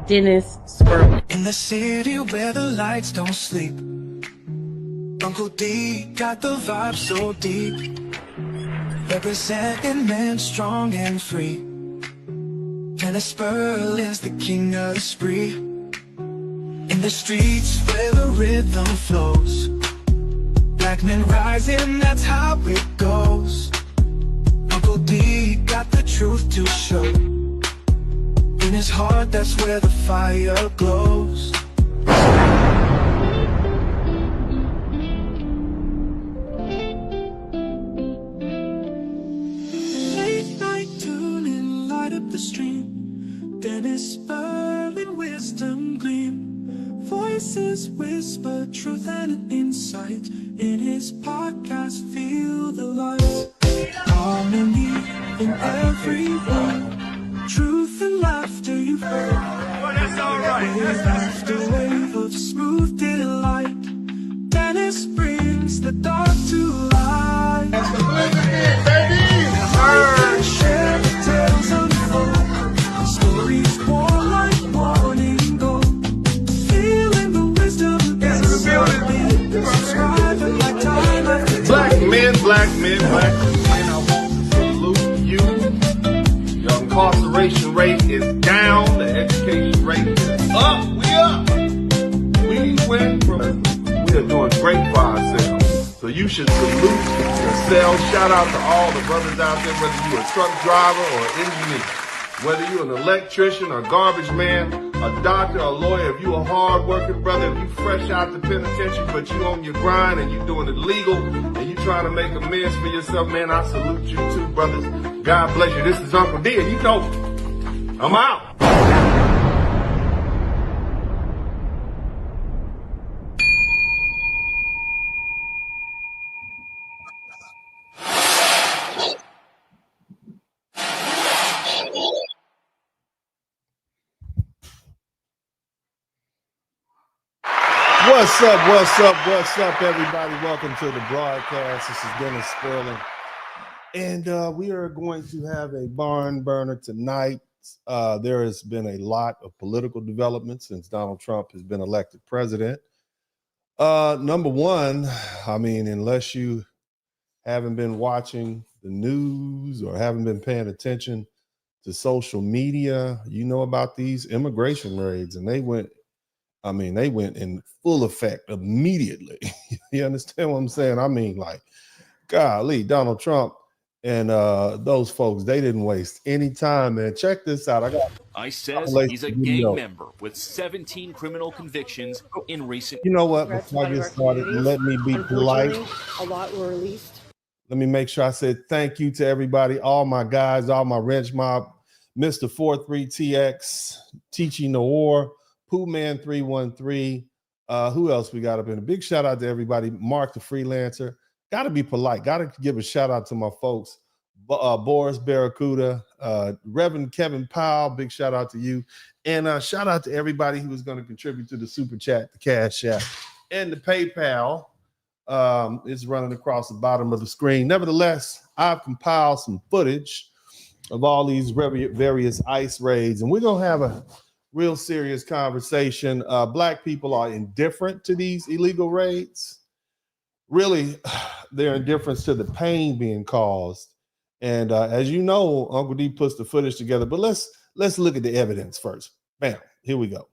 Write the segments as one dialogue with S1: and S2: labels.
S1: Dennis Squirrel.
S2: In the city where the lights don't sleep, Uncle D got the vibe so deep. Representing men strong and free. Dennis Squirrel is the king of the spree. In the streets where the rhythm flows, black men rising, that's how it goes. Uncle D got the truth to show. In his heart, that's where the fire glows. Late night tuning, light up the stream. Dennis Squirrel and wisdom gleam. Voices whisper truth and insight. In his podcast, feel the light. Harmony in every word. Truth and laughter you've heard.
S3: Well, that's all right.
S2: Wave after wave of smooth delight. Dennis brings the dark to light.
S3: That's the Blizzard, baby!
S2: Share the tales unfold. Stories warm like morning gold. Feeling the wisdom that's building. Subscribe and like time after time.
S3: Black men, black men, black men. I want to salute you. Your incarceration rate is down. The education rate is up. We up. We went from, we are doing great for ourselves. So you should salute yourself. Shout out to all the brothers out there, whether you're a truck driver or engineer, whether you're an electrician or garbage man, a doctor or lawyer, if you're a hard-working brother, if you fresh out the penitentiary, but you on your grind and you doing it legal and you trying to make amends for yourself, man, I salute you too, brothers. God bless you. This is Uncle D, and you know, I'm out. What's up, everybody? Welcome to the broadcast. This is Dennis Squirrel, and we are going to have a barn burner tonight. There has been a lot of political development since Donald Trump has been elected president. Number one, I mean, unless you haven't been watching the news or haven't been paying attention to social media, you know about these immigration raids, and they went in full effect immediately. You understand what I'm saying? I mean, like, golly, Donald Trump and those folks, they didn't waste any time, man. Check this out.
S4: ICE says he's a gang member with 17 criminal convictions in recent.
S3: You know what? Before I get started, let me be polite.
S1: A lot were released.
S3: Let me make sure I said thank you to everybody, all my guys, all my wrench mob, Mr. 43TX, Teaching the War, Pooh Man 313. Who else we got up in? A big shout out to everybody. Mark the Freelancer. Got to be polite. Got to give a shout out to my folks. Boris Barracuda, Reverend Kevin Powell. Big shout out to you. And shout out to everybody who is going to contribute to the Super Chat, the Cash App, and the PayPal. It's running across the bottom of the screen. Nevertheless, I've compiled some footage of all these various ICE raids, and we're going to have a real serious conversation. Black people are indifferent to these illegal raids. Really, their indifference to the pain being caused. And as you know, Uncle D puts the footage together, but let's look at the evidence first. Bam, here we go.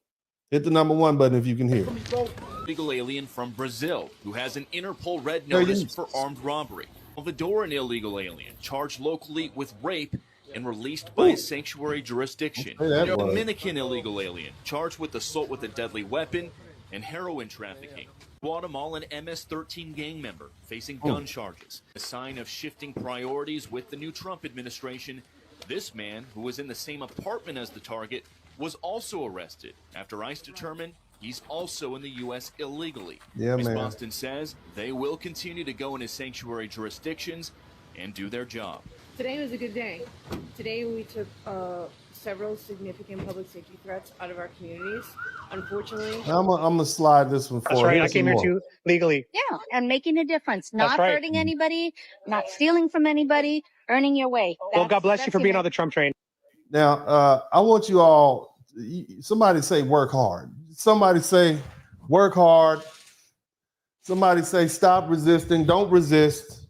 S3: Hit the number one button if you can hear it.
S4: Illegal alien from Brazil who has an Interpol red notice for armed robbery. Salvadoran illegal alien charged locally with rape and released by a sanctuary jurisdiction. Dominican illegal alien charged with assault with a deadly weapon and heroin trafficking. Guatemalan MS-13 gang member facing gun charges. A sign of shifting priorities with the new Trump administration. This man, who was in the same apartment as the target, was also arrested after ICE determined he's also in the U.S. illegally. Ms. Boston says they will continue to go into sanctuary jurisdictions and do their job.
S1: Today was a good day. Today we took several significant public safety threats out of our communities. Unfortunately,
S3: I'm gonna slide this one for
S5: That's right. I came here too legally.
S6: Yeah, and making a difference, not hurting anybody, not stealing from anybody, earning your way.
S5: Well, God bless you for being on the Trump train.
S3: Now, I want you all somebody say work hard. Somebody say work hard. Somebody say stop resisting. Don't resist,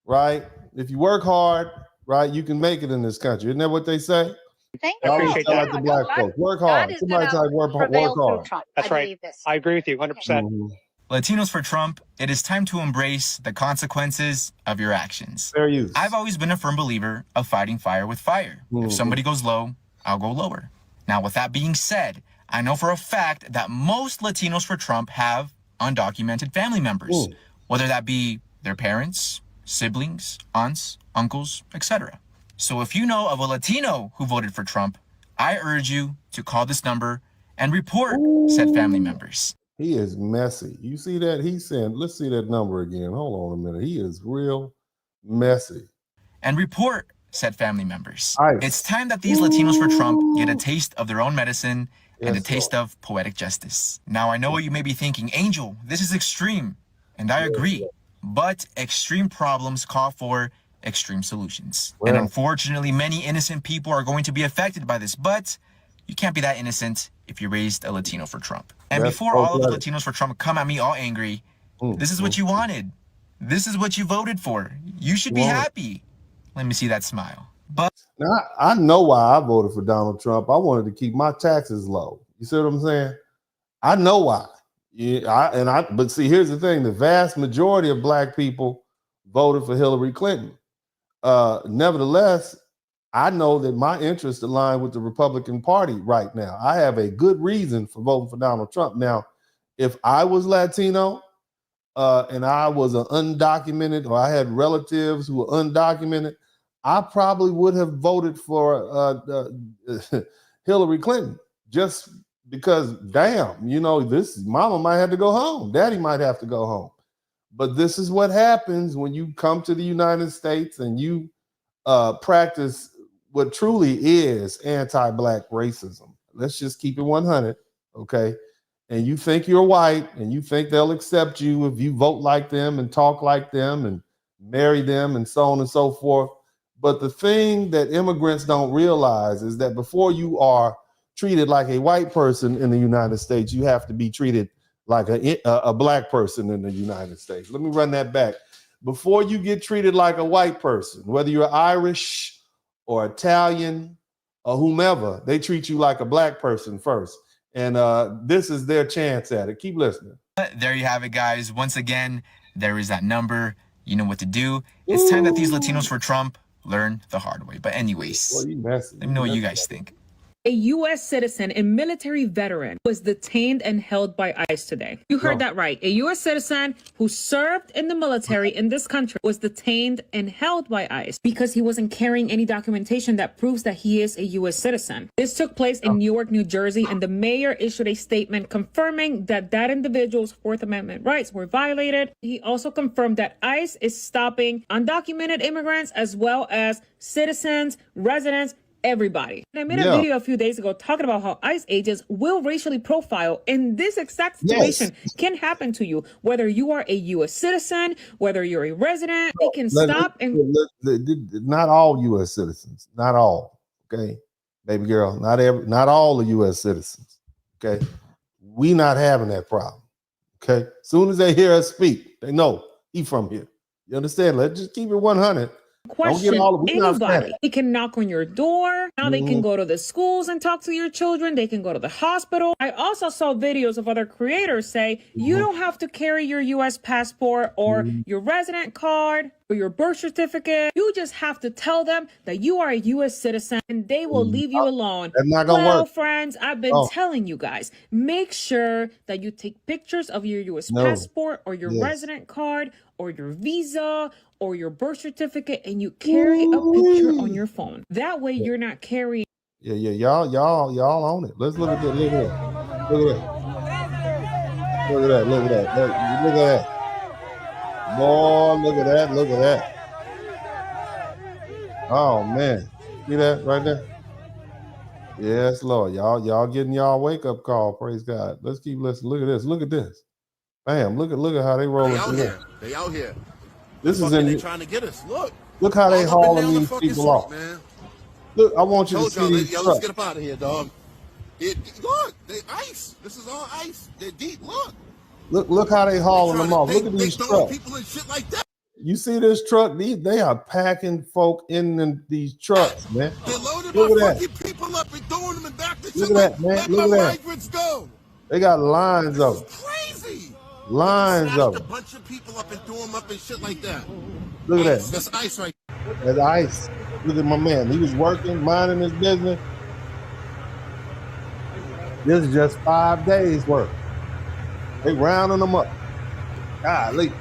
S3: right? If you work hard, right, you can make it in this country. Isn't that what they say?
S6: Thank
S5: I
S6: you.
S5: appreciate that.
S3: Like the black folks. Work
S6: God
S3: hard.
S6: is
S3: Somebody
S6: gonna
S3: say work
S6: prevail through
S3: hard.
S6: Trump.
S5: That's
S6: I
S5: right.
S6: believe this.
S5: I agree with you 100%.
S3: Mhm.
S7: Latinos for Trump, it is time to embrace the consequences of your actions.
S3: Fair use.
S7: I've always been a firm believer of fighting fire with fire. If somebody goes low, I'll go lower. Now, with that being said, I know for a fact that most Latinos for Trump have undocumented family members, whether that be their parents, siblings, aunts, uncles, etc. So if you know of a Latino who voted for Trump, I urge you to call this number and report said family members.
S3: He is messy. You see that? He's saying, let's see that number again. Hold on a minute. He is real messy.
S7: And report said family members.
S3: Nice.
S7: It's time that these Latinos for Trump get a taste of their own medicine and a taste of poetic justice. Now, I know what you may be thinking, Angel, this is extreme. And I agree. But extreme problems call for extreme solutions. And unfortunately, many innocent people are going to be affected by this. But you can't be that innocent if you raised a Latino for Trump. And before all of the Latinos for Trump come at me all angry, this is what you wanted. This is what you voted for. You should be happy. Let me see that smile. But
S3: now, I know why I voted for Donald Trump. I wanted to keep my taxes low. You see what I'm saying? I know why. But see, here's the thing: the vast majority of black people voted for Hillary Clinton. Nevertheless, I know that my interests align with the Republican Party right now. I have a good reason for voting for Donald Trump. Now, if I was Latino and I was an undocumented, or I had relatives who were undocumented, I probably would have voted for Hillary Clinton, just because, damn, this mama might have to go home. Daddy might have to go home. But this is what happens when you come to the United States and you practice what truly is anti-black racism. Let's just keep it 100, okay? And you think you're white and you think they'll accept you if you vote like them and talk like them and marry them and so on and so forth. But the thing that immigrants don't realize is that before you are treated like a white person in the United States, you have to be treated like a black person in the United States. Let me run that back. Before you get treated like a white person, whether you're Irish or Italian or whomever, they treat you like a black person first. And this is their chance at it. Keep listening.
S7: there you have it, guys. Once again, there is that number. You know what to do. It's time that these Latinos for Trump learn the hard way. But anyways, let me know what you guys think.
S8: A U.S. citizen and military veteran was detained and held by ICE today. You heard that right. A U.S. citizen who served in the military in this country was detained and held by ICE because he wasn't carrying any documentation that proves that he is a U.S. citizen. This took place in Newark, New Jersey, and the mayor issued a statement confirming that that individual's Fourth Amendment rights were violated. He also confirmed that ICE is stopping undocumented immigrants as well as citizens, residents, everybody. And I made a video a few days ago talking about how ICE agents will racially profile, and this exact situation can happen to you, whether you are a U.S. citizen, whether you're a resident. They can stop and
S3: not all U.S. citizens, not all. Okay, baby girl, not all the U.S. citizens. Okay, we not having that problem. Okay, as soon as they hear us speak, they know he from here. You understand? Let's just keep it 100.
S8: question anybody. They can knock on your door. Now they can go to the schools and talk to your children. They can go to the hospital. I also saw videos of other creators say you don't have to carry your U.S. passport or your resident card or your birth certificate. You just have to tell them that you are a U.S. citizen and they will leave you alone.
S3: That's not gonna work.
S8: Friends, I've been telling you guys, make sure that you take pictures of your U.S. passport or your resident card or your visa or your birth certificate, and you carry a picture on your phone. That way you're not carrying.
S3: Y'all own it. Let's look at that. Look at that. Look at that. Look at that. Look at that. Look at that. Boy, look at that. Look at that. Oh man. See that right there? Yes, Lord. Y'all getting y'all wake up call. Praise God. Let's keep listening. Look at this. Look at this. Bam. Look at how they rolling through there.
S9: They out here.
S3: This is in.
S9: They trying to get us. Look
S3: how they hauling these people off.
S9: Man.
S3: Look, I want you to see these
S9: let's get up out of here, dog. Look, they ice. This is all ice. They're deep.
S3: Look how they hauling them off. Look at these trucks.
S9: People and shit like that.
S3: You see this truck? They are packing folk in these trucks, man.
S9: They're loading
S3: Look
S9: my
S3: at
S9: fucking people up and throwing them in back to
S3: Look at that, man.
S9: Let
S3: Look
S9: my
S3: at that.
S9: migrants go.
S3: They got lines of them.
S9: Crazy.
S3: Lines of
S9: A
S3: them.
S9: bunch of people up and threw them up and shit like that.
S3: Look at that.
S9: That's ice right
S3: That's ice. Look at my man. He was working, minding his business. This is just 5 days work. They rounding them up. Golly.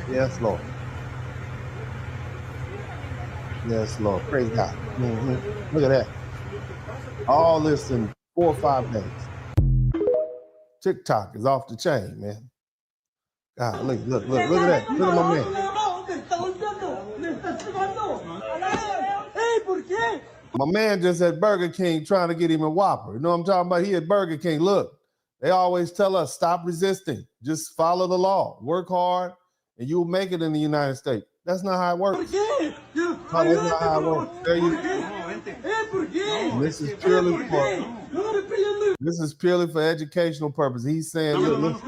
S3: Yes, Lord. Yes, Lord. Praise God. Look at that. All this in 4 or 5 days. TikTok is off the chain, man. God, look at that. Look at my man. My man just at Burger King trying to get him a Whopper. You know what I'm talking about? He at Burger King. Look, they always tell us, stop resisting. Just follow the law. Work hard, and you'll make it in the United States. That's not how it works. No, that's not how it works. There you go. This is purely for educational purposes. He's saying, look.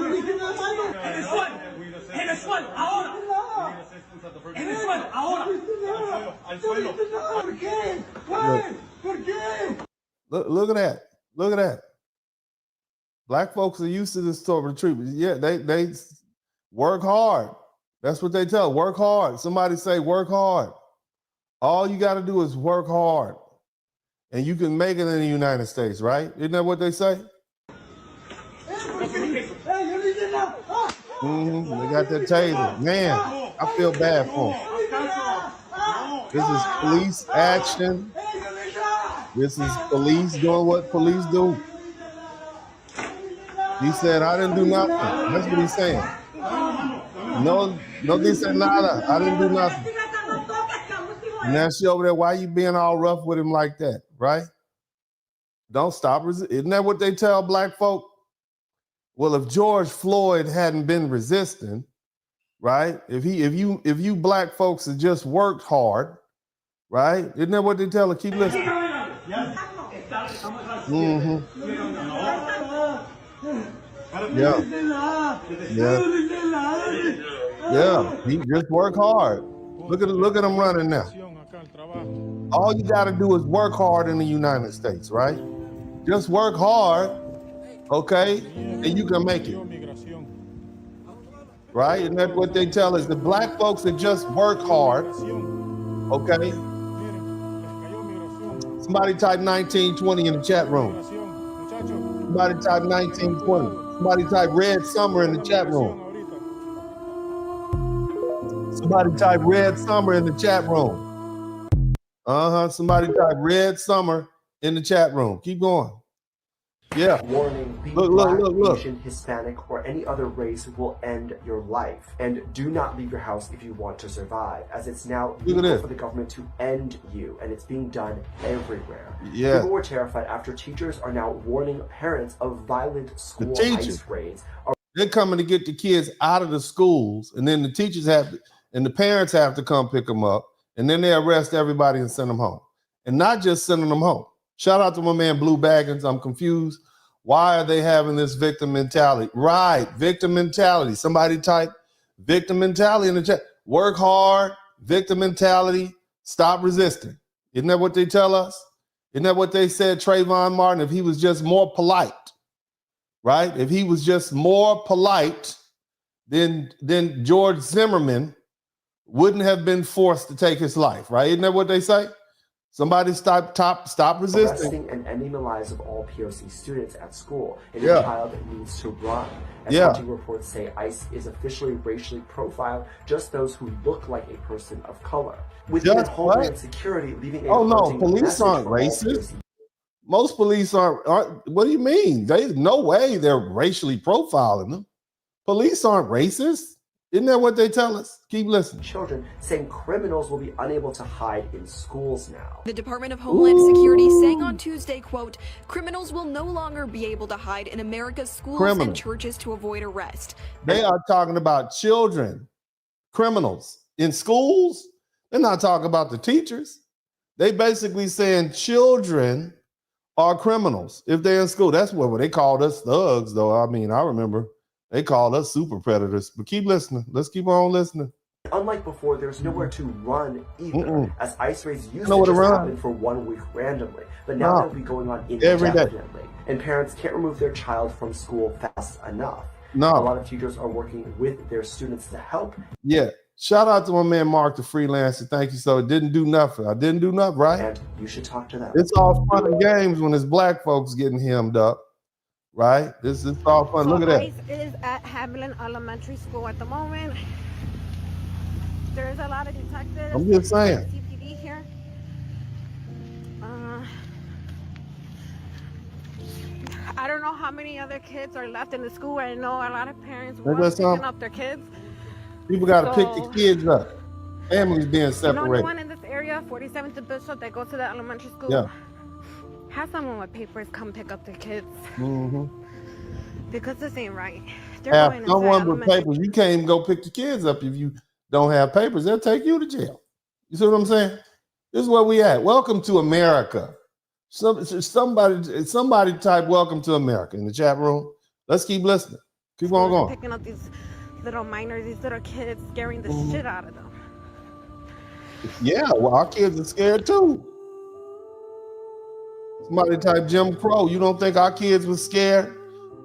S3: Look at that. Look at that. Black folks are used to this sort of treatment. Yeah, they work hard. That's what they tell. Work hard. Somebody say work hard. All you got to do is work hard. And you can make it in the United States, right? Isn't that what they say? They got that taser. Man, I feel bad for them. This is police action. This is police doing what police do. He said, I didn't do nothing. That's what he's saying. No, he said nada. I didn't do nothing. And now she over there, why you being all rough with him like that, right? Don't stop. Isn't that what they tell black folk? Well, if George Floyd hadn't been resisting, right? If you black folks had just worked hard, right? Isn't that what they tell her? Keep listening. Yeah. He just work hard. Look at him running now. All you got to do is work hard in the United States, right? Just work hard, okay, and you can make it. Right? And that's what they tell us. The black folks that just work hard, okay? Somebody type 1920 in the chat room. Somebody type 1920. Somebody type Red Summer in the chat room. Somebody type Red Summer in the chat room. Somebody type Red Summer in the chat room. Keep going. Yeah.
S10: Warning, being Black, Asian, Hispanic, or any other race will end your life. And do not leave your house if you want to survive, as it's now legal for the government to end you, and it's being done everywhere.
S3: Yeah.
S10: People were terrified after teachers are now warning parents of violent school ICE raids.
S3: They're coming to get the kids out of the schools, and then the teachers have to, and the parents have to come pick them up, and then they arrest everybody and send them home. And not just sending them home. Shout out to my man Blue Baggins. I'm confused. Why are they having this victim mentality? Right, victim mentality. Somebody type victim mentality in the chat. Work hard, victim mentality, stop resisting. Isn't that what they tell us? Isn't that what they said, Trayvon Martin, if he was just more polite, right? If he was just more polite, then George Zimmerman wouldn't have been forced to take his life, right? Isn't that what they say? Somebody stop resisting.
S10: Arresting and ending the lives of all POC students at school. And a child that needs to run. As hunting reports say, ICE is officially racially profiled just those who look like a person of color. Within Homeland Security, leaving a
S3: police aren't racist. Most police aren't. What do you mean? There's no way they're racially profiling them. Police aren't racist. Isn't that what they tell us? Keep listening.
S10: Children saying criminals will be unable to hide in schools now.
S11: The Department of Homeland Security saying on Tuesday, quote, criminals will no longer be able to hide in America's schools and churches to avoid arrest.
S3: They are talking about children, criminals in schools. They're not talking about the teachers. They basically saying children are criminals if they're in school. That's what they called us thugs, though. I mean, I remember they called us super predators. But keep listening. Let's keep on listening.
S10: Unlike before, there's nowhere to run either, as ICE raids used to just happen for 1 week randomly, but now they'll be going on indefinitely, and parents can't remove their child from school fast enough. A lot of teachers are working with their students to help.
S3: Yeah. Shout out to my man Mark, the freelancer. Thank you. So it didn't do nothing. I didn't do nothing, right?
S10: And you should talk to them.
S3: It's all fun and games when it's black folks getting hemmed up, right? This is all fun.
S12: So
S3: look at that.
S12: ICE is at Haviland Elementary School at the moment. There's a lot of detectives.
S3: I'm just saying.
S12: CPD here. I don't know how many other kids are left in the school. I know a lot of parents want picking up their kids.
S3: People got to pick the kids up. Families being separated.
S12: You know anyone in this area, 47th to Bishop, that go to the elementary school?
S3: Yeah.
S12: Have someone with papers come pick up their kids.
S3: Mm-hmm.
S12: Because this ain't right.
S3: Have someone with papers. You can't even go pick the kids up if you don't have papers. They'll take you to jail. You see what I'm saying? This is where we at. Welcome to America. Somebody type welcome to America in the chat room. Let's keep listening. Keep on going.
S12: Picking up these little minors, these little kids, scaring the shit out of them.
S3: Yeah, well, our kids are scared too. Somebody type Jim Crow. You don't think our kids were scared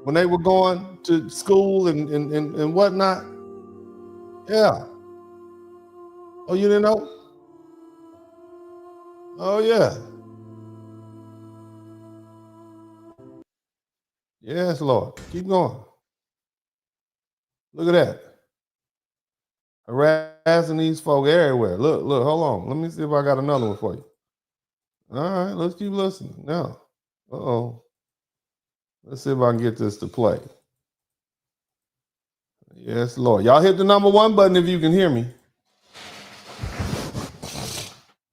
S3: when they were going to school and whatnot? Yeah. Oh, you didn't know? Oh, yeah. Yes, Lord. Keep going. Look at that. Harassing these folk everywhere. Look, hold on. Let me see if I got another one for you. All right, let's keep listening. Now, let's see if I can get this to play. Yes, Lord. Y'all hit the #1 button if you can hear me.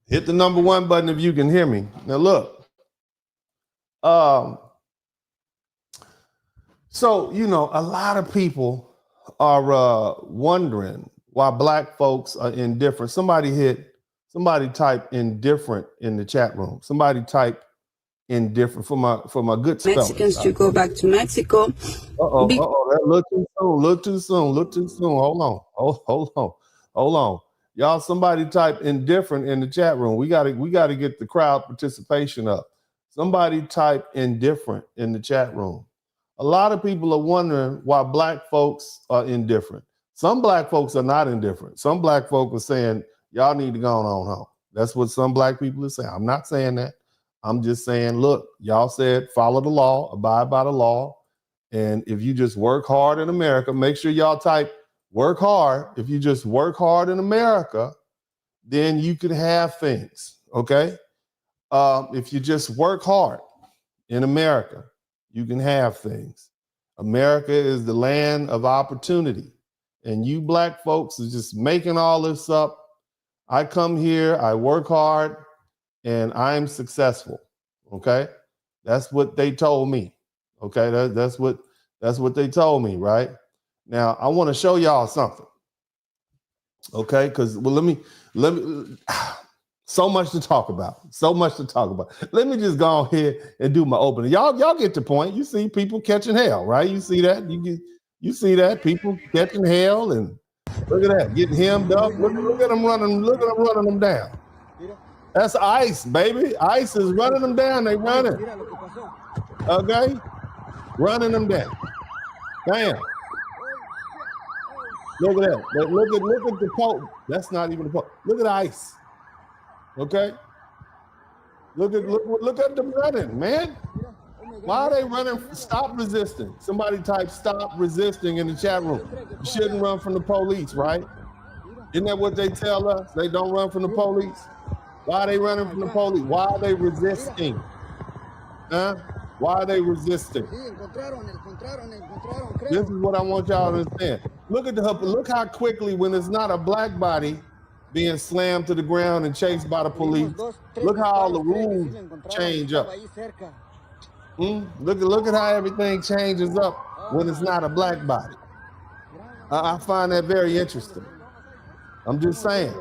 S3: Hit the #1 button if you can hear me. Now, look. So, you know, a lot of people are wondering why black folks are indifferent. Somebody type indifferent in the chat room. Somebody type indifferent for my good spelling.
S13: Mexicans to go back to Mexico.
S3: Look too soon. Hold on. Y'all, somebody type indifferent in the chat room. We gotta get the crowd participation up. Somebody type indifferent in the chat room. A lot of people are wondering why black folks are indifferent. Some black folks are not indifferent. Some black folks are saying, y'all need to go on home. That's what some black people are saying. I'm not saying that. I'm just saying, look, y'all said follow the law, abide by the law. And if you just work hard in America, make sure y'all type work hard. If you just work hard in America, then you can have things, okay? If you just work hard in America, you can have things. America is the land of opportunity. And you black folks are just making all this up. I come here, I work hard, and I'm successful. Okay? That's what they told me. Okay, that's what they told me, right? Now I want to show y'all something. Okay, because let me so much to talk about. Let me just go ahead and do my opening. Y'all get the point. You see people catching hell, right? You see that? You see that? People catching hell, and look at that, getting hemmed up. Look at them running. Look at them running them down. That's ICE, baby. ICE is running them down. They running. Okay, running them down. Bam. Look at that. Look at the Pope. That's not even the Pope. Look at ICE. Okay. Look at them running, man. Why are they running? Stop resisting. Somebody type stop resisting in the chat room. You shouldn't run from the police, right? Isn't that what they tell us? They don't run from the police. Why are they running from the police? Why are they resisting? Huh? Why are they resisting? This is what I want y'all to understand. Look how quickly, when it's not a black body being slammed to the ground and chased by the police, look how all the rules change up. Look at how everything changes up when it's not a black body. I find that very interesting. I'm just saying.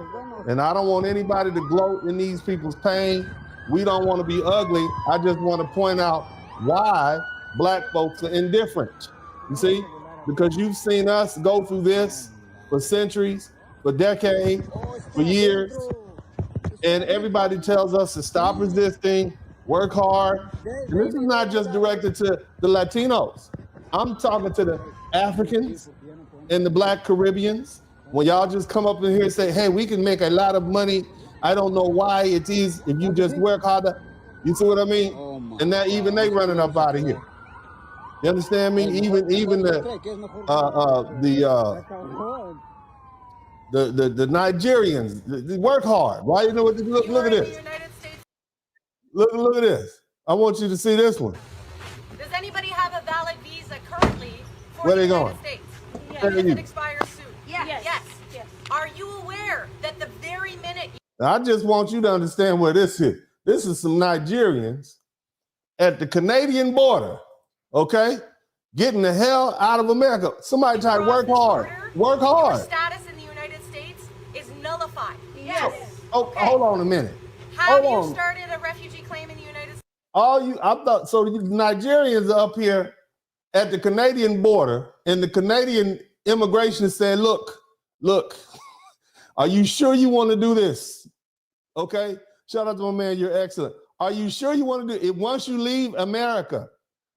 S3: And I don't want anybody to gloat in these people's pain. We don't want to be ugly. I just want to point out why black folks are indifferent. You see? Because you've seen us go through this for centuries, for decades, for years. And everybody tells us to stop resisting, work hard. And this is not just directed to the Latinos. I'm talking to the Africans and the Black Caribbeans. When y'all just come up in here and say, hey, we can make a lot of money. I don't know why it is if you just work harder. You see what I mean? And that even they running up out of here. You understand me? Even the Nigerians, they work hard. Why? You know what? Look at this. Look at this. I want you to see this one.
S14: Does anybody have a valid visa currently for
S3: Where
S14: the
S3: they
S14: United
S3: going?
S14: States?
S3: Where
S14: Yes.
S3: you?
S14: It expires soon. Yes. Are you aware that the very minute
S3: I just want you to understand where this is. This is some Nigerians at the Canadian border, okay? Getting the hell out of America. Somebody type work hard. Work
S14: your
S3: hard.
S14: status in the United States is nullified?
S3: Oh, hold on a minute.
S14: Have
S3: Hold
S14: you
S3: on.
S14: started a refugee claim in the United States?
S3: I thought so. The Nigerians are up here at the Canadian border, and the Canadian immigration said, look, are you sure you want to do this? Okay. Shout out to my man, you're excellent. Are you sure you want to do it? Once you leave America,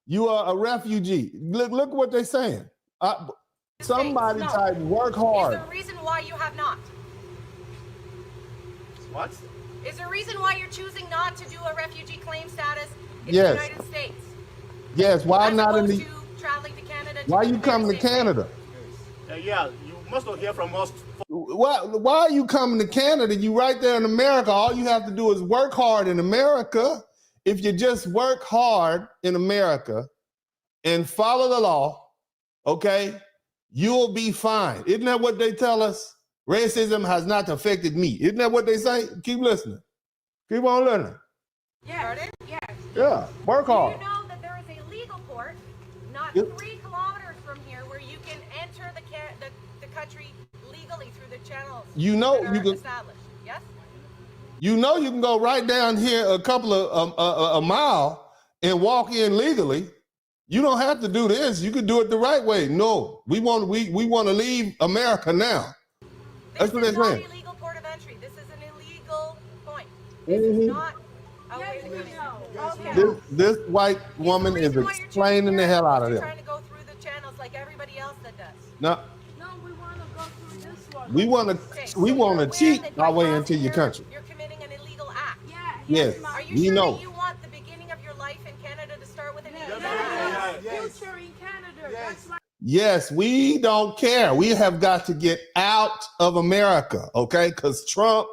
S3: you are a refugee. Look what they're saying. Somebody type work hard.
S14: Is there a reason why you have not?
S15: What?
S14: Is there a reason why you're choosing not to do a refugee claim status in
S3: Yes.
S14: the United States?
S3: Yes, why
S14: As
S3: not in
S14: opposed
S3: the
S14: to traveling to Canada?
S3: why you coming to Canada?
S15: Yeah, you must not hear from us.
S3: Why are you coming to Canada? You right there in America. All you have to do is work hard in America. If you just work hard in America and follow the law, okay, you'll be fine. Isn't that what they tell us? Racism has not affected me. Isn't that what they say? Keep listening. Keep on learning.
S14: Yes.
S3: Yeah, work hard.
S14: Do you know that there is a legal port not
S3: Yep.
S14: 3 kilometers from here where you can enter the country legally through the channels
S3: You know
S14: that
S3: you
S14: are
S3: can.
S14: established? Yes?
S3: You know you can go right down here a couple of a mile and walk in legally. You don't have to do this. You could do it the right way. No, we want to leave America now. That's what they're saying.
S14: This is not a legal port of entry. This is an illegal point. This is not a way to go.
S3: This white woman is explaining the hell out of
S14: You're
S3: them.
S14: trying to go through the channels like everybody else that does.
S3: No,
S12: No, we want to go through this one.
S3: we want to cheat our way into your country.
S14: You're committing an illegal act.
S3: Yes,
S14: Are you
S3: we
S14: sure
S3: know.
S14: that you want the beginning of your life in Canada to start with an illegal
S12: Future in Canada. That's right.
S3: Yes, we don't care. We have got to get out of America, okay? Because Trump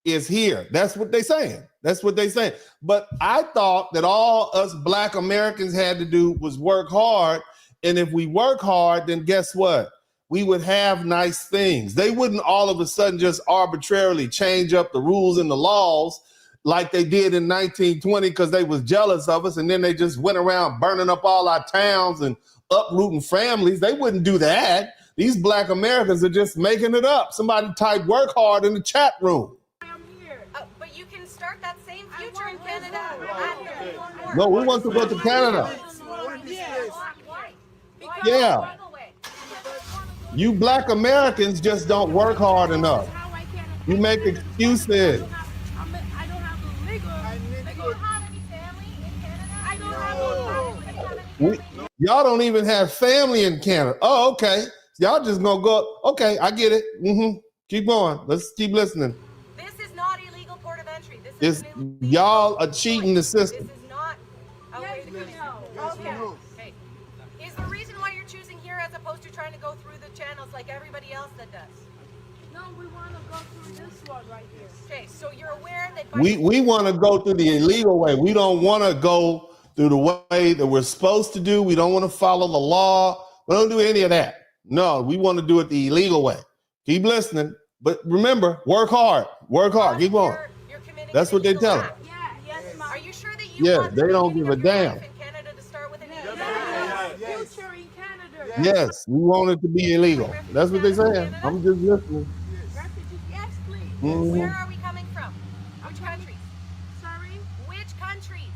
S3: is here. That's what they're saying. That's what they're saying. But I thought that all us Black Americans had to do was work hard. And if we work hard, then guess what? We would have nice things. They wouldn't all of a sudden just arbitrarily change up the rules and the laws like they did in 1920 because they was jealous of us. And then they just went around burning up all our towns and uprooting families. They wouldn't do that. These Black Americans are just making it up. Somebody type work hard in the chat room.
S14: But you can start that same future in Canada.
S3: No, we want to go to Canada. Yeah. You Black Americans just don't work hard enough. You make excuses.
S12: I don't have a legal. I don't have any family in Canada. I don't have a
S3: Y'all don't even have family in Canada. Oh, okay. Y'all just gonna go. Okay, I get it. Keep going. Let's keep listening.
S14: This is not a legal port of entry. This is
S3: Y'all are cheating the system.
S14: This is not a way to go. Okay. Is the reason why you're choosing here as opposed to trying to go through the channels like everybody else that does?
S12: No, we want to go through this one right here.
S14: Okay, so you're aware that
S3: We want to go through the illegal way. We don't want to go through the way that we're supposed to do. We don't want to follow the law. We don't do any of that. No, we want to do it the illegal way. Keep listening. But remember, work hard. Work hard. Keep going. That's what they tell us.
S14: Are you sure that you want
S3: they don't give a damn.
S14: in Canada to start with an
S12: Future in Canada.
S3: Yes, we want it to be illegal. That's what they're saying. I'm just listening.
S12: Yes, please.
S14: Where are we coming from? Which countries? Sorry? Which countries?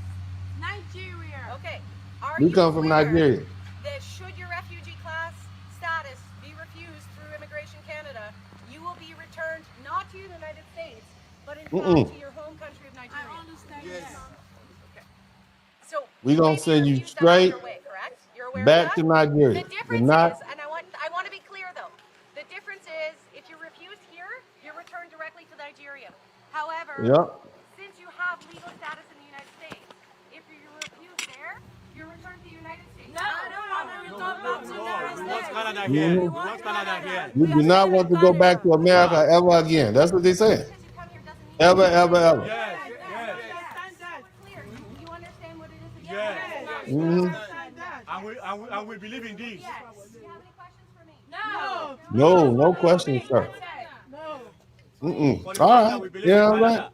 S14: Nigeria. Okay.
S3: We come from Nigeria.
S14: That should your refugee class status be refused through Immigration Canada, you will be returned not to the United States, but in fact to your home country of Nigeria. I understand. Yes. Okay. So
S3: we're gonna send you straight back to Nigeria.
S14: The difference is, and I want to be clear though, the difference is if you're refused here, you're returned directly to Nigeria. However, since you have legal status in the United States, if you're refused there, you're returned to the United States. No, I don't want to return back to the United States. Canada here. We want Canada here.
S3: You do not want to go back to America ever again. That's what they say. Ever, ever, ever.
S14: Yes. Clear. You understand what it is again?
S15: Yes. And we believe in this.
S14: Yes. Do you have any questions for me?
S3: No questions, sir.
S15: No.
S3: All right. Yeah, right.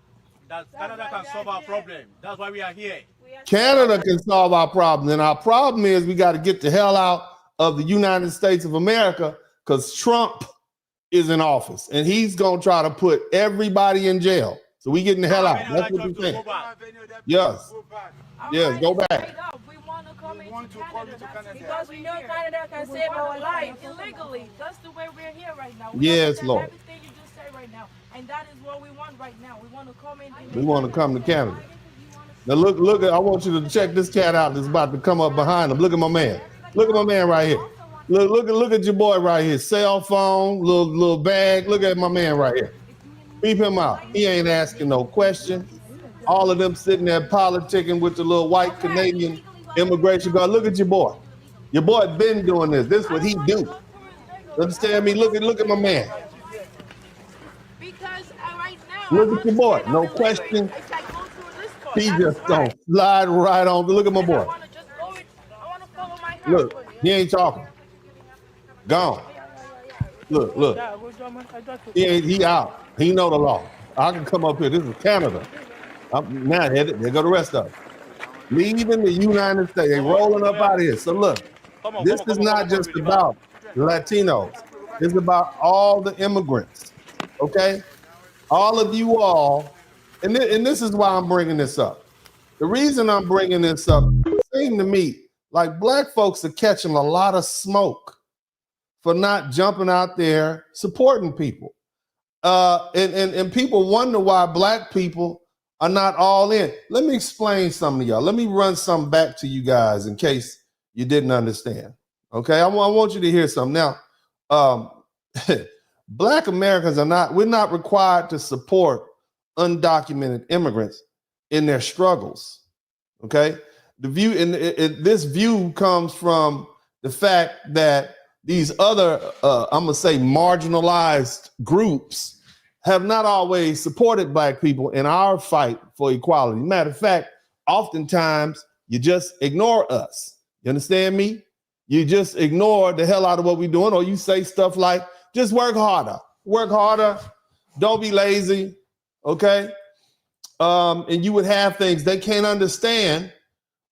S15: That Canada can solve our problem. That's why we are here.
S3: Canada can solve our problem. And our problem is we got to get the hell out of the United States of America because Trump is in office and he's going to try to put everybody in jail. So we getting the hell out. That's what we're saying. Yes. Yes, go back.
S12: We want to come into Canada because we know Canada can save our life illegally. That's the way we're here right now.
S3: Yes, Lord.
S12: Everything you just said right now. And that is what we want right now. We want to come in.
S3: We want to come to Canada. Now look, I want you to check this cat out that's about to come up behind him. Look at my man. Look at my man right here. Look at your boy right here. Cell phone, little bag. Look at my man right here. Beep him out. He ain't asking no questions. All of them sitting there politicking with the little white Canadian immigration guard. Look at your boy. Your boy been doing this. This is what he do. Understand me? Look at my man. Look at your boy. No question. He just don't slide right on. Look at my boy. Look, he ain't talking. Gone. Look. He out. He know the law. I can come up here. This is Canada. I'm now headed. There go the rest of them. Leaving the United States. They rolling up out of here. So look, this is not just about Latinos. It's about all the immigrants. Okay? All of you all, and this is why I'm bringing this up. The reason I'm bringing this up, it seems to me like black folks are catching a lot of smoke for not jumping out there supporting people. And people wonder why black people are not all in. Let me explain something to y'all. Let me run something back to you guys in case you didn't understand. Okay, I want you to hear something. Now, Black Americans we're not required to support undocumented immigrants in their struggles. Okay, the view this view comes from the fact that these other, I'm gonna say, marginalized groups have not always supported black people in our fight for equality. Matter of fact, oftentimes you just ignore us. You understand me? You just ignore the hell out of what we're doing, or you say stuff like, just work harder, don't be lazy, okay? And you would have things. They can't understand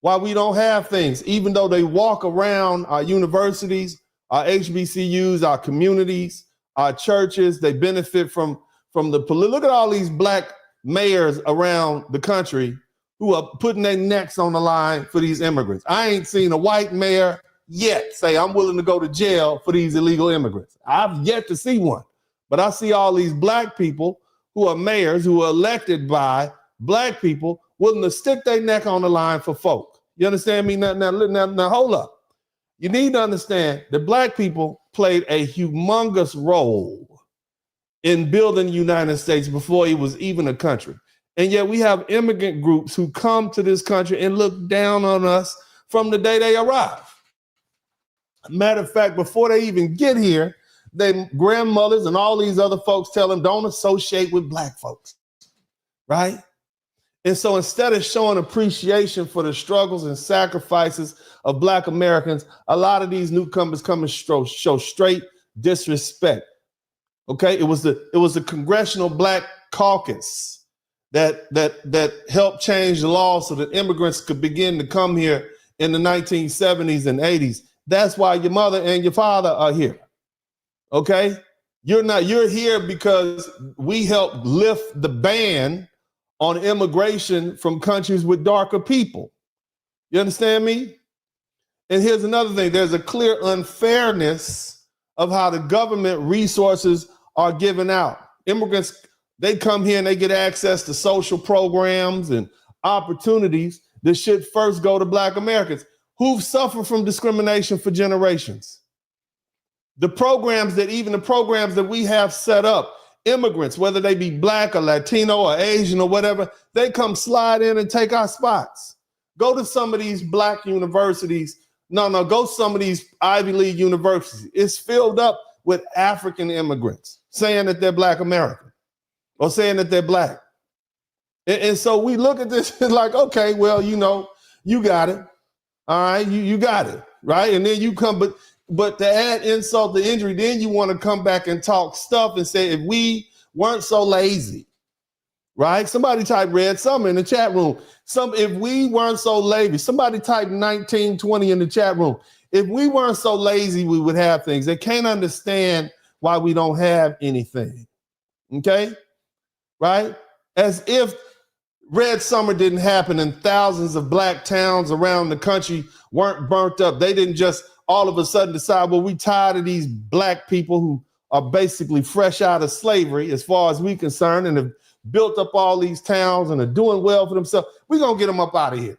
S3: why we don't have things, even though they walk around our universities, our HBCUs, our communities, our churches. They benefit from the look at all these black mayors around the country who are putting their necks on the line for these immigrants. I ain't seen a white mayor yet say, I'm willing to go to jail for these illegal immigrants. I've yet to see one, but I see all these black people who are mayors who are elected by black people willing to stick their neck on the line for folk. You understand me? Now hold up. You need to understand that black people played a humongous role in building the United States before it was even a country. And yet we have immigrant groups who come to this country and look down on us from the day they arrive. Matter of fact, before they even get here, their grandmothers and all these other folks tell them, don't associate with black folks, right? And so instead of showing appreciation for the struggles and sacrifices of black Americans, a lot of these newcomers come and show straight disrespect. Okay, it was the Congressional Black Caucus that helped change the law so that immigrants could begin to come here in the 1970s and 80s. That's why your mother and your father are here. Okay, You're here because we helped lift the ban on immigration from countries with darker people. You understand me? And here's another thing. There's a clear unfairness of how the government resources are given out. Immigrants, they come here and they get access to social programs and opportunities that should first go to Black Americans who've suffered from discrimination for generations. The programs that we have set up, immigrants, whether they be Black or Latino or Asian or whatever, they come slide in and take our spots. Go to some of these Black universities. Go to some of these Ivy League universities. It's filled up with African immigrants saying that they're Black American or saying that they're Black. And so we look at this like, okay, well, you got it. All right, you got it, right? And then you come, but to add insult to injury, then you want to come back and talk stuff and say, if we weren't so lazy, right? Somebody type Red Summer in the chat room. If we weren't so lazy, somebody type 1920 in the chat room. If we weren't so lazy, we would have things. They can't understand why we don't have anything, okay? Right? As if Red Summer didn't happen and thousands of Black towns around the country weren't burnt up. They didn't just all of a sudden decide, well, we tired of these Black people who are basically fresh out of slavery, as far as we're concerned, and have built up all these towns and are doing well for themselves. We're going to get them up out of here.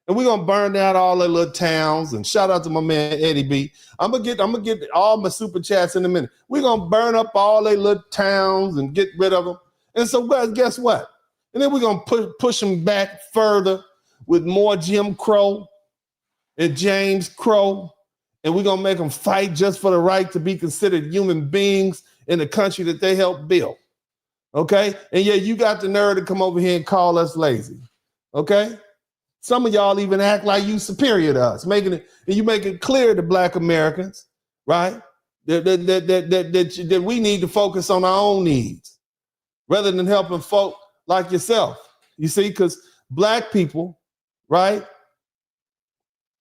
S3: And we're going to burn down all their little towns. And shout out to my man, Eddie B. I'm going to get all my super chats in a minute. We're going to burn up all their little towns and get rid of them. And so guess what? And then we're going to push them back further with more Jim Crow and James Crow. And we're going to make them fight just for the right to be considered human beings in the country that they helped build. Okay? And yeah, you got the nerve to come over here and call us lazy. Okay? Some of y'all even act like you superior to us, and you make it clear to Black Americans, right? That we need to focus on our own needs rather than helping folk like yourself. You see, because Black people, right?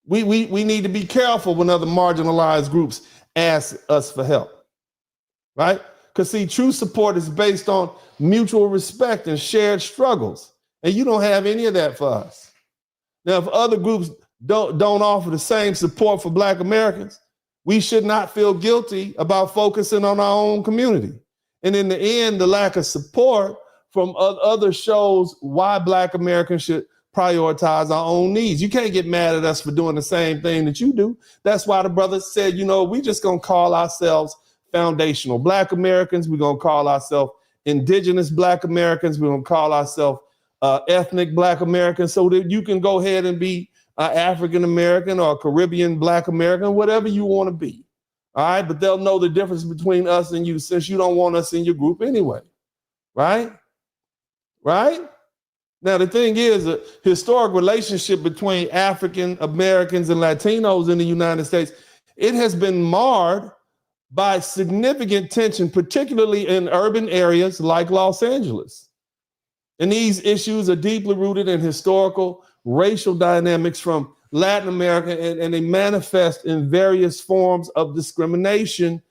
S3: We need to be careful when other marginalized groups ask us for help, right? Because see, true support is based on mutual respect and shared struggles. And you don't have any of that for us. Now, if other groups don't offer the same support for Black Americans, we should not feel guilty about focusing on our own community. And in the end, the lack of support from other shows why Black Americans should prioritize our own needs. You can't get mad at us for doing the same thing that you do. That's why the brothers said, we just going to call ourselves foundational Black Americans. We're going to call ourselves indigenous Black Americans. We're going to call ourselves ethnic Black Americans, so that you can go ahead and be African American or Caribbean Black American, whatever you want to be. All right. But they'll know the difference between us and you, since you don't want us in your group anyway. Right? Right? Now, the thing is, a historic relationship between African Americans and Latinos in the United States, it has been marred by significant tension, particularly in urban areas like Los Angeles. And these issues are deeply rooted in historical racial dynamics from Latin America, and they manifest in various forms of discrimination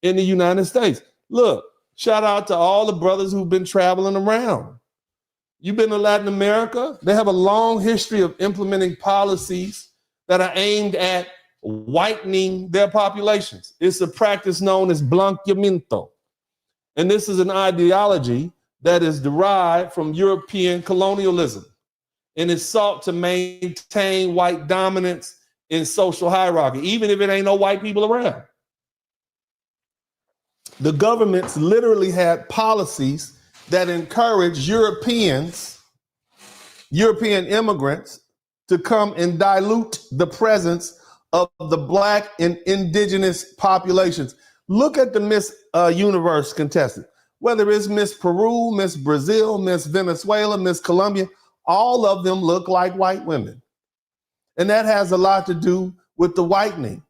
S3: in the United States. Look, shout out to all the brothers who've been traveling around. You've been to Latin America. They have a long history of implementing policies that are aimed at whitening their populations. It's a practice known as blanqueamiento. And this is an ideology that is derived from European colonialism and is sought to maintain white dominance in social hierarchy, even if it ain't no white people around. The governments literally had policies that encourage European immigrants to come and dilute the presence of the Black and indigenous populations. Look at the Miss Universe contestant, whether it's Miss Peru, Miss Brazil, Miss Venezuela, Miss Colombia, all of them look like white women. And that has a lot to do with the whitening,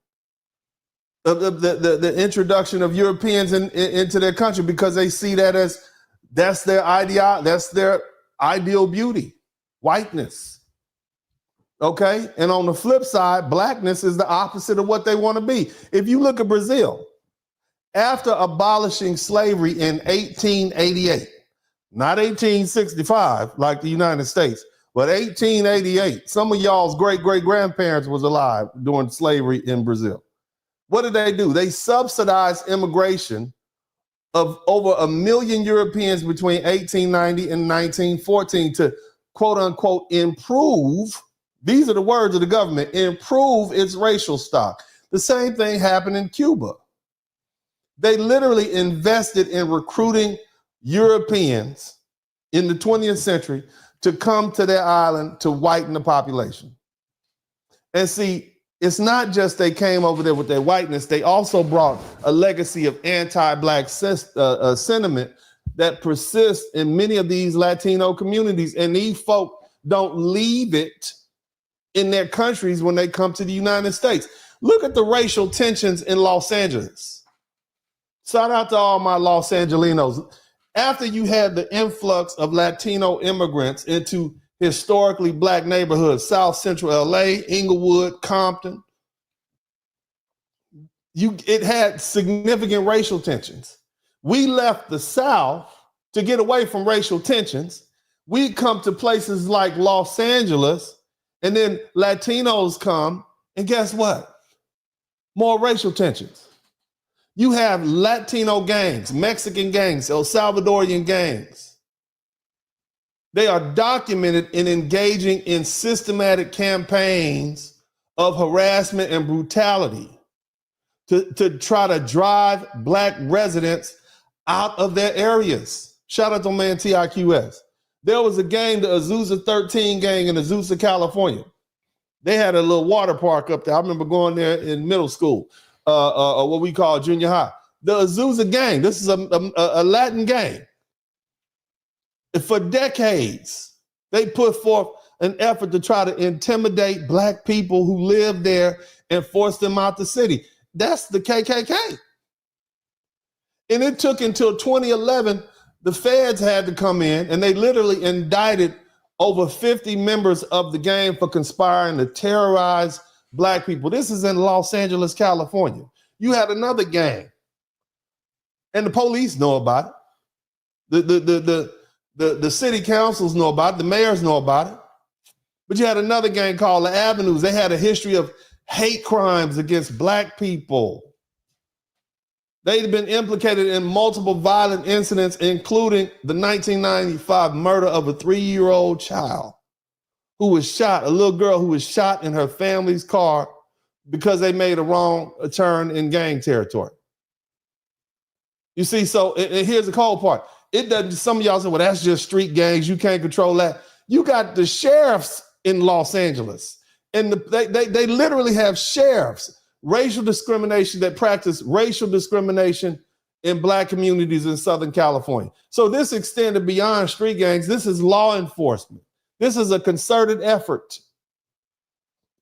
S3: the introduction of Europeans into their country, because they see that as that's their ideal beauty, whiteness. Okay. And on the flip side, Blackness is the opposite of what they want to be. If you look at Brazil, After abolishing slavery in 1888, not 1865 like the United States, but 1888. Some of y'all's great-great-grandparents was alive during slavery in Brazil. What did they do? They subsidized immigration of over 1 million Europeans between 1890 and 1914 to, quote unquote, improve, these are the words of the government, improve its racial stock. The same thing happened in Cuba. They literally invested in recruiting Europeans in the 20th century to come to their island to whiten the population. And see, it's not just they came over there with their whiteness, they also brought a legacy of anti-Black sentiment that persists in many of these Latino communities. And these folk don't leave it in their countries when they come to the United States. Look at the racial tensions in Los Angeles. Shout out to all my Los Angelinos. After you had the influx of Latino immigrants into historically Black neighborhoods, South Central LA, Inglewood, Compton, it had significant racial tensions. We left the South to get away from racial tensions. We come to places like Los Angeles, and then Latinos come, and guess what? More racial tensions. You have Latino gangs, Mexican gangs, El Salvadorian gangs. They are documented in engaging in systematic campaigns of harassment and brutality to try to drive Black residents out of their areas. Shout out to man TIQS. There was a gang, the Azusa 13 gang in Azusa, California. They had a little water park up there. I remember going there in middle school, what we call junior high. The Azusa gang, this is a Latin gang. For decades, they put forth an effort to try to intimidate Black people who live there and force them out the city. That's the KKK. And it took until 2011, the feds had to come in and they literally indicted over 50 members of the gang for conspiring to terrorize Black people. This is in Los Angeles, California. You had another gang, and the police know about it. The city councils know about it. The mayors know about it. But you had another gang called the Avenues. They had a history of hate crimes against Black people. They'd been implicated in multiple violent incidents, including the 1995 murder of a 3-year-old child who was shot, a little girl who was shot in her family's car because they made a wrong turn in gang territory. You see, so and here's the cold part. It doesn't, some of y'all say, well, that's just street gangs. You can't control that. You got the sheriffs in Los Angeles, and they literally have sheriffs, racial discrimination that practice racial discrimination in Black communities in Southern California. So this extended beyond street gangs. This is law enforcement. This is a concerted effort.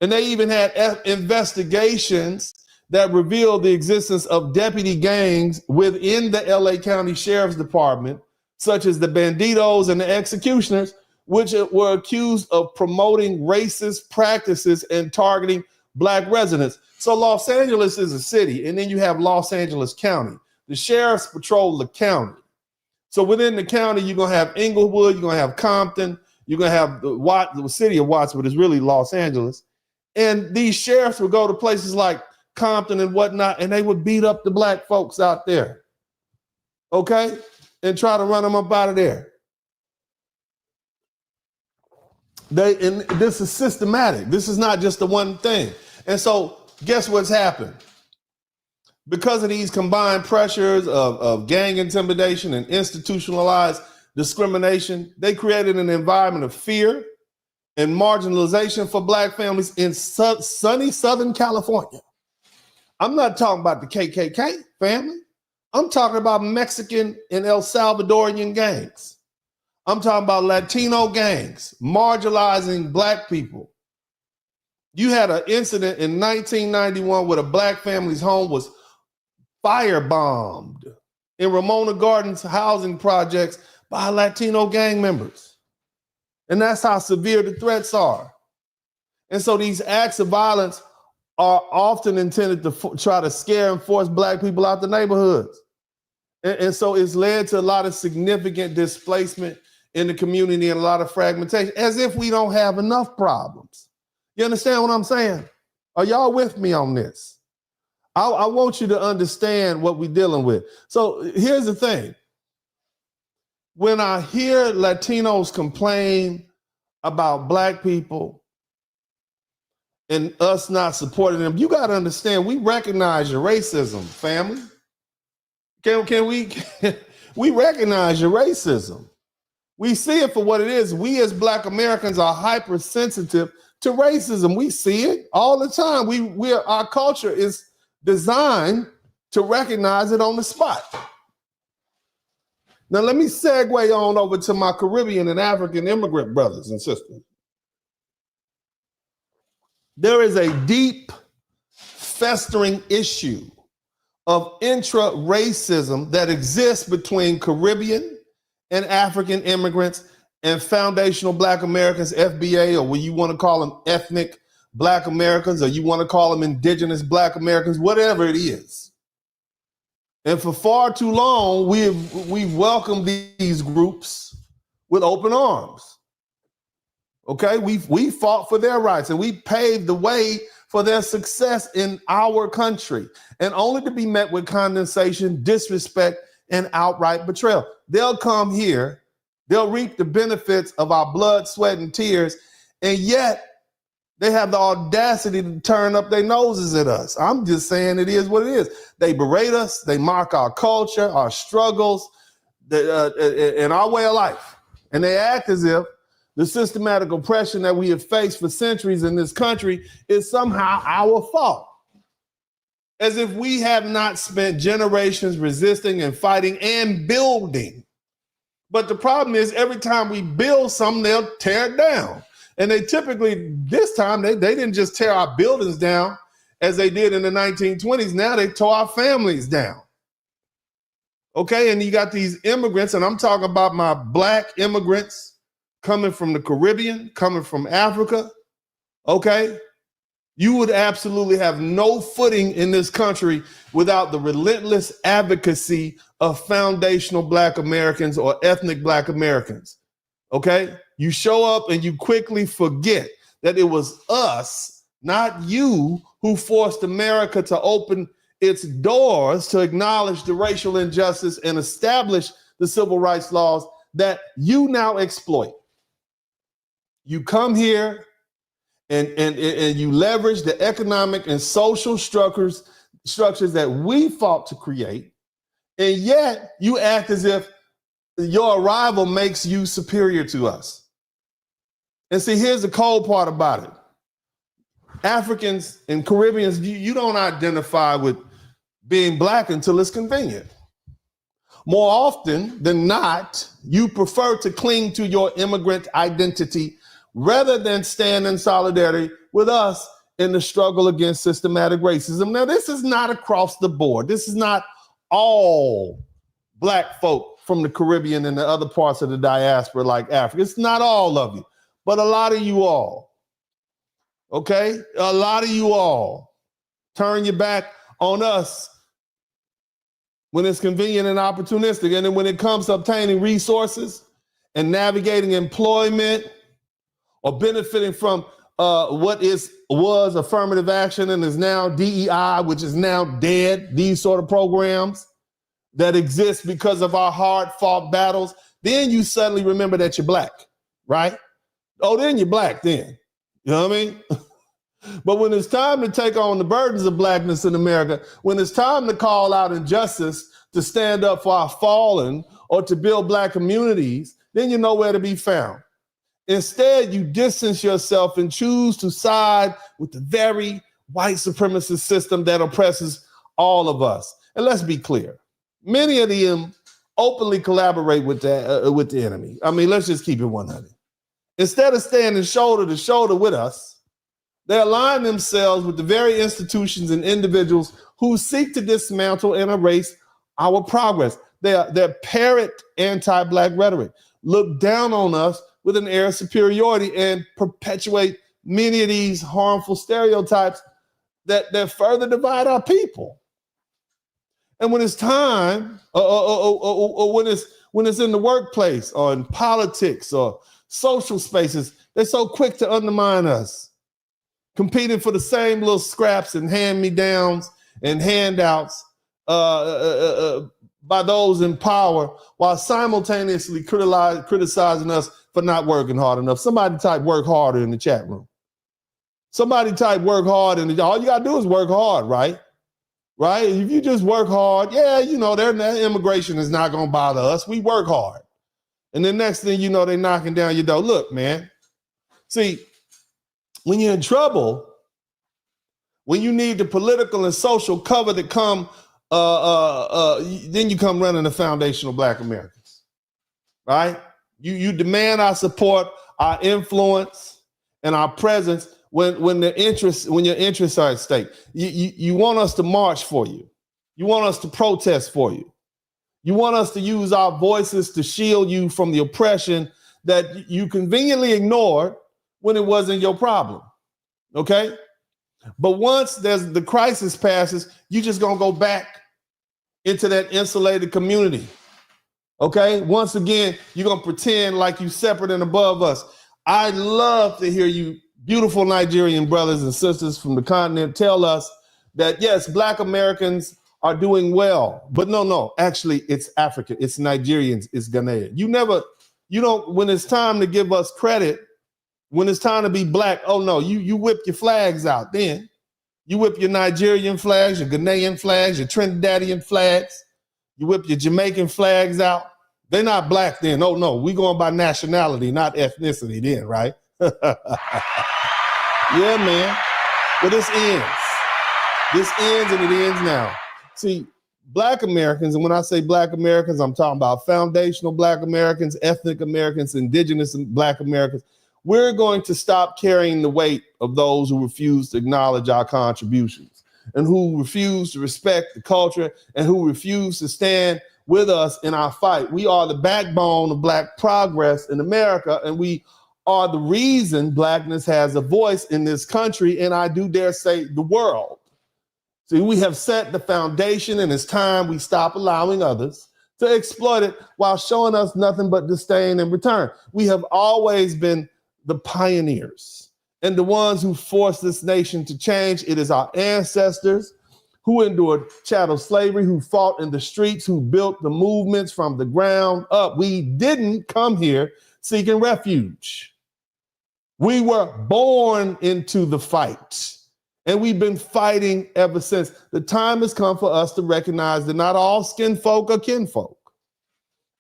S3: And they even had investigations that revealed the existence of deputy gangs within the LA County Sheriff's Department, such as the Banditos and the Executioners, which were accused of promoting racist practices and targeting Black residents. So Los Angeles is a city, and then you have Los Angeles County. The sheriffs patrol the county. So within the county, you're going to have Inglewood, you're going to have Compton, you're going to have the city of Watts, but it's really Los Angeles. And these sheriffs would go to places like Compton and whatnot, and they would beat up the Black folks out there, okay? And try to run them up out of there. And this is systematic. This is not just the one thing. And so guess what's happened? Because of these combined pressures of gang intimidation and institutionalized discrimination, they created an environment of fear and marginalization for Black families in sunny Southern California. I'm not talking about the KKK family. I'm talking about Mexican and El Salvadorian gangs. I'm talking about Latino gangs marginalizing Black people. You had an incident in 1991 where a Black family's home was firebombed in Ramona Gardens housing projects by Latino gang members. And that's how severe the threats are. And so these acts of violence are often intended to try to scare and force black people out the neighborhoods. And so it's led to a lot of significant displacement in the community and a lot of fragmentation, as if we don't have enough problems. You understand what I'm saying? Are y'all with me on this? I want you to understand what we're dealing with. So here's the thing. When I hear Latinos complain about black people and us not supporting them, you got to understand, we recognize your racism, family. Can we recognize your racism? We see it for what it is. We as Black Americans are hypersensitive to racism. We see it all the time. Our culture is designed to recognize it on the spot. Now let me segue on over to my Caribbean and African immigrant brothers and sisters. There is a deep, festering issue of intra-racism that exists between Caribbean and African immigrants and foundational Black Americans, FBA, or what you want to call them ethnic Black Americans, or you want to call them indigenous Black Americans, whatever it is. And for far too long, we've welcomed these groups with open arms. Okay, we fought for their rights and we paved the way for their success in our country, and only to be met with condescension, disrespect, and outright betrayal. They'll come here, they'll reap the benefits of our blood, sweat, and tears, and yet they have the audacity to turn up their noses at us. I'm just saying it is what it is. They berate us, they mock our culture, our struggles, and our way of life. And they act as if the systematic oppression that we have faced for centuries in this country is somehow our fault. As if we have not spent generations resisting and fighting and building. But the problem is, every time we build something, they'll tear it down. And they typically, this time, they didn't just tear our buildings down as they did in the 1920s. Now they tore our families down. Okay, and you got these immigrants, and I'm talking about my Black immigrants coming from the Caribbean, coming from Africa, okay? You would absolutely have no footing in this country without the relentless advocacy of foundational Black Americans or ethnic Black Americans, okay? You show up and you quickly forget that it was us, not you, who forced America to open its doors to acknowledge the racial injustice and establish the civil rights laws that you now exploit. You come here and you leverage the economic and social structures that we fought to create, and yet you act as if your arrival makes you superior to us. And see, here's the cold part about it. Africans and Caribbeans, you don't identify with being Black until it's convenient. More often than not, you prefer to cling to your immigrant identity rather than stand in solidarity with us in the struggle against systematic racism. Now, this is not across the board. This is not all Black folk from the Caribbean and the other parts of the diaspora like Africa. It's not all of you, but a lot of you all, okay? A lot of you all turn your back on us when it's convenient and opportunistic. And then when it comes to obtaining resources and navigating employment or benefiting from what was affirmative action and is now DEI, which is now dead, these sort of programs that exist because of our hard-fought battles, then you suddenly remember that you're Black, right? Oh, then you're Black then. You know what I mean? But when it's time to take on the burdens of Blackness in America, when it's time to call out injustice, to stand up for our fallen, or to build Black communities, then you're nowhere to be found. Instead, you distance yourself and choose to side with the very white supremacist system that oppresses all of us. And let's be clear, many of them openly collaborate with the enemy. I mean, let's just keep it 100. Instead of standing shoulder to shoulder with us, they align themselves with the very institutions and individuals who seek to dismantle and erase our progress. They're parrot anti-Black rhetoric, look down on us with an air of superiority, and perpetuate many of these harmful stereotypes that further divide our people. And when it's time, or when it's in the workplace or in politics or social spaces, they're so quick to undermine us, competing for the same little scraps and hand-me-downs and handouts by those in power, while simultaneously criticizing us for not working hard enough. Somebody type "work harder" in the chat room. Somebody type "work hard," and all you gotta do is work hard, right? Right? If you just work hard, yeah, you know, their immigration is not gonna bother us. We work hard. And the next thing you know, they're knocking down your door. Look, man, see, when you're in trouble, when you need the political and social cover that come, then you come running the foundational Black Americans, right? You demand our support, our influence, and our presence when your interests are at stake. You want us to march for you. You want us to protest for you. You want us to use our voices to shield you from the oppression that you conveniently ignored when it wasn't your problem, okay? But once the crisis passes, you just gonna go back into that insulated community, okay? Once again, you're gonna pretend like you separate and above us. I'd love to hear you beautiful Nigerian brothers and sisters from the continent tell us that, yes, Black Americans are doing well, but no, actually it's Africa, it's Nigerians, it's Ghanaian. You don't, when it's time to give us credit, when it's time to be Black, oh no, you whip your flags out then. You whip your Nigerian flags, your Ghanaian flags, your Trinidadian flags, you whip your Jamaican flags out. They're not Black then. Oh no, we going by nationality, not ethnicity then, right? Yeah, man. But this ends. This ends and it ends now. See, Black Americans, and when I say Black Americans, I'm talking about foundational Black Americans, ethnic Americans, indigenous Black Americans. We're going to stop carrying the weight of those who refuse to acknowledge our contributions and who refuse to respect the culture and who refuse to stand with us in our fight. We are the backbone of Black progress in America, and we are the reason Blackness has a voice in this country, and I do dare say the world. See, we have set the foundation, and it's time we stop allowing others to exploit it while showing us nothing but disdain in return. We have always been the pioneers and the ones who forced this nation to change. It is our ancestors who endured chattel slavery, who fought in the streets, who built the movements from the ground up. We didn't come here seeking refuge. We were born into the fight, and we've been fighting ever since. The time has come for us to recognize that not all skin folk are kinfolk.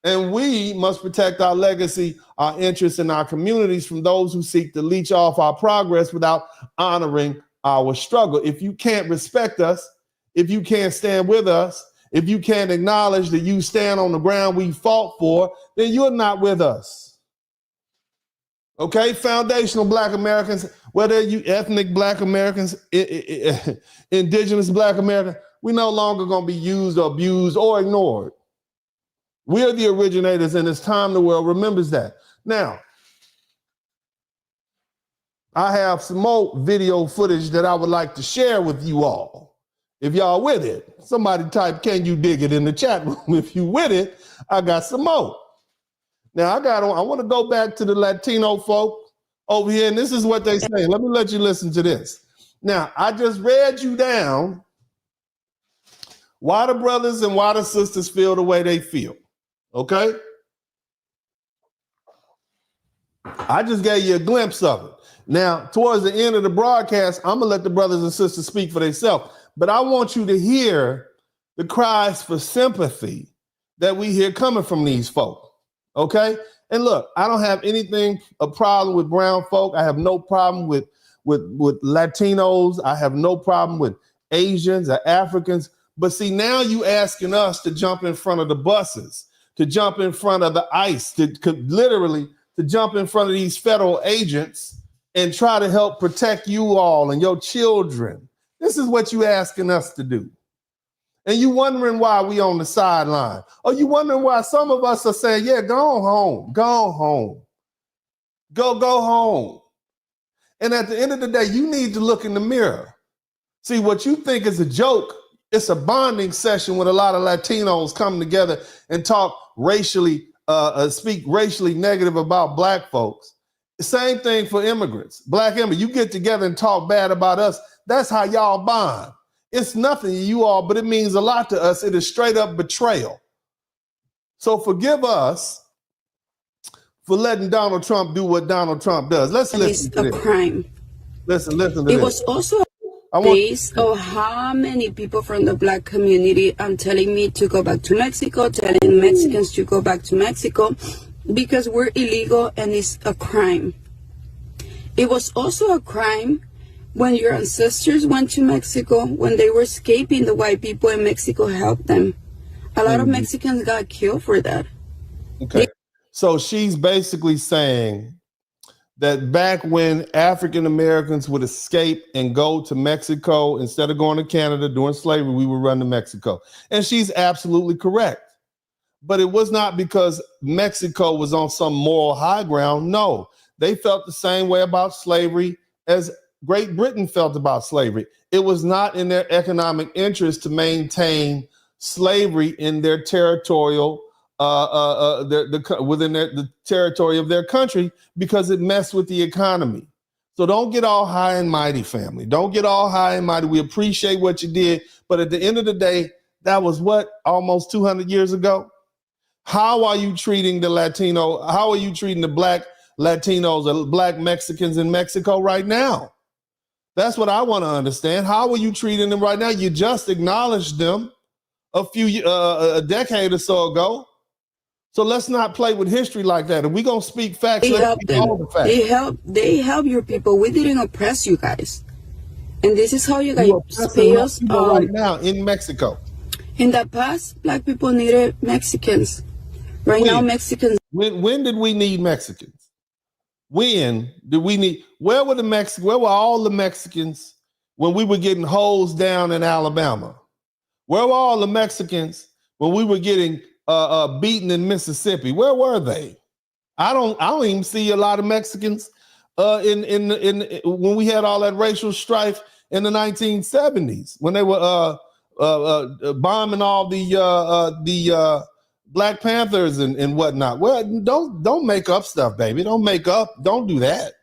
S3: And we must protect our legacy, our interests, and our communities from those who seek to leech off our progress without honoring our struggle. If you can't respect us, if you can't stand with us, if you can't acknowledge that you stand on the ground we fought for, then you're not with us. Okay, foundational Black Americans, whether you ethnic Black Americans, indigenous Black Americans, we no longer gonna be used or abused or ignored. We are the originators, and it's time the world remembers that. Now, I have some more video footage that I would like to share with you all. If y'all with it, somebody type, "Can you dig it?" in the chat room. If you with it, I got some more. Now I want to go back to the Latino folk over here, and this is what they say. Let me let you listen to this. Now, I just read you down why the brothers and why the sisters feel the way they feel. Okay? I just gave you a glimpse of it. Now, towards the end of the broadcast, I'm gonna let the brothers and sisters speak for themselves. But I want you to hear the cries for sympathy that we hear coming from these folk. Okay? And look, I don't have a problem with brown folk. I have no problem with Latinos. I have no problem with Asians or Africans. But see, now you asking us to jump in front of the buses, to jump in front of the ICE, to jump in front of these federal agents and try to help protect you all and your children. This is what you asking us to do. And you wondering why we on the sideline. Or you wondering why some of us are saying, yeah, go home, go home. Go home. And at the end of the day, you need to look in the mirror. See, what you think is a joke, it's a bonding session with a lot of Latinos coming together and talk racially, speak racially negative about black folks. Same thing for immigrants. Black immigrants, you get together and talk bad about us. That's how y'all bond. It's nothing to you all, but it means a lot to us. It is straight up betrayal. So forgive us for letting Donald Trump do what Donald Trump does. Let's listen to this.
S13: It's a crime.
S3: Listen to
S13: it
S3: this.
S13: It was also based on how many people from the black community are telling me to go back to Mexico, telling Mexicans to go back to Mexico because we're illegal and it's a crime. It was also a crime when your ancestors went to Mexico, when they were escaping the white people and Mexico helped them. A lot of Mexicans got killed for that.
S3: Okay. So she's basically saying that back when African Americans would escape and go to Mexico, instead of going to Canada during slavery, we would run to Mexico. And she's absolutely correct. But it was not because Mexico was on some moral high ground. No, they felt the same way about slavery as Great Britain felt about slavery. It was not in their economic interest to maintain slavery in their territorial within the territory of their country because it messed with the economy. So don't get all high and mighty, family. Don't get all high and mighty. We appreciate what you did, but at the end of the day, that was what, almost 200 years ago? How are you treating the Latino? How are you treating the black Latinos or black Mexicans in Mexico right now? That's what I want to understand. How are you treating them right now? You just acknowledged them a decade or so ago. So let's not play with history like that. If we're going to speak facts, let's speak all the facts.
S13: They help your people. We didn't oppress you guys. And this is how you guys pay us
S3: right now in Mexico.
S13: In the past, black people needed Mexicans. Right now, Mexicans.
S3: When did we need Mexicans? When did we need? Where were all the Mexicans when we were getting hosed down in Alabama? Where were all the Mexicans when we were getting beaten in Mississippi? Where were they? I don't even see a lot of Mexicans in when we had all that racial strife in the 1970s when they were bombing all the Black Panthers and whatnot. Well, don't make up stuff, baby. Don't do that.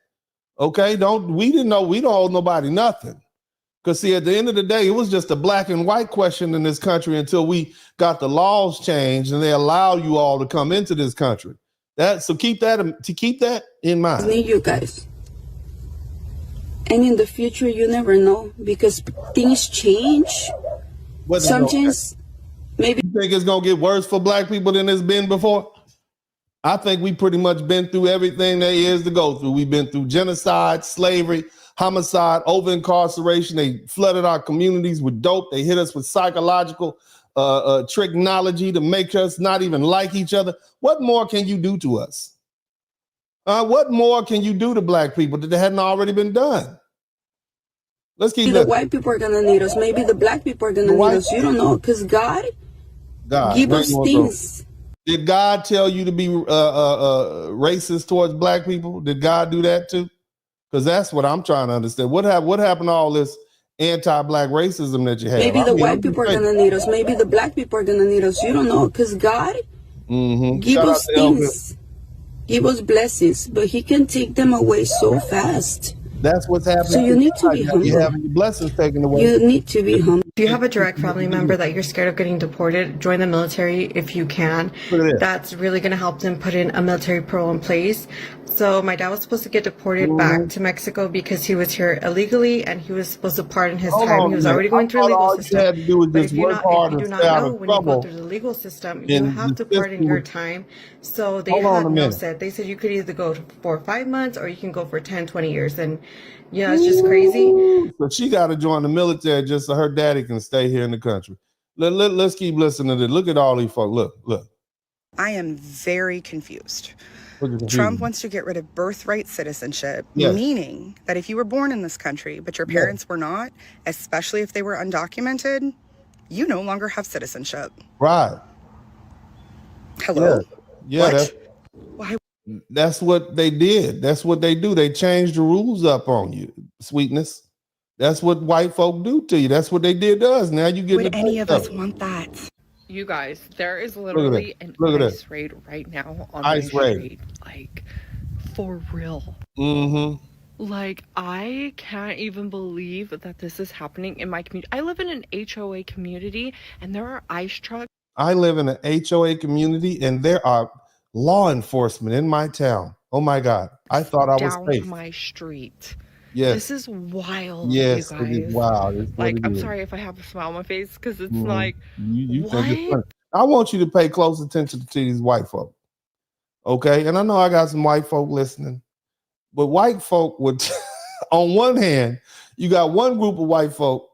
S3: Okay? We didn't know. We don't owe nobody nothing. Because see, at the end of the day, it was just a black and white question in this country until we got the laws changed and they allow you all to come into this country. So keep that in mind.
S13: I need you guys. And in the future, you never know because things change. Sometimes, maybe.
S3: You think it's gonna get worse for black people than it's been before? I think we pretty much been through everything there is to go through. We've been through genocide, slavery, homicide, over incarceration. They flooded our communities with dope. They hit us with psychological technology to make us not even like each other. What more can you do to us? What more can you do to black people that hadn't already been done? Let's keep
S13: the white people are gonna need us. Maybe the black people are gonna need us. You don't know, because God give us things.
S3: Did God tell you to be racist towards black people? Did God do that too? Because that's what I'm trying to understand. What happened to all this anti-black racism that you have?
S13: Maybe the white people are gonna need us. Maybe the black people are gonna need us. You don't know, because God give us things, give us blessings, but He can take them away so fast.
S3: That's what's happening.
S13: So you need to be humble.
S3: You're having your blessings taken away.
S13: You need to be humble.
S16: If you have a direct family member that you're scared of getting deported, join the military if you can. That's really going to help them put in a military parole in place. So my dad was supposed to get deported back to Mexico because he was here illegally and he was supposed to pardon his time. He was already going through a legal system. But if you do not know, when you go through the legal system, you have to pardon your time. So they had no set. They said you could either go for 5 months or you can go for 10, 20 years. And yeah, it's just crazy.
S3: So she got to join the military just so her daddy can stay here in the country. Let's keep listening to this. Look at all these folks. Look.
S17: I am very confused. Trump wants to get rid of birthright citizenship, meaning that if you were born in this country, but your parents were not, especially if they were undocumented, you no longer have citizenship.
S3: Right.
S17: Hello?
S3: Yeah. That's what they did. That's what they do. They changed the rules up on you, sweetness. That's what white folk do to you. That's what they did to us. Now you get.
S17: Would any of us want that?
S18: You guys, there is literally an ICE raid right now on my street. Like, for real.
S3: Mm-hmm.
S18: Like, I can't even believe that this is happening in my community. I live in an HOA community, and there are ICE trucks.
S3: I live in an HOA community, and there are law enforcement in my town. Oh my God! I thought I was safe.
S18: Down my street.
S3: Yes.
S18: This is wild.
S3: Yes,
S18: you guys.
S3: it is wild.
S18: Like, I'm sorry if I have a smile on my face because it's like,
S3: you
S18: what?
S3: Think it's funny. I want you to pay close attention to these white folk. Okay, and I know I got some white folk listening, but white folk would, on one hand, you got one group of white folk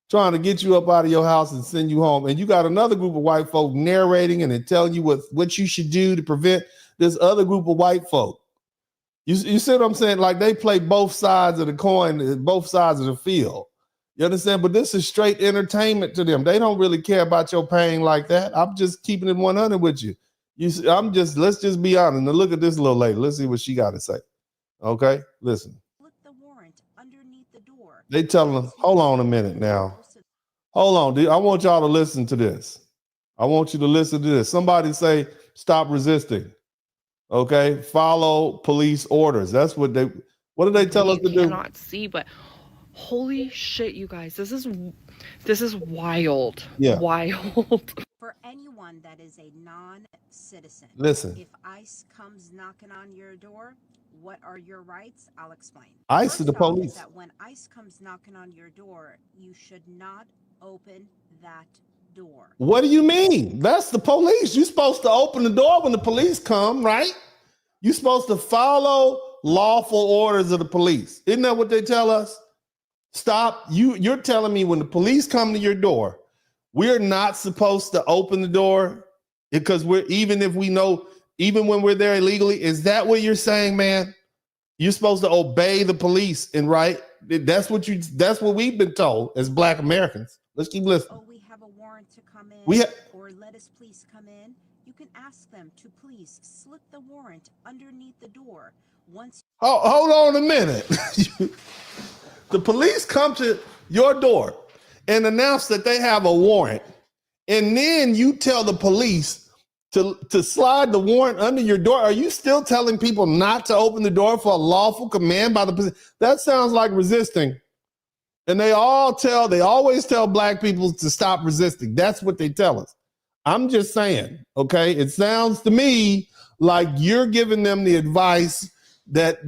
S3: trying to get you up out of your house and send you home, and you got another group of white folk narrating and telling you what you should do to prevent this other group of white folk. You see what I'm saying? Like, they play both sides of the coin, both sides of the field. You understand? But this is straight entertainment to them. They don't really care about your pain like that. I'm just keeping it 100 with you. Let's just be honest. Now look at this little lady. Let's see what she got to say. Okay, listen.
S19: The warrant underneath the door.
S3: They telling them, hold on a minute now. Hold on, dude. I want y'all to listen to this. I want you to listen to this. Somebody say, stop resisting. Okay, follow police orders. That's what do they tell us to do?
S18: I cannot see, but holy shit, you guys, this is wild.
S3: Yeah.
S18: Wild.
S19: For anyone that is a non-citizen,
S3: listen.
S19: If ICE comes knocking on your door, what are your rights? I'll explain.
S3: ICE is the police.
S19: That when ICE comes knocking on your door, you should not open that door.
S3: What do you mean? That's the police. You're supposed to open the door when the police come, right? You're supposed to follow lawful orders of the police. Isn't that what they tell us? Stop. You're telling me when the police come to your door, we're not supposed to open the door because even when we're there illegally, is that what you're saying, man? You're supposed to obey the police, and right? That's what we've been told as Black Americans. Let's keep listening.
S19: Oh, we have a warrant to come in, or let us please come in. You can ask them to please slip the warrant underneath the door.
S3: Hold on a minute. The police come to your door and announce that they have a warrant, and then you tell the police to slide the warrant under your door. Are you still telling people not to open the door for a lawful command by the police? That sounds like resisting. And they always tell Black people to stop resisting. That's what they tell us. I'm just saying, okay? It sounds to me like you're giving them the advice that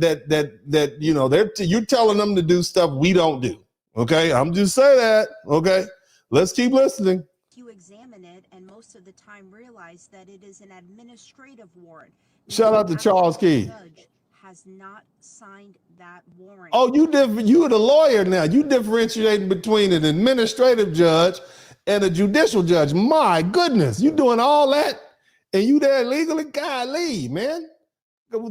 S3: you're telling them to do stuff we don't do. Okay? I'm just saying that. Okay? Let's keep listening.
S19: You examine it and most of the time realize that it is an administrative warrant.
S3: Shout out to Charles Key.
S19: Judge has not signed that warrant.
S3: Oh, you the lawyer now. You differentiating between an administrative judge and a judicial judge. My goodness, you doing all that and you there legally? Golly, man.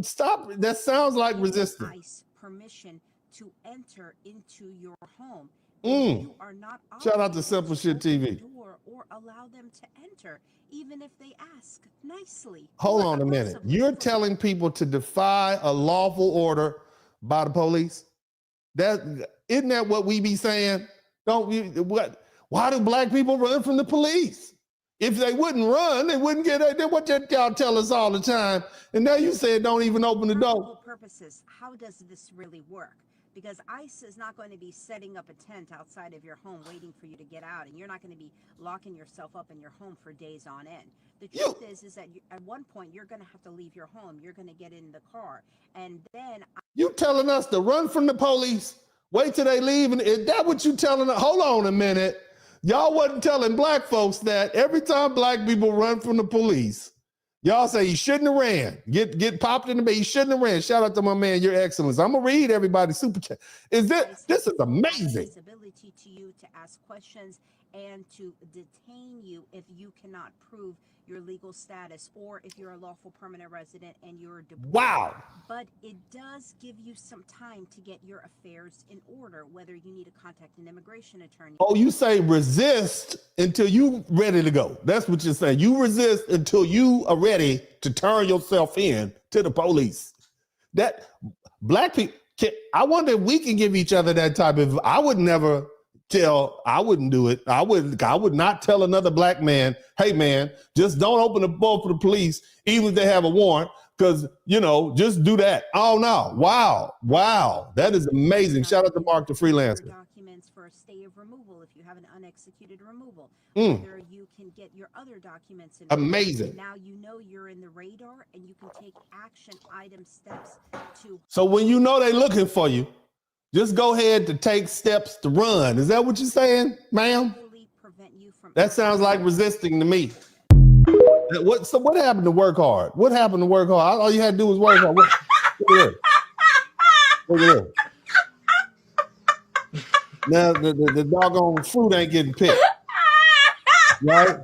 S3: Stop. That sounds like resistance.
S19: ICE permission to enter into your home. You are not
S3: Shout out to Simple Shit TV.
S19: Or allow them to enter, even if they ask nicely.
S3: Hold on a minute. You're telling people to defy a lawful order by the police? Isn't that what we be saying? Why do Black people run from the police? If they wouldn't run, they wouldn't get it. Then what y'all tell us all the time? And now you say don't even open the door.
S19: Purposes. How does this really work? Because ICE is not going to be setting up a tent outside of your home waiting for you to get out, and you're not going to be locking yourself up in your home for days on end. The truth is that at one point you're going to have to leave your home. You're going to get in the car, and then
S3: you telling us to run from the police? Wait till they leave, and is that what you telling us? Hold on a minute. Y'all wasn't telling Black folks that every time Black people run from the police, y'all say he shouldn't have ran. Get popped in the base. He shouldn't have ran. Shout out to my man, Your Excellence. I'm gonna read everybody's super chat. This is amazing.
S19: Ability to you to ask questions and to detain you if you cannot prove your legal status, or if you're a lawful permanent resident and you're deported.
S3: Wow.
S19: But it does give you some time to get your affairs in order, whether you need to contact an immigration attorney.
S3: Oh, you say resist until you ready to go. That's what you're saying. You resist until you are ready to turn yourself in to the police. That Black people, I wonder if we can give each other that type of. I would never tell. I wouldn't do it. I would not tell another black man, hey man, just don't open the door for the police, even if they have a warrant, because just do that. Oh no! Wow, that is amazing. Shout out to Mark the freelancer.
S19: Documents for a stay of removal if you have an unexecuted removal. Whether you can get your other documents in.
S3: Amazing.
S19: Now you're in the radar and you can take action item steps to.
S3: So when they're looking for you, just go ahead to take steps to run. Is that what you're saying, ma'am? That sounds like resisting to me. What happened to work hard? What happened to work hard? All you had to do was work hard. Look at this. Now the doggone fruit ain't getting picked. Right?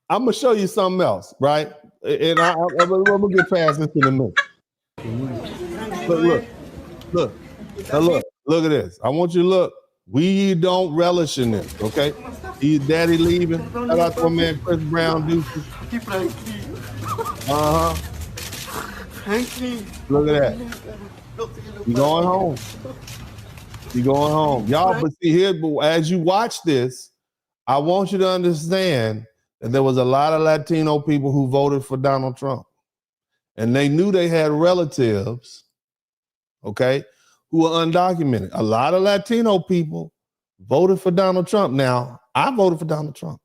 S3: I'm gonna show you something else, right? And I'm gonna get past this in a minute. But look at this. I want you to look. We don't relish in this, okay? Daddy leaving. Shout out to my man Chris Brown, deuces. Look at that. You going home. Y'all, but see here, as you watch this, I want you to understand that there was a lot of Latino people who voted for Donald Trump. And they knew they had relatives, okay, who were undocumented. A lot of Latino people voted for Donald Trump. Now, I voted for Donald Trump.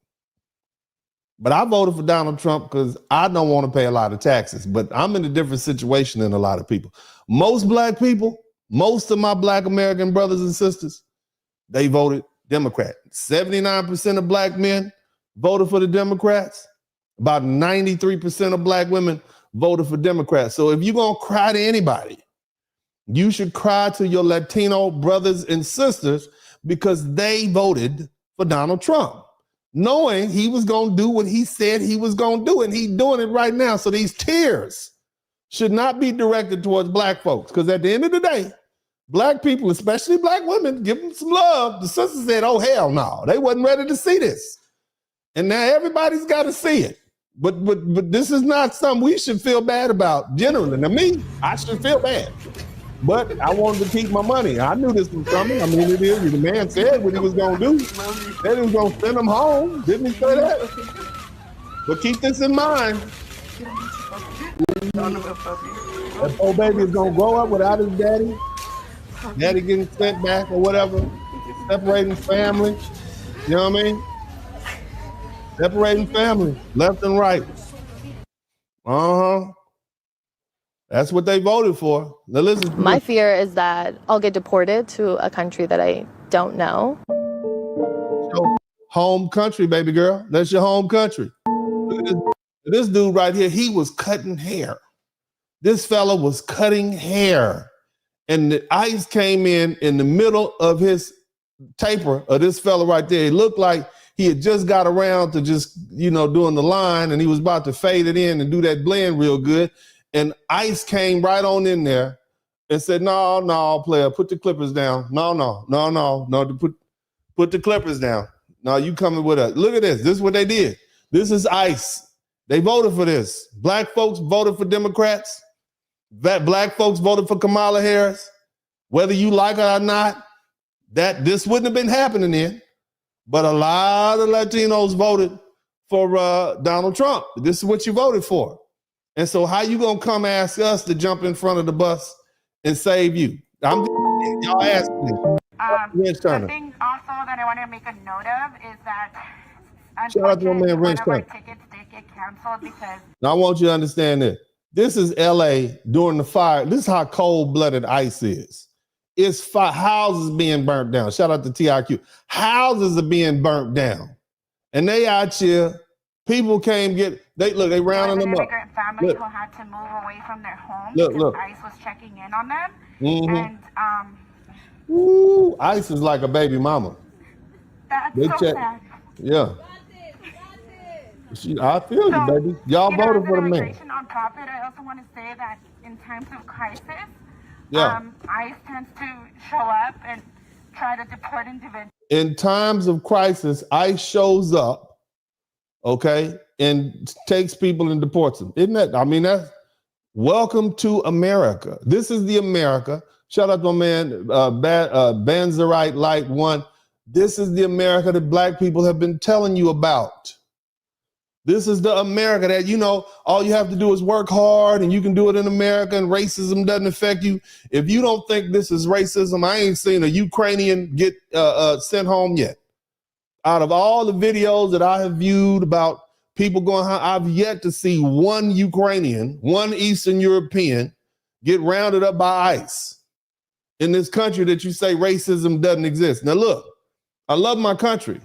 S3: But I voted for Donald Trump because I don't want to pay a lot of taxes. But I'm in a different situation than a lot of people. Most black people, most of my black American brothers and sisters, they voted Democrat. 79% of black men voted for the Democrats. About 93% of black women voted for Democrats. So if you're going to cry to anybody, you should cry to your Latino brothers and sisters because they voted for Donald Trump, knowing he was going to do what he said he was going to do, and he's doing it right now. So these tears should not be directed towards black folks, because at the end of the day, black people, especially black women, give them some love. The sisters said, oh, hell no. They wasn't ready to see this. And now everybody's got to see it. But this is not something we should feel bad about generally. Now, me, I should feel bad. But I wanted to keep my money. I knew this was coming. I mean, it is. The man said what he was going to do. Said he was going to send them home. Didn't he say that? But keep this in mind. That poor baby is going to grow up without his daddy. Daddy getting sent back or whatever. Separating family. You know what I mean? Separating family, left and right. That's what they voted for. Now listen.
S20: My fear is that I'll get deported to a country that I don't know.
S3: Your home country, baby girl. That's your home country. Look at this dude right here. He was cutting hair. This fella was cutting hair. And the ICE came in the middle of his taper of this fella right there. It looked like he had just got around to just, doing the line, and he was about to fade it in and do that blend real good. And ICE came right on in there and said, no, player, put the clippers down. No, put the clippers down. No, you coming with us. Look at this. This is what they did. This is ICE. They voted for this. Black folks voted for Democrats. Black folks voted for Kamala Harris. Whether you like it or not, this wouldn't have been happening then. But a lot of Latinos voted for Donald Trump. This is what you voted for. And so how you going to come ask us to jump in front of the bus and save you? Y'all ask me.
S14: The thing also that I want to make a note of is that
S3: shout out to my man Rich Turner.
S14: Tickets did get canceled because.
S3: Now I want you to understand this. This is LA during the fire. This is how cold-blooded ICE is. It's houses being burnt down. Shout out to TIQ. Houses are being burnt down. And they out here, people came they rounding them up.
S14: Immigrant family who had to move away from their home because ICE was checking in on them.
S3: And ICE is like a baby mama.
S14: That's so sad.
S3: Yeah. I feel you, baby. Y'all voted for the man.
S14: On top of it, I also want to say that in times of crisis, ICE tends to show up and try to deport individuals.
S3: In times of crisis, ICE shows up, okay, and takes people and deports them. Isn't that? I mean, that's welcome to America. This is the America Shout out to my man, Banzerite Light 1. This is the America that black people have been telling you about. This is the America that, you know, all you have to do is work hard and you can do it in America and racism doesn't affect you. If you don't think this is racism, I ain't seen a Ukrainian get sent home yet. Out of all the videos that I have viewed about people going home, I've yet to see one Ukrainian, one Eastern European get rounded up by ICE in this country that you say racism doesn't exist. Now look, I love my country,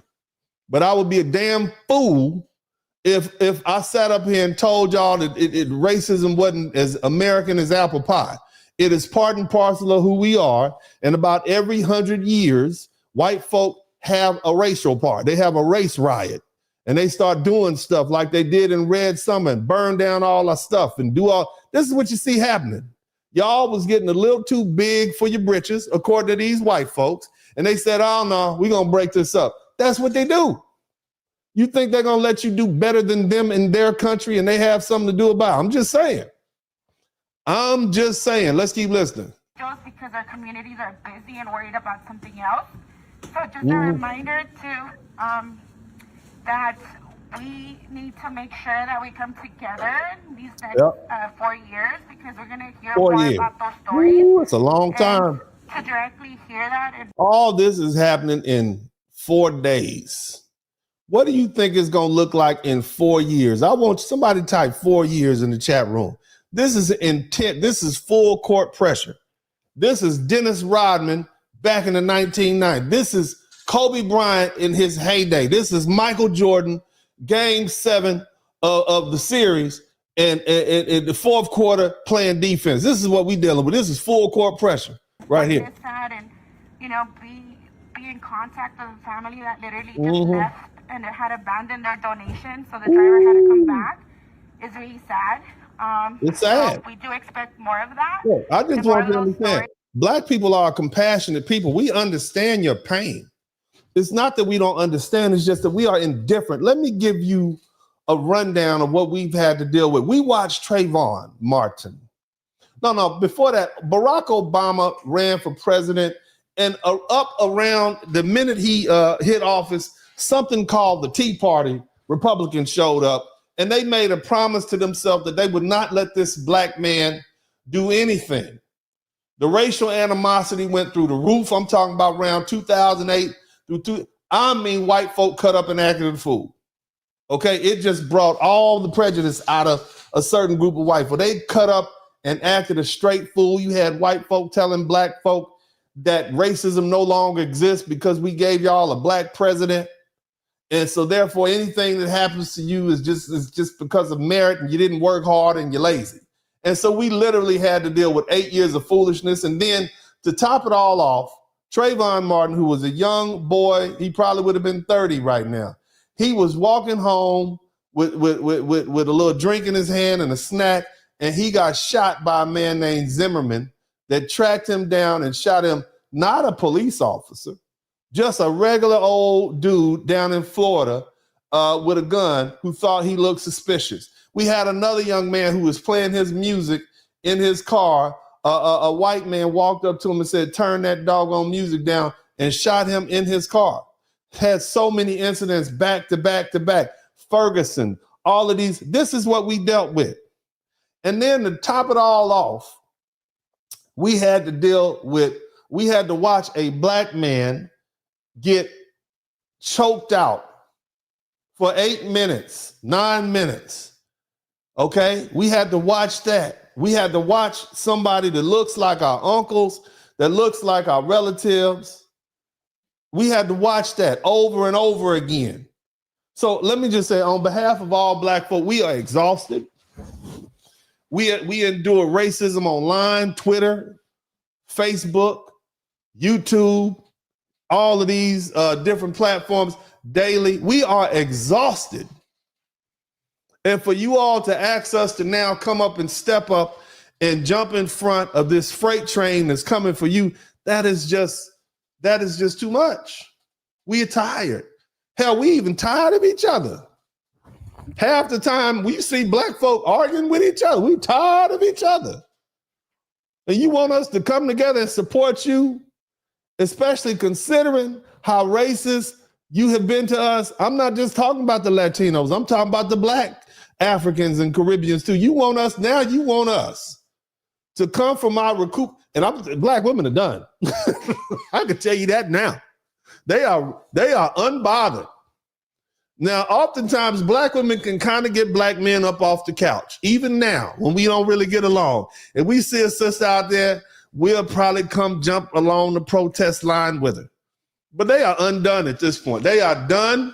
S3: but I would be a damn fool if I sat up here and told y'all that racism wasn't as American as apple pie. It is part and parcel of who we are. And about every 100 years, white folk have a racial part. They have a race riot. And they start doing stuff like they did in Red Summer and burn down all our stuff and do all. This is what you see happening. Y'all was getting a little too big for your britches, according to these white folks. And they said, oh no, we're going to break this up. That's what they do. You think they're going to let you do better than them in their country and they have something to do about it? I'm just saying. Let's keep listening.
S21: Just because our communities are busy and worried about something else. So just a reminder to that we need to make sure that we come together these next 4 years because we're going to hear more about those stories.
S3: It's a long time.
S21: To directly hear that. And
S3: all this is happening in 4 days. What do you think it's going to look like in 4 years? I want somebody to type 4 years in the chat room. This is intent. This is full court pressure. This is Dennis Rodman back in the 1990s. This is Kobe Bryant in his heyday. This is Michael Jordan, game 7 of the series, and in the fourth quarter playing defense. This is what we're dealing with. This is full court pressure right here.
S21: And, you know, be in contact with a family that literally just left and had abandoned their donation, so the driver had to come back. It's really sad.
S3: It's sad.
S21: So we do expect more of that.
S3: Yeah, I just want you to understand. Black people are compassionate people. We understand your pain. It's not that we don't understand. It's just that we are indifferent. Let me give you a rundown of what we've had to deal with. We watched Trayvon Martin. No, before that, Barack Obama ran for president, and up around the minute he hit office, something called the Tea Party Republicans showed up, and they made a promise to themselves that they would not let this black man do anything. The racial animosity went through the roof. I'm talking about around 2008 through white folk cut up and acted a fool. Okay, it just brought all the prejudice out of a certain group of white folk. They cut up and acted a straight fool. You had white folk telling black folk that racism no longer exists because we gave y'all a black president. And so therefore anything that happens to you is just because of merit and you didn't work hard and you're lazy. And so we literally had to deal with 8 years of foolishness. And then to top it all off, Trayvon Martin, who was a young boy, he probably would have been 30 right now. He was walking home with a little drink in his hand and a snack, and he got shot by a man named Zimmerman that tracked him down and shot him, not a police officer, just a regular old dude down in Florida with a gun who thought he looked suspicious. We had another young man who was playing his music in his car. A white man walked up to him and said, turn that doggone music down, and shot him in his car. Had so many incidents back to back to back. Ferguson, all of these. This is what we dealt with. And then to top it all off, we had to watch a black man get choked out for 8 minutes, 9 minutes. Okay, we had to watch that. We had to watch somebody that looks like our uncles, that looks like our relatives. We had to watch that over and over again. So let me just say, on behalf of all black folk, we are exhausted. We endure racism online, Twitter, Facebook, YouTube, all of these different platforms daily. We are exhausted. And for you all to ask us to now come up and step up and jump in front of this freight train that's coming for you, that is just too much. We are tired. Hell, we even tired of each other. Half the time we see black folk arguing with each other. We tired of each other. And you want us to come together and support you, especially considering how racist you have been to us. I'm not just talking about the Latinos. I'm talking about the Black Africans and Caribbeans too. You want us to come from our and Black women are done. I can tell you that now. They are unbothered. Now, oftentimes Black women can kind of get Black men up off the couch. Even now, when we don't really get along. If we see a sister out there, we'll probably come jump along the protest line with her. But they are undone at this point. They are done.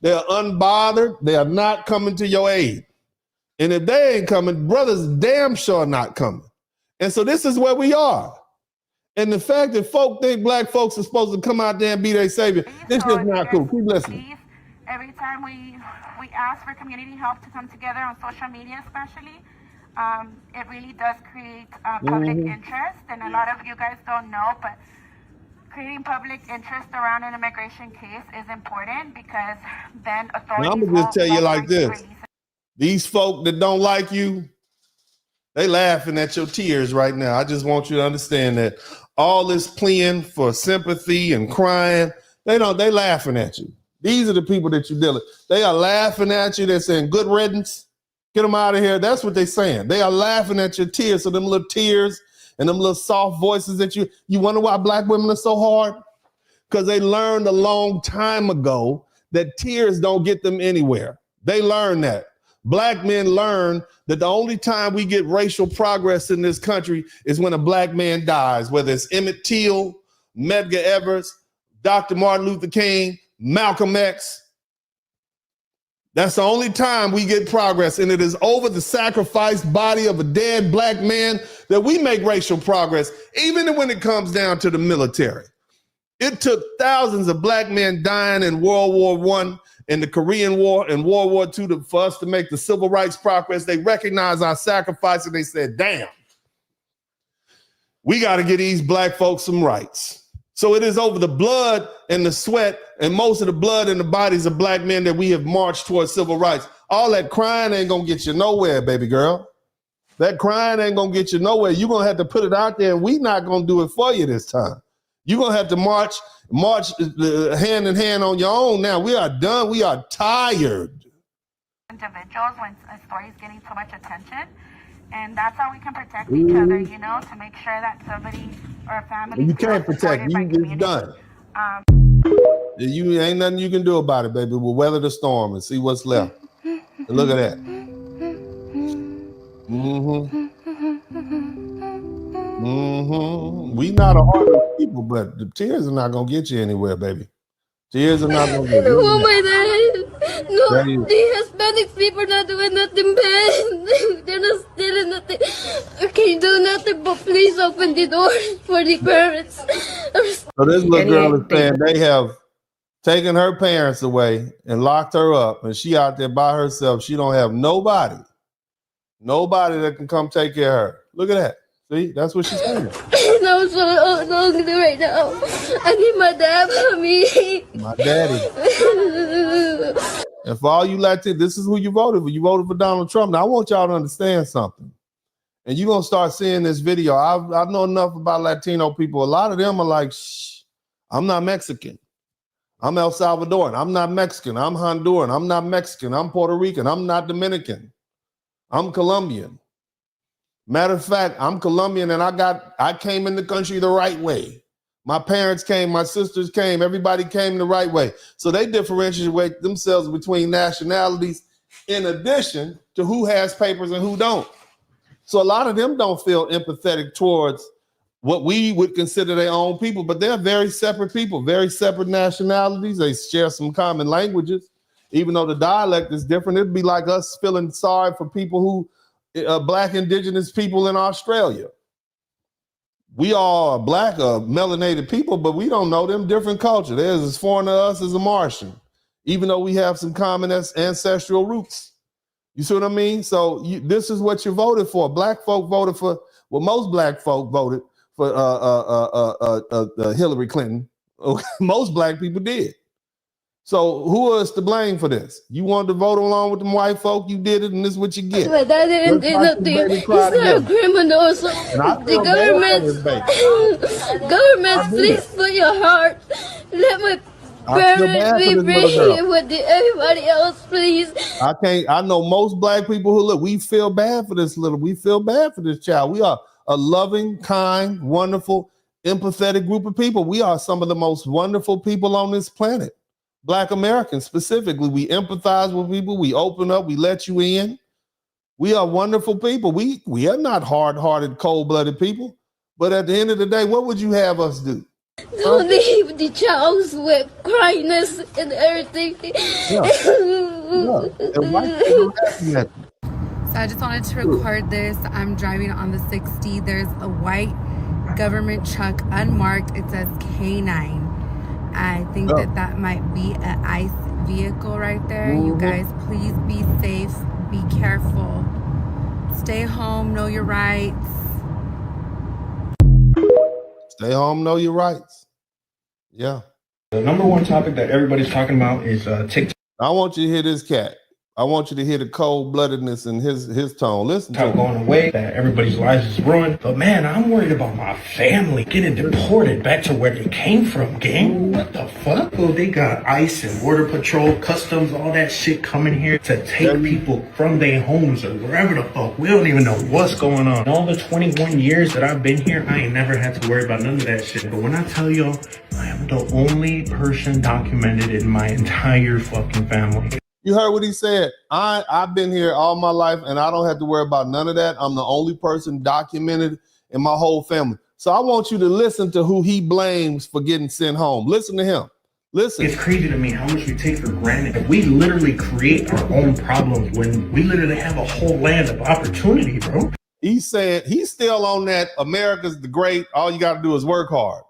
S3: They are unbothered. They are not coming to your aid. And if they ain't coming, brothers damn sure not coming. And so this is where we are. And the fact that folk think Black folks are supposed to come out there and be their savior, this is not cool. Keep listening.
S21: Every time we ask for community help to come together on social media especially, it really does create public interest. And a lot of you guys don't know, but creating public interest around an immigration case is important because then authorities
S3: I'm going to just tell you like this. These folk that don't like you, they laughing at your tears right now. I just want you to understand that all this pleading for sympathy and crying, they laughing at you. These are the people that you're dealing with. They are laughing at you. They're saying, good riddance. Get them out of here. That's what they're saying. They are laughing at your tears. So them little tears and them little soft voices that you wonder why Black women are so hard? Because they learned a long time ago that tears don't get them anywhere. They learned that. Black men learn that the only time we get racial progress in this country is when a Black man dies, whether it's Emmett Till, Medgar Evers, Dr. Martin Luther King, Malcolm X. That's the only time we get progress, and it is over the sacrificed body of a dead Black man that we make racial progress, even when it comes down to the military. It took thousands of Black men dying in World War I, in the Korean War, and World War II for us to make the civil rights progress. They recognized our sacrifice, and they said, damn, we got to get these Black folks some rights. So it is over the blood and the sweat and most of the blood in the bodies of Black men that we have marched towards civil rights. All that crying ain't gonna get you nowhere, baby girl. That crying ain't gonna get you nowhere. You're gonna have to put it out there, and we not gonna do it for you this time. You're gonna have to march hand in hand on your own now. We are done. We are tired.
S21: Individuals when a story is getting too much attention. And that's how we can protect each other, you know, to make sure that somebody or a family.
S3: You can't protect. It's done. You ain't nothing you can do about it, baby. We'll weather the storm and see what's left. And look at that. We not a heartless people, but the tears are not gonna get you anywhere, baby. Tears are not gonna get you.
S2: Oh my God. No, the Hispanic people are not doing nothing bad. They're not stealing nothing. I can't do nothing but please open the door for the parents.
S3: So this little girl is saying they have taken her parents away and locked her up, and she out there by herself. She don't have nobody that can come take care of her. Look at that. See, that's what she's saying.
S2: I'm so lonely right now. I need my dad for me.
S3: My daddy. And for all you Latinos, this is who you voted for. You voted for Donald Trump. Now, I want y'all to understand something. And you're going to start seeing this video. I know enough about Latino people. A lot of them are like, shh, I'm not Mexican. I'm El Salvadoran. I'm not Mexican. I'm Honduran. I'm not Mexican. I'm Puerto Rican. I'm not Dominican. I'm Colombian. Matter of fact, I'm Colombian, and I came in the country the right way. My parents came, my sisters came, everybody came the right way. So they differentiate themselves between nationalities in addition to who has papers and who don't. So a lot of them don't feel empathetic towards what we would consider their own people, but they're very separate people, very separate nationalities. They share some common languages. Even though the dialect is different, it'd be like us feeling sorry for people who Black indigenous people in Australia. We all are Black melanated people, but we don't know them. Different culture. They're as foreign to us as a Martian, even though we have some common ancestral roots. You see what I mean? So this is what you voted for. Black folk voted for, well, most Black folk voted for Hillary Clinton. Most Black people did. So who is to blame for this? You wanted to vote along with them white folk, you did it, and this is what you get.
S2: My dad didn't do nothing. He's not a criminal, so the government, please put your heart. Let my parents be free with everybody else, please.
S3: I know most black people who look, we feel bad for this we feel bad for this child. We are a loving, kind, wonderful, empathetic group of people. We are some of the most wonderful people on this planet. Black Americans specifically, we empathize with people, we open up, we let you in. We are wonderful people. We are not hard-hearted, cold-blooded people. But at the end of the day, what would you have us do?
S2: Don't leave the child with cryness and everything.
S4: So I just wanted to record this. I'm driving on the 60. There's a white government truck unmarked. It says K9. I think that might be an ICE vehicle right there. You guys, please be safe. Be careful. Stay home. Know your rights.
S3: Stay home. Know your rights. Yeah.
S22: The number one topic that everybody's talking about is TikTok.
S3: I want you to hear this cat. I want you to hear the cold-bloodedness in his tone. Listen to him.
S22: Going away, that everybody's lives is ruined. But man, I'm worried about my family getting deported back to where they came from, gang. What the fuck? Well, they got ICE and Border Patrol, Customs, all that shit coming here to take people from their homes or wherever the fuck. We don't even know what's going on. In all the 21 years that I've been here, I ain't never had to worry about none of that shit. But when I tell y'all, I am the only person documented in my entire fucking family.
S3: You heard what he said. I've been here all my life and I don't have to worry about none of that. I'm the only person documented in my whole family. So I want you to listen to who he blames for getting sent home. Listen to him. Listen.
S22: It's crazy to me how much we take for granted. We literally create our own problems when we literally have a whole land of opportunity, bro.
S3: He's saying he's still on that America's the great. All you got to do is work hard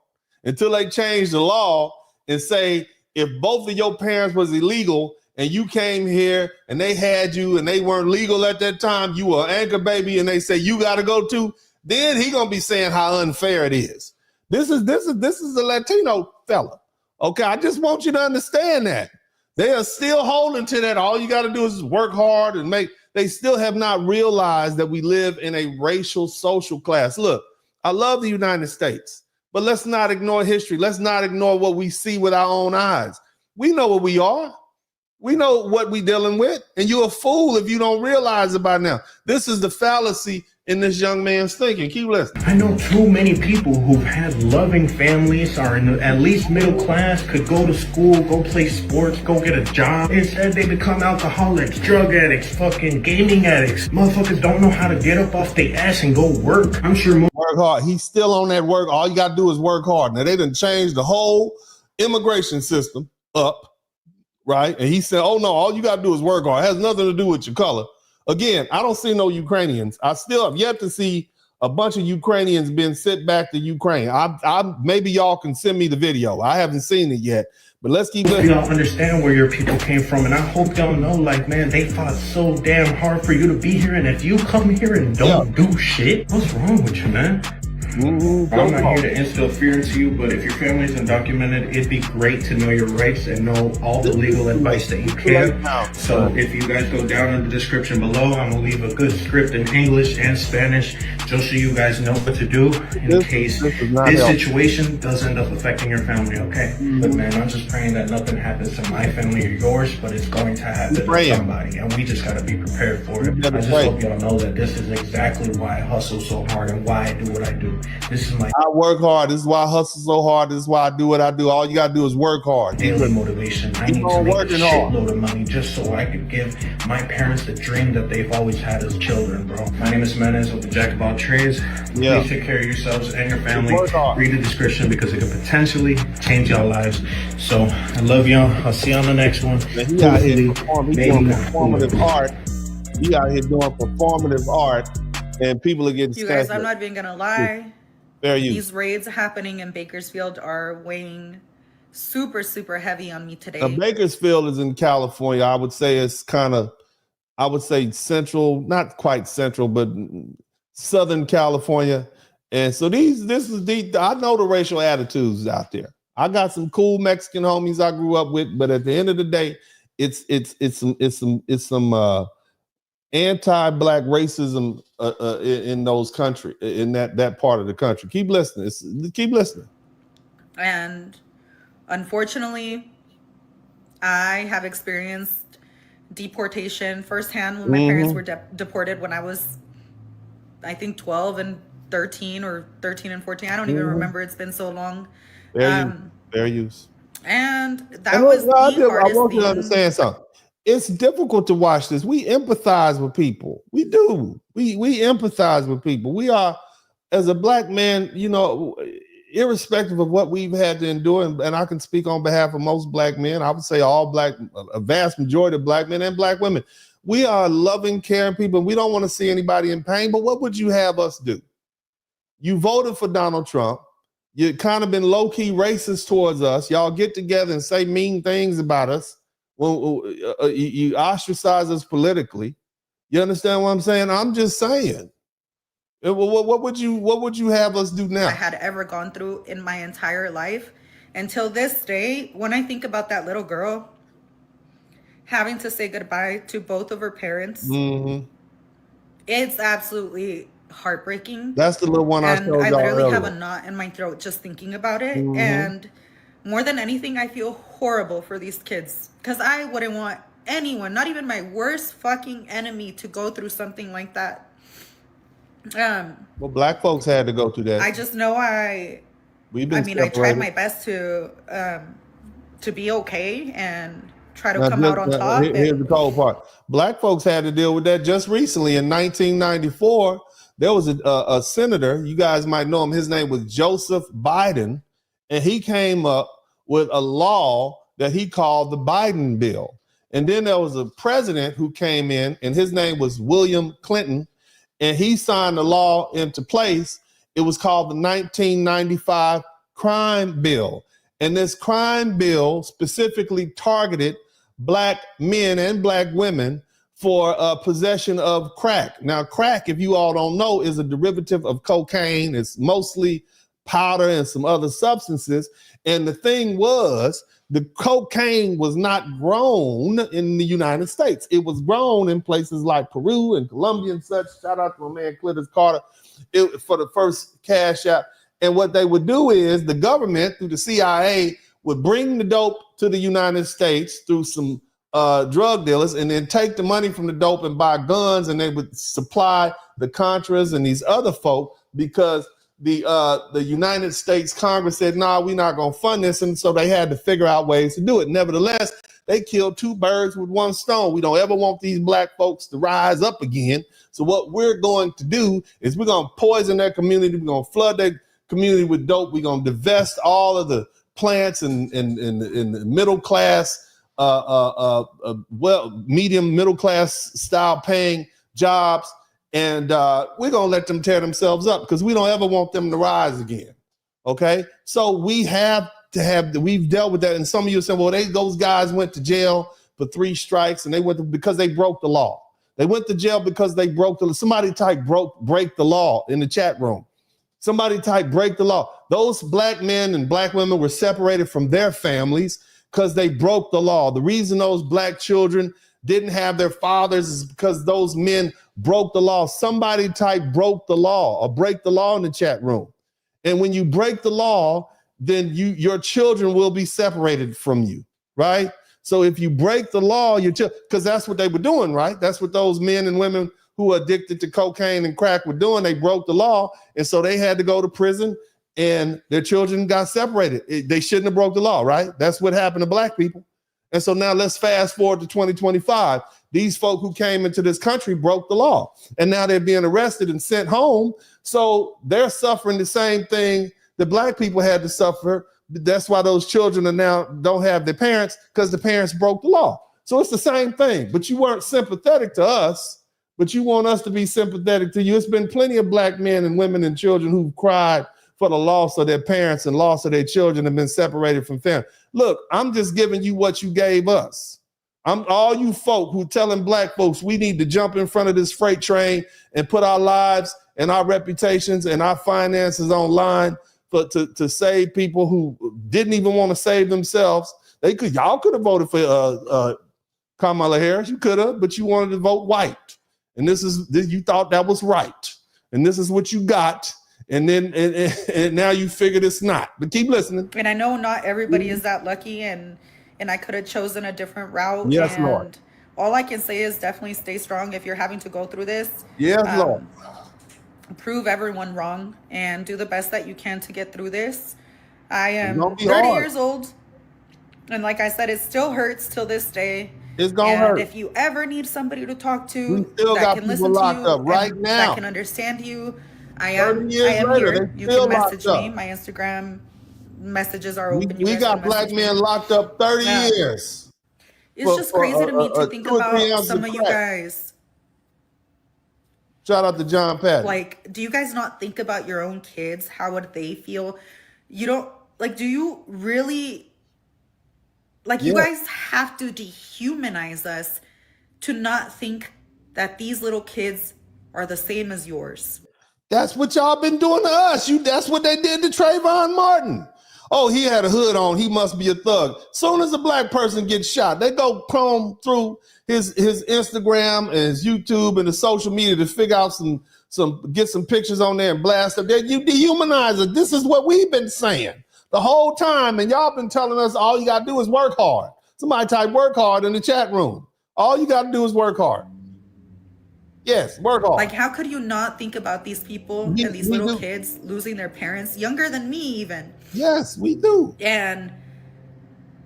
S3: until they change the law and say, if both of your parents was illegal and you came here and they had you and they weren't legal at that time, you were an anchor baby and they say you got to go too, then he going to be saying how unfair it is. This is a Latino fella. Okay, I just want you to understand that. They are still holding to that. All you got to do is work hard and they still have not realized that we live in a racial social class. Look, I love the United States, but let's not ignore history. Let's not ignore what we see with our own eyes. We know what we are. We know what we're dealing with, and you're a fool if you don't realize it by now. This is the fallacy in this young man's thinking. Keep listening.
S22: I know too many people who've had loving families, are in at least middle class, could go to school, go play sports, go get a job. Instead, they become alcoholics, drug addicts, fucking gaming addicts. Motherfuckers don't know how to get up off their ass and go work. I'm sure
S3: work hard. He's still on that work. All you got to do is work hard. Now, they done changed the whole immigration system up. Right. And he said, oh, no, all you got to do is work hard. It has nothing to do with your color. Again, I don't see no Ukrainians. I still have yet to see a bunch of Ukrainians being sent back to Ukraine. I maybe y'all can send me the video. I haven't seen it yet, but let's keep listening.
S22: Y'all understand where your people came from. And I hope y'all know, like, man, they fought so damn hard for you to be here. And if you come here and don't do shit, what's wrong with you, man? I'm not here to instill fear into you, but if your family is undocumented, it'd be great to know your rights and know all the legal advice that you can. So if you guys go down in the description below, I'm gonna leave a good script in English and Spanish just so you guys know what to do in case this situation does end up affecting your family, okay? But man, I'm just praying that nothing happens to my family or yours, but it's going to happen to somebody, and we just gotta be prepared for it. I just hope y'all know that this is exactly why I hustle so hard and why I do what I do. This is
S3: I work hard. This is why I hustle so hard. This is why I do what I do. All you gotta do is work hard.
S22: Daily motivation. I need to make a shitload of money just so I could give my parents the dream that they've always had as children, bro. My name is Menez with the Jack of All Trades. Please take care of yourselves and your family. Read the description because it could potentially change y'all lives. So I love y'all. I'll see you on the next one.
S3: He out here doing performative art. He out here doing performative art. And people are getting
S23: You guys, I'm not even gonna lie.
S3: These
S23: These raids happening in Bakersfield are weighing super, super heavy on me today.
S3: Bakersfield is in California. I would say it's kind of, I would say central, not quite central, but Southern California. And so this is I know the racial attitudes out there. I got some cool Mexican homies I grew up with, but at the end of the day, it's some anti-black racism in those countries, in that part of the country. Keep listening. Keep listening.
S23: And unfortunately, I have experienced deportation firsthand when my parents were deported when I was, I think, 12 and 13 or 13 and 14. I don't even remember. It's been so long.
S3: Fair use.
S23: And that was the hardest thing.
S3: I want you to understand something. It's difficult to watch this. We empathize with people. We do. We empathize with people. We are, as a black man, you know, irrespective of what we've had to endure, and I can speak on behalf of most black men, I would say all black, a vast majority of black men and black women. We are loving, caring people. We don't want to see anybody in pain, but what would you have us do? You voted for Donald Trump. You kind of been low-key racist towards us. Y'all get together and say mean things about us. Well, you ostracize us politically. You understand what I'm saying? I'm just saying. What would you have us do now?
S23: I had ever gone through in my entire life. Until this day, when I think about that little girl having to say goodbye to both of her parents, it's absolutely heartbreaking.
S3: That's the little one I showed y'all
S23: I literally
S3: earlier.
S23: have a knot in my throat just thinking about it. And more than anything, I feel horrible for these kids because I wouldn't want anyone, not even my worst fucking enemy, to go through something like that.
S3: Well, black folks had to go through that.
S23: I just know I tried my best to be okay and try to come out on top.
S3: Here's the cold part. Black folks had to deal with that just recently. In 1994, there was a senator, you guys might know him, his name was Joseph Biden, and he came up with a law that he called the Biden bill. And then there was a president who came in, and his name was William Clinton, and he signed the law into place. It was called the 1995 crime bill. And this crime bill specifically targeted black men and black women for possession of crack. Now, crack, if you all don't know, is a derivative of cocaine. It's mostly powder and some other substances. And the thing was, the cocaine was not grown in the United States. It was grown in places like Peru and Colombia and such. Shout out to my man Cletus Carter for the first cash out. And what they would do is the government, through the CIA, would bring the dope to the United States through some drug dealers, and then take the money from the dope and buy guns, and they would supply the Contras and these other folk because the United States Congress said, nah, we're not going to fund this. And so they had to figure out ways to do it. Nevertheless, they killed two birds with one stone. We don't ever want these black folks to rise up again. So what we're going to do is we're going to poison their community. We're going to flood their community with dope. We're going to divest all of the plants and the middle class, medium middle class style paying jobs. And we're going to let them tear themselves up because we don't ever want them to rise again. Okay. So we have to have, we've dealt with that. And some of you say, well, those guys went to jail for 3 strikes and they went because they broke the law. They went to jail because they broke the law. Somebody type break the law in the chat room. Somebody type break the law. Those black men and black women were separated from their families because they broke the law. The reason those black children didn't have their fathers is because those men broke the law. Somebody type broke the law or break the law in the chat room. And when you break the law, then your children will be separated from you, right? So if you break the law, because that's what they were doing, right? That's what those men and women who are addicted to cocaine and crack were doing. They broke the law, and so they had to go to prison, and their children got separated. They shouldn't have broke the law, right? That's what happened to black people. And so now let's fast forward to 2025. These folk who came into this country broke the law, and now they're being arrested and sent home. So they're suffering the same thing that black people had to suffer. That's why those children are now don't have their parents, because the parents broke the law. So it's the same thing, but you weren't sympathetic to us, but you want us to be sympathetic to you. It's been plenty of black men and women and children who've cried for the loss of their parents and loss of their children and been separated from family. Look, I'm just giving you what you gave us. I'm all you folk who telling black folks we need to jump in front of this freight train and put our lives and our reputations and our finances online to save people who didn't even want to save themselves. Y'all could have voted for Kamala Harris. You could have, but you wanted to vote white. And you thought that was right. And this is what you got. And then and now you figured it's not. But keep listening.
S23: And I know not everybody is that lucky, and I could have chosen a different route.
S3: Yes,
S23: and
S3: Lord.
S23: All I can say is definitely stay strong if you're having to go through this.
S3: Yes, Lord.
S23: Prove everyone wrong and do the best that you can to get through this. I am 30 years old. And like I said, it still hurts till this day.
S3: It's gonna hurt.
S23: If you ever need somebody to talk to
S3: we still
S23: that
S3: got
S23: can
S3: people
S23: listen to
S3: locked
S23: you
S3: up right
S23: and
S3: now.
S23: that can understand you, I am
S3: later,
S23: here. You can message
S3: up.
S23: me. My Instagram messages are open.
S3: We got black men locked up 30 years.
S23: It's just crazy to me to think about some of you guys.
S3: Shout out to John Patton.
S23: Like, do you guys not think about your own kids? How would they feel? You don't, like, do you really, like, you guys have to dehumanize us to not think that these little kids are the same as yours.
S3: That's what y'all been doing to us. That's what they did to Trayvon Martin. Oh, he had a hood on. He must be a thug. Soon as a black person gets shot, they go comb through his Instagram and his YouTube and the social media to figure out get some pictures on there and blast them. You dehumanize it. This is what we've been saying the whole time, and y'all been telling us all you gotta do is work hard. Somebody type work hard in the chat room. All you gotta do is work hard. Yes, work hard.
S23: Like, how could you not think about these people and these little kids losing their parents, younger than me even?
S3: Yes, we do.
S23: And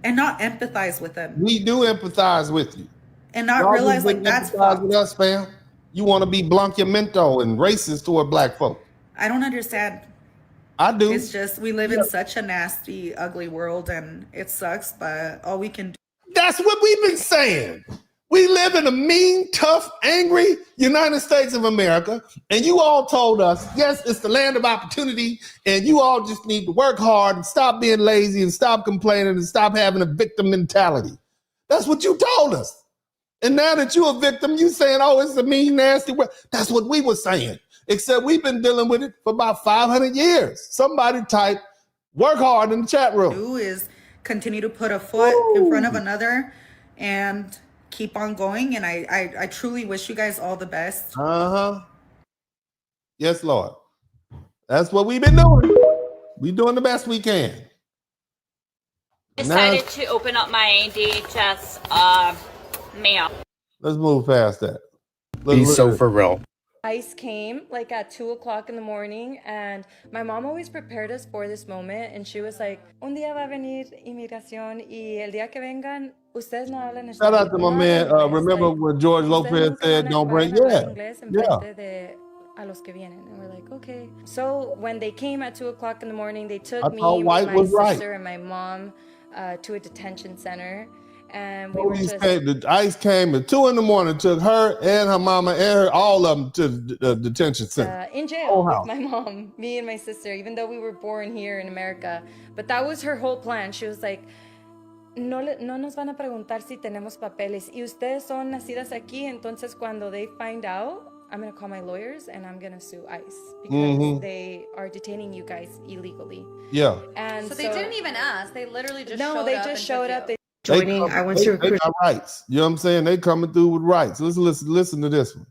S23: not empathize with them.
S3: We do empathize with you.
S23: And not realize, like, that's fucked.
S3: With us, fam. You want to be blanqueamento and racist toward black folk.
S23: I don't understand.
S3: I do.
S23: It's just, we live in such a nasty, ugly world, and it sucks, but all we can do.
S3: That's what we've been saying. We live in a mean, tough, angry United States of America, and you all told us, yes, it's the land of opportunity, and you all just need to work hard and stop being lazy and stop complaining and stop having a victim mentality. That's what you told us. And now that you're a victim, you saying, oh, it's a mean, nasty world. That's what we were saying, except we've been dealing with it for about 500 years. Somebody type, work hard in the chat room.
S23: Do is continue to put a foot in front of another and keep on going, and I truly wish you guys all the best.
S3: Yes, Lord. That's what we've been doing. We're doing the best we can.
S1: Decided to open up my DHS mail.
S3: Let's move past that.
S5: Be so for real.
S16: ICE came like at 2:00 in the morning, and my mom always prepared us for this moment, and she was like, un día va a venir inmigración y el día que vengan, ustedes no hablan español.
S3: Shout out to my man. Remember when George Lopez said, don't bring,
S16: a los que vienen. And we're like, okay. So when they came at 2:00 in the morning, they took me
S3: thought
S16: with
S3: white
S16: my
S3: was right.
S16: sister and my mom to a detention center. And we
S3: the ICE came at 2 a.m, took her and her mama and all of them to the detention center.
S16: In jail with my mom, me and my sister, even though we were born here in America. But that was her whole plan. She was like, no nos van a preguntar si tenemos papeles. Y ustedes son nacidas aquí, entonces cuando they find out, I'm going to call my lawyers and I'm going to sue ICE because they are detaining you guys illegally.
S3: Yeah.
S16: And
S11: so they didn't even ask. They literally just showed up.
S16: No, they just showed up.
S3: They got rights. You know what I'm saying? They coming through with rights. Let's listen to this one.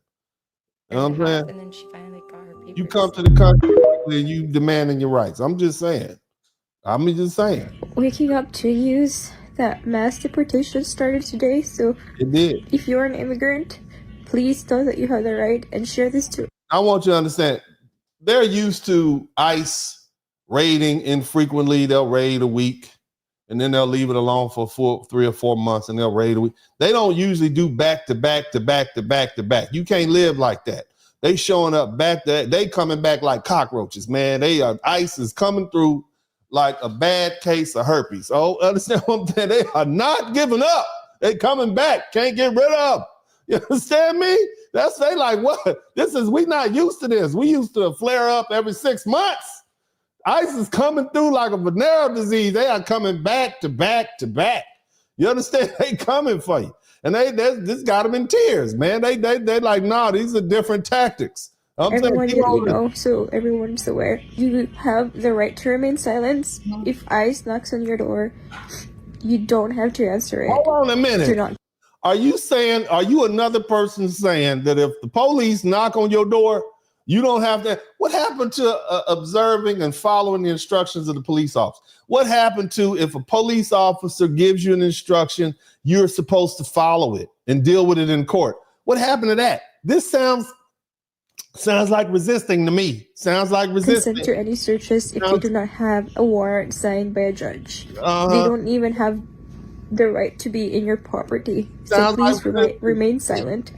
S3: You know what I'm saying?
S16: And then she finally got her papers.
S3: You come to the country and you demanding your rights. I'm just saying.
S2: Waking up to news that mass deportation started today. So
S3: it did.
S2: If you're an immigrant, please know that you have the right and share this too.
S3: I want you to understand. They're used to ICE raiding infrequently. They'll raid a week. And then they'll leave it alone for 3 or 4 months and they'll raid a week. They don't usually do back to back to back to back to back. You can't live like that. They showing up they coming back like cockroaches, man. ICE is coming through like a bad case of herpes. Oh, understand what I'm saying? They are not giving up. They coming back. Can't get rid of. You understand me? They like, what? We not used to this. We used to flare up every 6 months. ICE is coming through like a venereal disease. They are coming back to back to back. You understand? They coming for you. And this got them in tears, man. They like, nah, these are different tactics.
S2: Everyone that you know, so everyone's aware. You have the right to remain silent. If ICE knocks on your door, you don't have to answer it.
S3: Hold on a minute.
S2: Do not.
S3: Are you another person saying that if the police knock on your door, you don't have to? What happened to observing and following the instructions of the police officer? What happened to if a police officer gives you an instruction, you're supposed to follow it and deal with it in court? What happened to that? This sounds like resisting to me. Sounds like resisting.
S2: Consent to any searches if you do not have a warrant signed by a judge. They don't even have the right to be in your property. So please remain silent.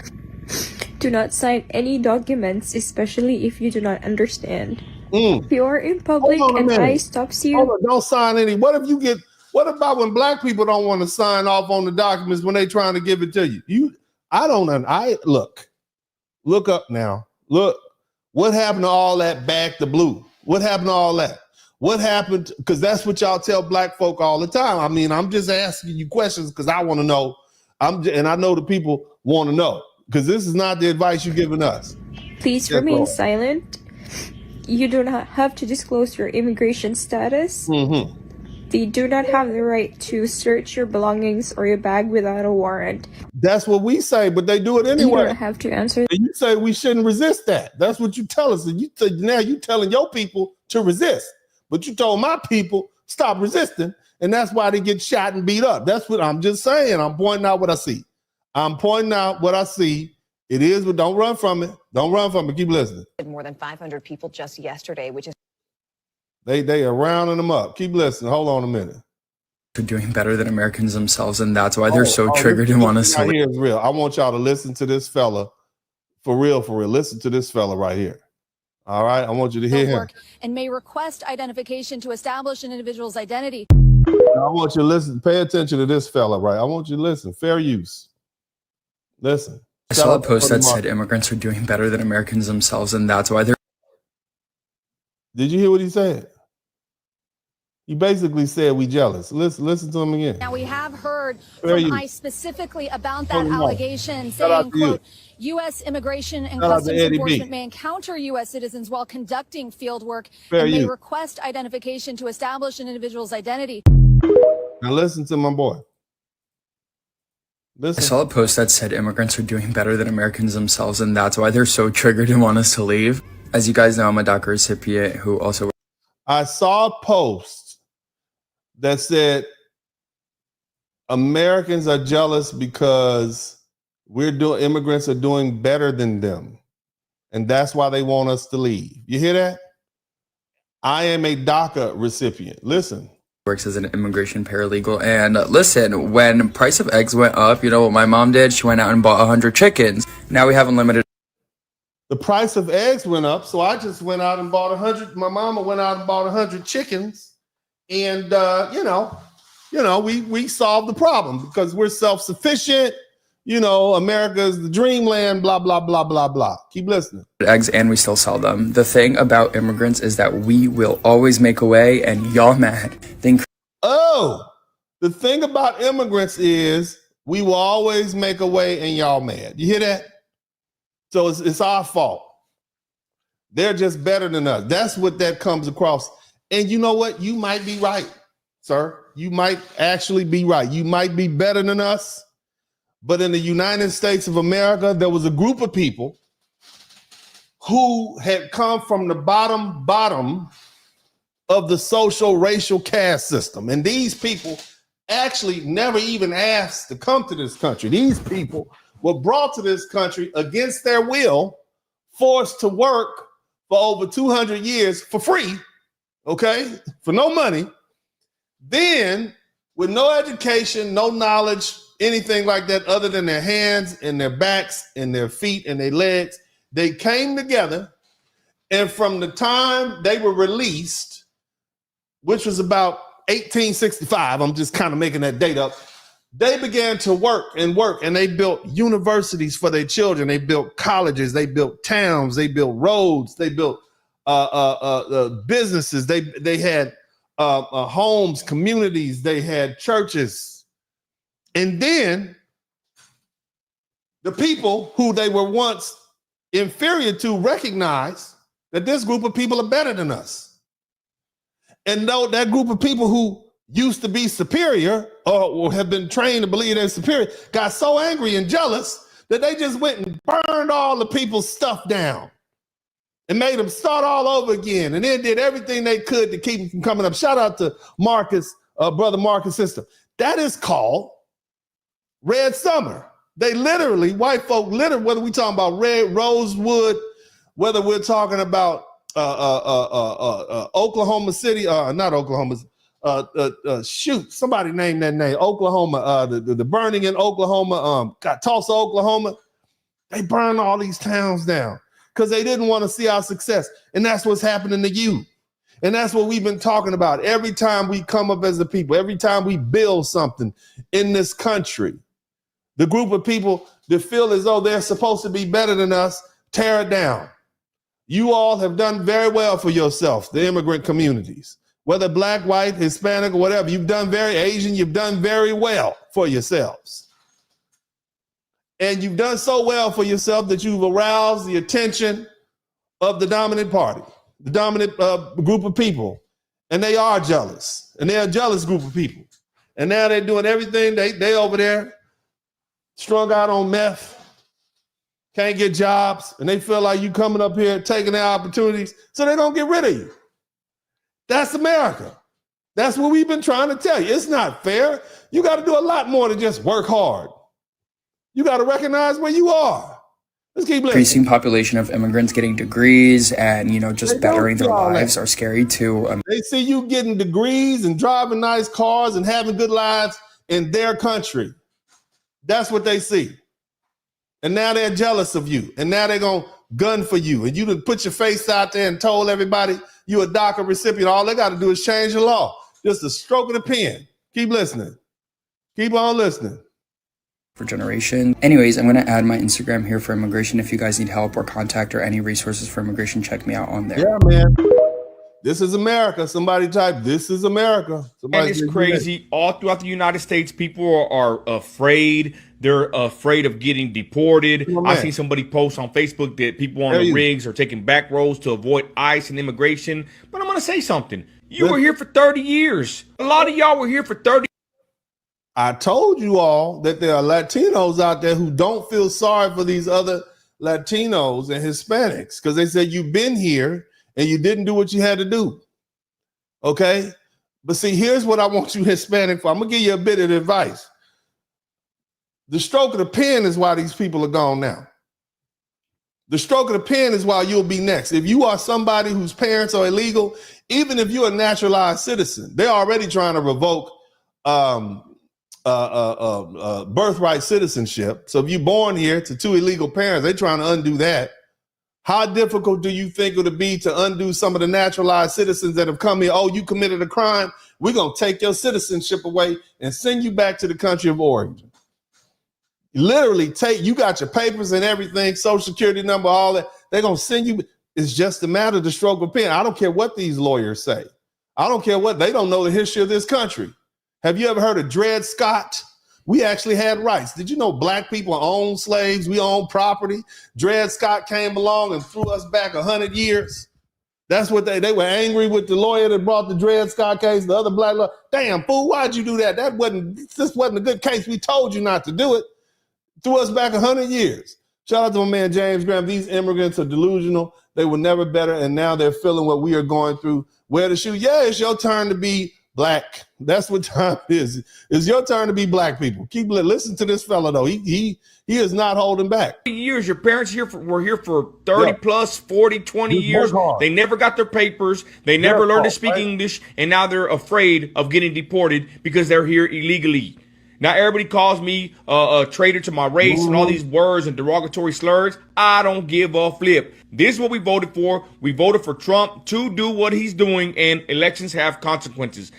S2: Do not sign any documents, especially if you do not understand. If you are in public and ICE stops you,
S3: don't sign any. What about when black people don't want to sign off on the documents when they trying to give it to you? Look up now. Look, what happened to all that back to blue? What happened to all that? What happened? Because that's what y'all tell black folk all the time. I mean, I'm just asking you questions because I want to know. And I know the people want to know because this is not the advice you're giving us.
S2: Please remain silent. You do not have to disclose your immigration status. They do not have the right to search your belongings or your bag without a warrant.
S3: That's what we say, but they do it anyway.
S2: You don't have to answer.
S3: And you say we shouldn't resist that. That's what you tell us. And now you telling your people to resist. But you told my people stop resisting, and that's why they get shot and beat up. That's what I'm just saying. I'm pointing out what I see. It is, but don't run from it. Don't run from it. Keep listening.
S6: More than 500 people just yesterday, which is
S3: they are rounding them up. Keep listening. Hold on a minute.
S5: They're doing better than Americans themselves, and that's why they're so triggered and want us to.
S3: Here is real. I want y'all to listen to this fella, for real. Listen to this fella right here. All right, I want you to hear him.
S7: And may request identification to establish an individual's identity.
S3: I want you to listen. Pay attention to this fella, right? I want you to listen. Fair use. Listen.
S5: I saw a post that said immigrants are doing better than Americans themselves, and that's why they're.
S3: Did you hear what he said? He basically said we jealous. Listen to him again.
S7: Now we have heard from ICE specifically about that allegation, saying, quote, U.S. immigration and customs enforcement may encounter U.S. citizens while conducting field work and may request identification to establish an individual's identity.
S3: Now listen to my boy.
S5: I saw a post that said immigrants are doing better than Americans themselves, and that's why they're so triggered and want us to leave. As you guys know, I'm a DACA recipient who also.
S3: I saw a post that said Americans are jealous because immigrants are doing better than them. And that's why they want us to leave. You hear that? I am a DACA recipient. Listen.
S5: Works as an immigration paralegal. And listen, when price of eggs went up, you know what my mom did? She went out and bought 100 chickens. Now we have unlimited.
S3: The price of eggs went up, so I just went out and bought 100. My mama went out and bought 100 chickens. And, we solved the problem because we're self-sufficient. America is the dreamland, blah, blah, blah, blah, blah. Keep listening.
S5: Eggs, and we still sell them. The thing about immigrants is that we will always make a way, and y'all mad.
S3: The thing about immigrants is we will always make a way, and y'all mad. You hear that? So it's our fault. They're just better than us. That's what that comes across. And you know what? You might be right, sir. You might actually be right. You might be better than us. But in the United States of America, there was a group of people who had come from the bottom of the social racial caste system. And these people actually never even asked to come to this country. These people were brought to this country against their will, forced to work for over 200 years for free. Okay, for no money. Then, with no education, no knowledge, anything like that other than their hands and their backs and their feet and their legs, they came together. And from the time they were released, which was about 1865, I'm just kind of making that date up, they began to work, and they built universities for their children. They built colleges, they built towns, they built roads, they built businesses, they had homes, communities, they had churches. And then the people who they were once inferior to recognize that this group of people are better than us. And though that group of people who used to be superior or have been trained to believe they're superior got so angry and jealous that they just went and burned all the people's stuff down and made them start all over again, and then did everything they could to keep them from coming up. Shout out to Marcus, brother Marcus' sister. That is called Red Summer. They literally, white folk, literally, whether we talking about Red Rosewood, whether we're talking about Oklahoma City, not Oklahoma, shoot, somebody named that name, Oklahoma, the burning in Oklahoma, Tulsa, Oklahoma. They burned all these towns down because they didn't want to see our success. And that's what's happening to you. And that's what we've been talking about. Every time we come up as a people, every time we build something in this country, the group of people that feel as though they're supposed to be better than us, tear it down. You all have done very well for yourself, the immigrant communities, whether black, white, Hispanic, or whatever. You've done very Asian, you've done very well for yourselves. And you've done so well for yourself that you've aroused the attention of the dominant party, the dominant group of people. And they are jealous. And they're a jealous group of people. And now they're doing everything. They over there strung out on meth, can't get jobs, and they feel like you coming up here taking their opportunities, so they don't get rid of you. That's America. That's what we've been trying to tell you. It's not fair. You got to do a lot more than just work hard. You got to recognize where you are. Let's keep listening.
S5: Increasing population of immigrants getting degrees and, just bettering their lives are scary too.
S3: They see you getting degrees and driving nice cars and having good lives in their country. That's what they see. And now they're jealous of you. And now they're going to gun for you. And you done put your face out there and told everybody you're a DACA recipient. All they got to do is change the law. Just a stroke of the pen. Keep listening. Keep on listening.
S5: For generation. Anyways, I'm going to add my Instagram here for immigration. If you guys need help or contact or any resources for immigration, check me out on there.
S3: Yeah, man. This is America. Somebody type, this is America. Somebody
S8: and it's crazy. All throughout the United States, people are afraid. They're afraid of getting deported. I seen somebody post on Facebook that people on the rigs are taking back roads to avoid ICE and immigration. But I'm going to say something. You were here for 30 years. A lot of y'all were here for 30.
S3: I told you all that there are Latinos out there who don't feel sorry for these other Latinos and Hispanics because they said you've been here and you didn't do what you had to do. Okay? But see, here's what I want you Hispanic for. I'm going to give you a bit of advice. The stroke of the pen is why these people are gone now. The stroke of the pen is why you'll be next. If you are somebody whose parents are illegal, even if you're a naturalized citizen, they're already trying to revoke birthright citizenship. So if you're born here to two illegal parents, they're trying to undo that. How difficult do you think it would be to undo some of the naturalized citizens that have come here? Oh, you committed a crime. We're going to take your citizenship away and send you back to the country of origin. Literally you got your papers and everything, social security number, all that. They're going to send you. It's just a matter of the stroke of pen. I don't care what these lawyers say. I don't care what, they don't know the history of this country. Have you ever heard of Dred Scott? We actually had rights. Did you know black people own slaves? We own property. Dred Scott came along and threw us back 100 years. That's what they were angry with the lawyer that brought the Dred Scott case, the other black lawyer. Damn, fool, why'd you do that? This wasn't a good case. We told you not to do it. Threw us back 100 years. Shout out to my man, James Graham. These immigrants are delusional. They were never better. And now they're feeling what we are going through. Wear the shoe. Yeah, it's your turn to be black. That's what time it is. It's your turn to be black people. Listen to this fella though. He is not holding back.
S8: Years your parents were here for 30 plus 40 20 years. They never got their papers. They never learned to speak English, and now they're afraid of getting deported because they're here illegally. Now everybody calls me a traitor to my race and all these words and derogatory slurs. I don't give a flip. This is what we voted for. We voted for Trump to do what he's doing, and elections have consequences.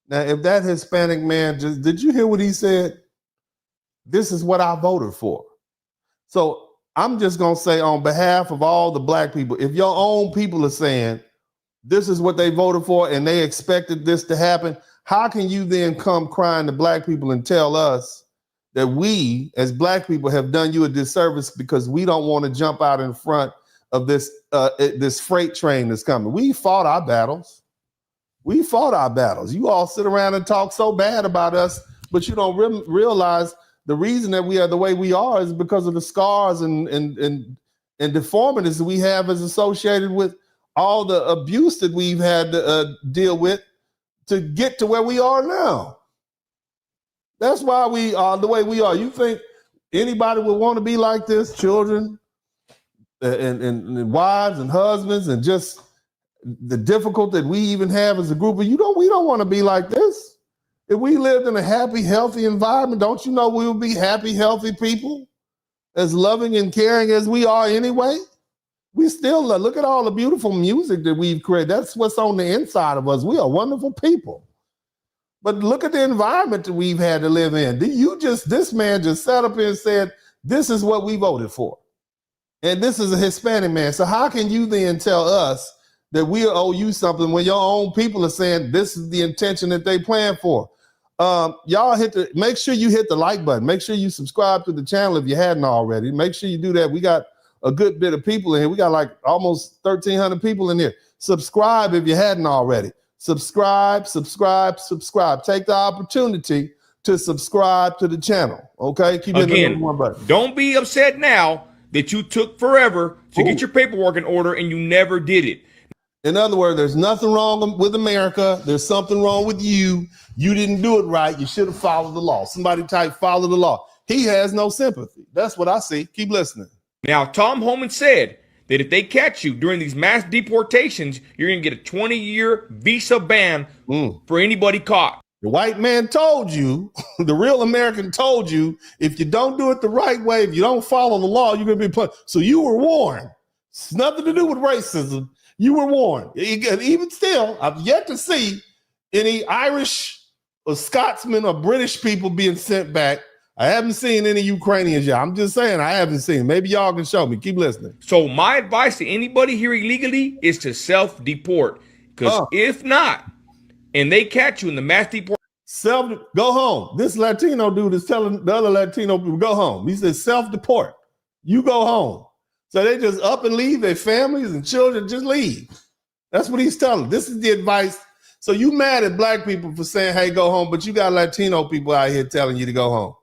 S3: Now, if that Hispanic man did you hear what he said? This is what I voted for. So I'm just going to say on behalf of all the black people, if your own people are saying this is what they voted for and they expected this to happen, how can you then come crying to black people and tell us that we as Black people have done you a disservice because we don't want to jump out in front of this freight train that's coming. We fought our battles. We fought our battles. You all sit around and talk so bad about us, but you don't realize the reason that we are the way we are is because of the scars and deformities that we have as associated with all the abuse that we've had to deal with to get to where we are now. That's why we are the way we are. You think anybody would want to be like this? Children and wives and husbands, and just the difficulty that we even have as a group. We don't want to be like this. If we lived in a happy, healthy environment, don't you know we would be happy, healthy people, as loving and caring as we are anyway? We still look at all the beautiful music that we've created. That's what's on the inside of us. We are wonderful people. But look at the environment that we've had to live in. This man just sat up here and said, this is what we voted for. And this is a Hispanic man. So how can you then tell us that we owe you something when your own people are saying this is the intention that they plan for? Y'all make sure you hit the like button. Make sure you subscribe to the channel if you hadn't already. Make sure you do that. We got a good bit of people in here. We got like almost 1,300 people in here. Subscribe if you hadn't already. Subscribe. Take the opportunity to subscribe to the channel. Okay? Keep hitting the one button.
S8: Don't be upset now that you took forever to get your paperwork in order and you never did it.
S3: In other words, there's nothing wrong with America. There's something wrong with you. You didn't do it right. You should have followed the law. Somebody type follow the law. He has no sympathy. That's what I see. Keep listening.
S8: Now, Tom Homan said that if they catch you during these mass deportations, you're going to get a 20-year visa ban for anybody caught.
S3: The white man told you, the real American told you, if you don't do it the right way, if you don't follow the law, you're going to be punished. So you were warned. It's nothing to do with racism. You were warned. Even still, I've yet to see any Irish or Scotsman or British people being sent back. I haven't seen any Ukrainians yet. I'm just saying I haven't seen. Maybe y'all can show me. Keep listening.
S8: So my advice to anybody here illegally is to self-deport. Because if not, and they catch you in the mass deport,
S3: go home. This Latino dude is telling the other Latino people, go home. He says self-deport. You go home. So they just up and leave their families and children, just leave. That's what he's telling. This is the advice. So you mad at Black people for saying, hey, go home, but you got Latino people out here telling you to go home.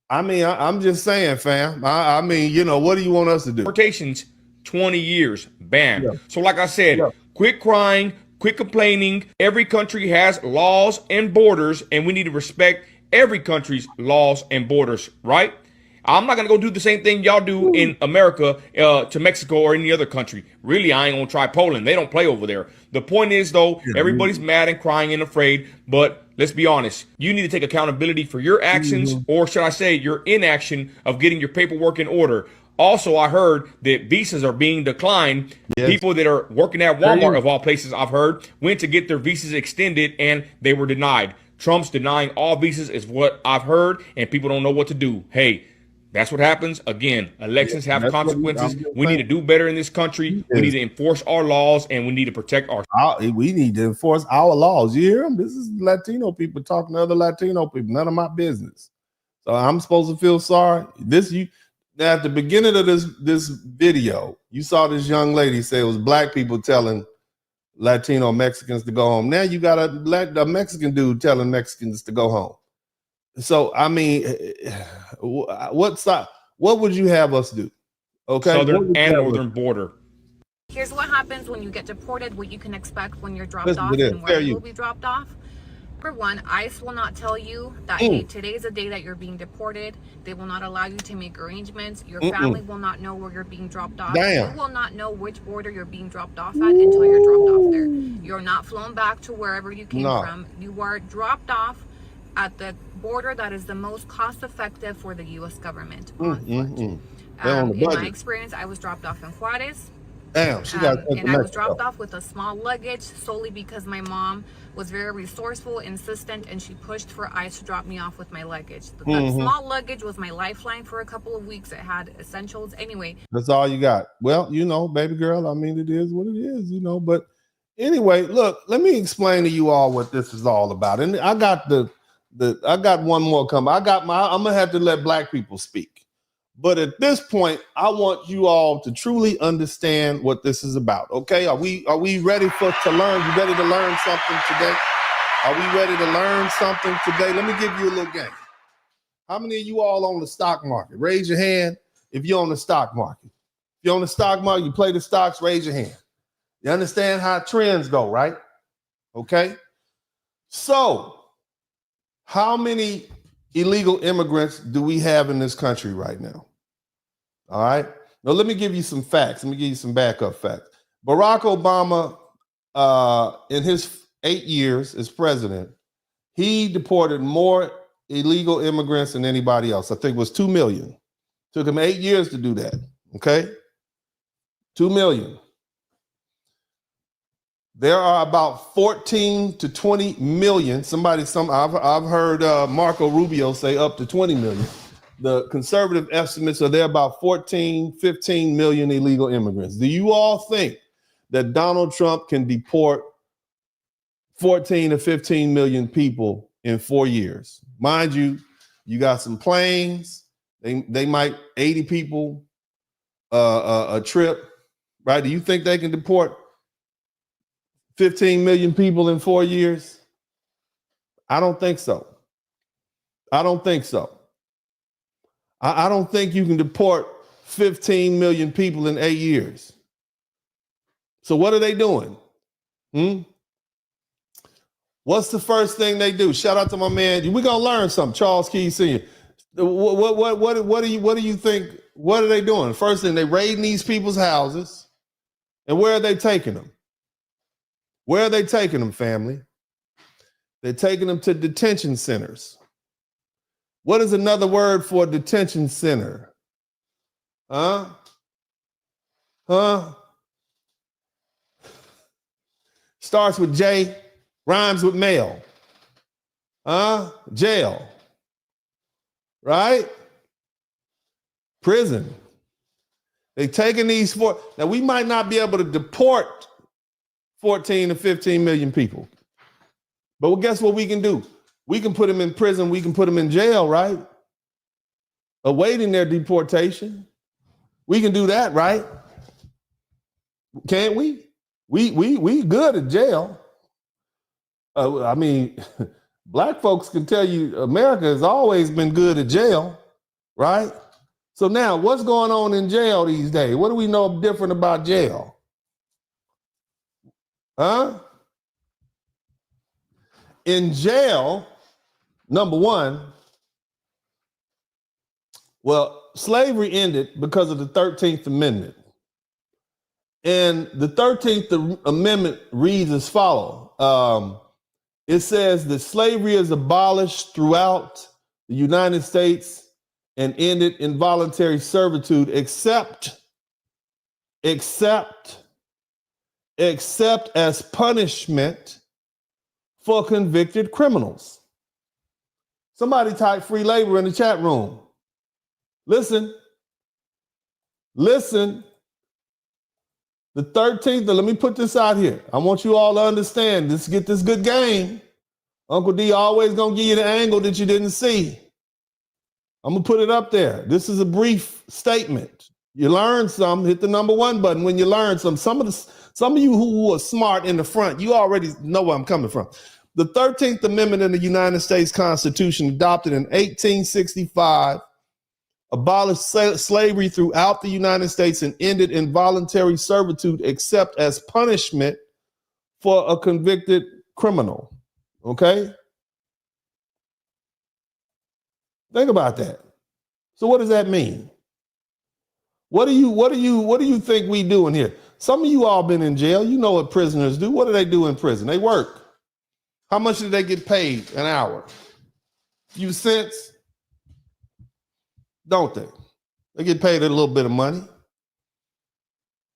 S3: I mean, I'm just saying, fam. I mean, you know, what do you want us to do?
S8: Deportations, 20 years, ban. Yeah. So like I said, quit crying, quit complaining. Every country has laws and borders, and we need to respect every country's laws and borders, right? I'm not going to go do the same thing y'all do in America to Mexico or any other country. Really, I ain't going to try Poland. They don't play over there. The point is, though, everybody's mad and crying and afraid. But let's be honest. You need to take accountability for your actions, or should I say your inaction of getting your paperwork in order. Also, I heard that visas are being declined. Yes. People that are working at Walmart, of all places, I've heard, went to get their visas extended and they were denied. Trump's denying all visas is what I've heard, and people don't know what to do. Hey, that's what happens. Again, elections have consequences. We need to do better in this country. We need to enforce our laws, and we need to protect our.
S3: We need to enforce our laws. You hear them? This is Latino people talking to other Latino people. None of my business. So I'm supposed to feel sorry. At the beginning of this video, you saw this young lady say it was Black people telling Latino Mexicans to go home. Now you got a Mexican dude telling Mexicans to go home. So, I mean, what would you have us do? Okay.
S8: Southern and northern border.
S9: Here's what happens when you get deported, what you can expect when you're dropped off and where you will be dropped off. Number one, ICE will not tell you that, hey, today's the day that you're being deported. They will not allow you to make arrangements. Your family will not know where you're being dropped off. You will not know which border you're being dropped off at until you're dropped off there. You're not flown back to wherever you came from. You are dropped off at the border that is the most cost-effective for the U.S. government on foot. In my experience, I was dropped off in Juarez.
S3: Damn,
S9: and I was dropped off with a small luggage solely because my mom was very resourceful, insistent, and she pushed for ICE to drop me off with my luggage. That small luggage was my lifeline for a couple of weeks. It had essentials. Anyway.
S3: That's all you got. Well, you know, baby girl, I mean, it is what it is, you know. But anyway, look, let me explain to you all what this is all about. And I got the I got one more coming. I'm gonna have to let black people speak. But at this point, I want you all to truly understand what this is about. Okay, are we ready to learn? You ready to learn something today? Are we ready to learn something today? Let me give you a little game. How many of you all on the stock market? Raise your hand if you're on the stock market. If you're on the stock market, you play the stocks, raise your hand. You understand how trends go, right? Okay. So, how many illegal immigrants do we have in this country right now? All right. Now, let me give you some facts. Let me give you some backup facts. Barack Obama, in his 8 years as president, he deported more illegal immigrants than anybody else. I think it was 2 million. Took him 8 years to do that. Okay. 2 million. There are about 14 to 20 million. I've heard Marco Rubio say up to 20 million. The conservative estimates are there about 14, 15 million illegal immigrants. Do you all think that Donald Trump can deport 14 to 15 million people in 4 years? Mind you, you got some planes. They might 80 people a trip, right? Do you think they can deport 15 million people in 4 years? I don't think so. I don't think so. I don't think you can deport 15 million people in 8 years. So what are they doing? What's the first thing they do? Shout out to my man. We're gonna learn something. Charles Keys Sr. What do you think? What are they doing? First thing, they raiding these people's houses, and where are they taking them? Where are they taking them, family? They're taking them to detention centers. What is another word for a detention center? Starts with J, rhymes with male. Jail. Right? Prison. They taking these now we might not be able to deport 14 to 15 million people. But well, guess what we can do? We can put them in prison. We can put them in jail, right? Awaiting their deportation. We can do that, right? Can't we? We good at jail. I mean, black folks can tell you America has always been good at jail, right? So now what's going on in jail these days? What do we know different about jail? In jail, number one, well, slavery ended because of the 13th Amendment. And the 13th Amendment reads as follows. It says that slavery is abolished throughout the United States and ended involuntary servitude except as punishment for convicted criminals. Somebody type free labor in the chat room. Listen. The 13th, let me put this out here. I want you all to understand this, get this good game. Uncle D always gonna give you the angle that you didn't see. I'm gonna put it up there. This is a brief statement. You learn some, hit the number 1 button when you learn some. Some of you who are smart in the front, you already know where I'm coming from. The 13th Amendment in the United States Constitution, adopted in 1865, abolished slavery throughout the United States and ended involuntary servitude except as punishment for a convicted criminal. Okay? Think about that. So what does that mean? What do you think we doing here? Some of you all been in jail. You know what prisoners do. What do they do in prison? They work. How much do they get paid an hour? A few cents? Don't they? They get paid a little bit of money.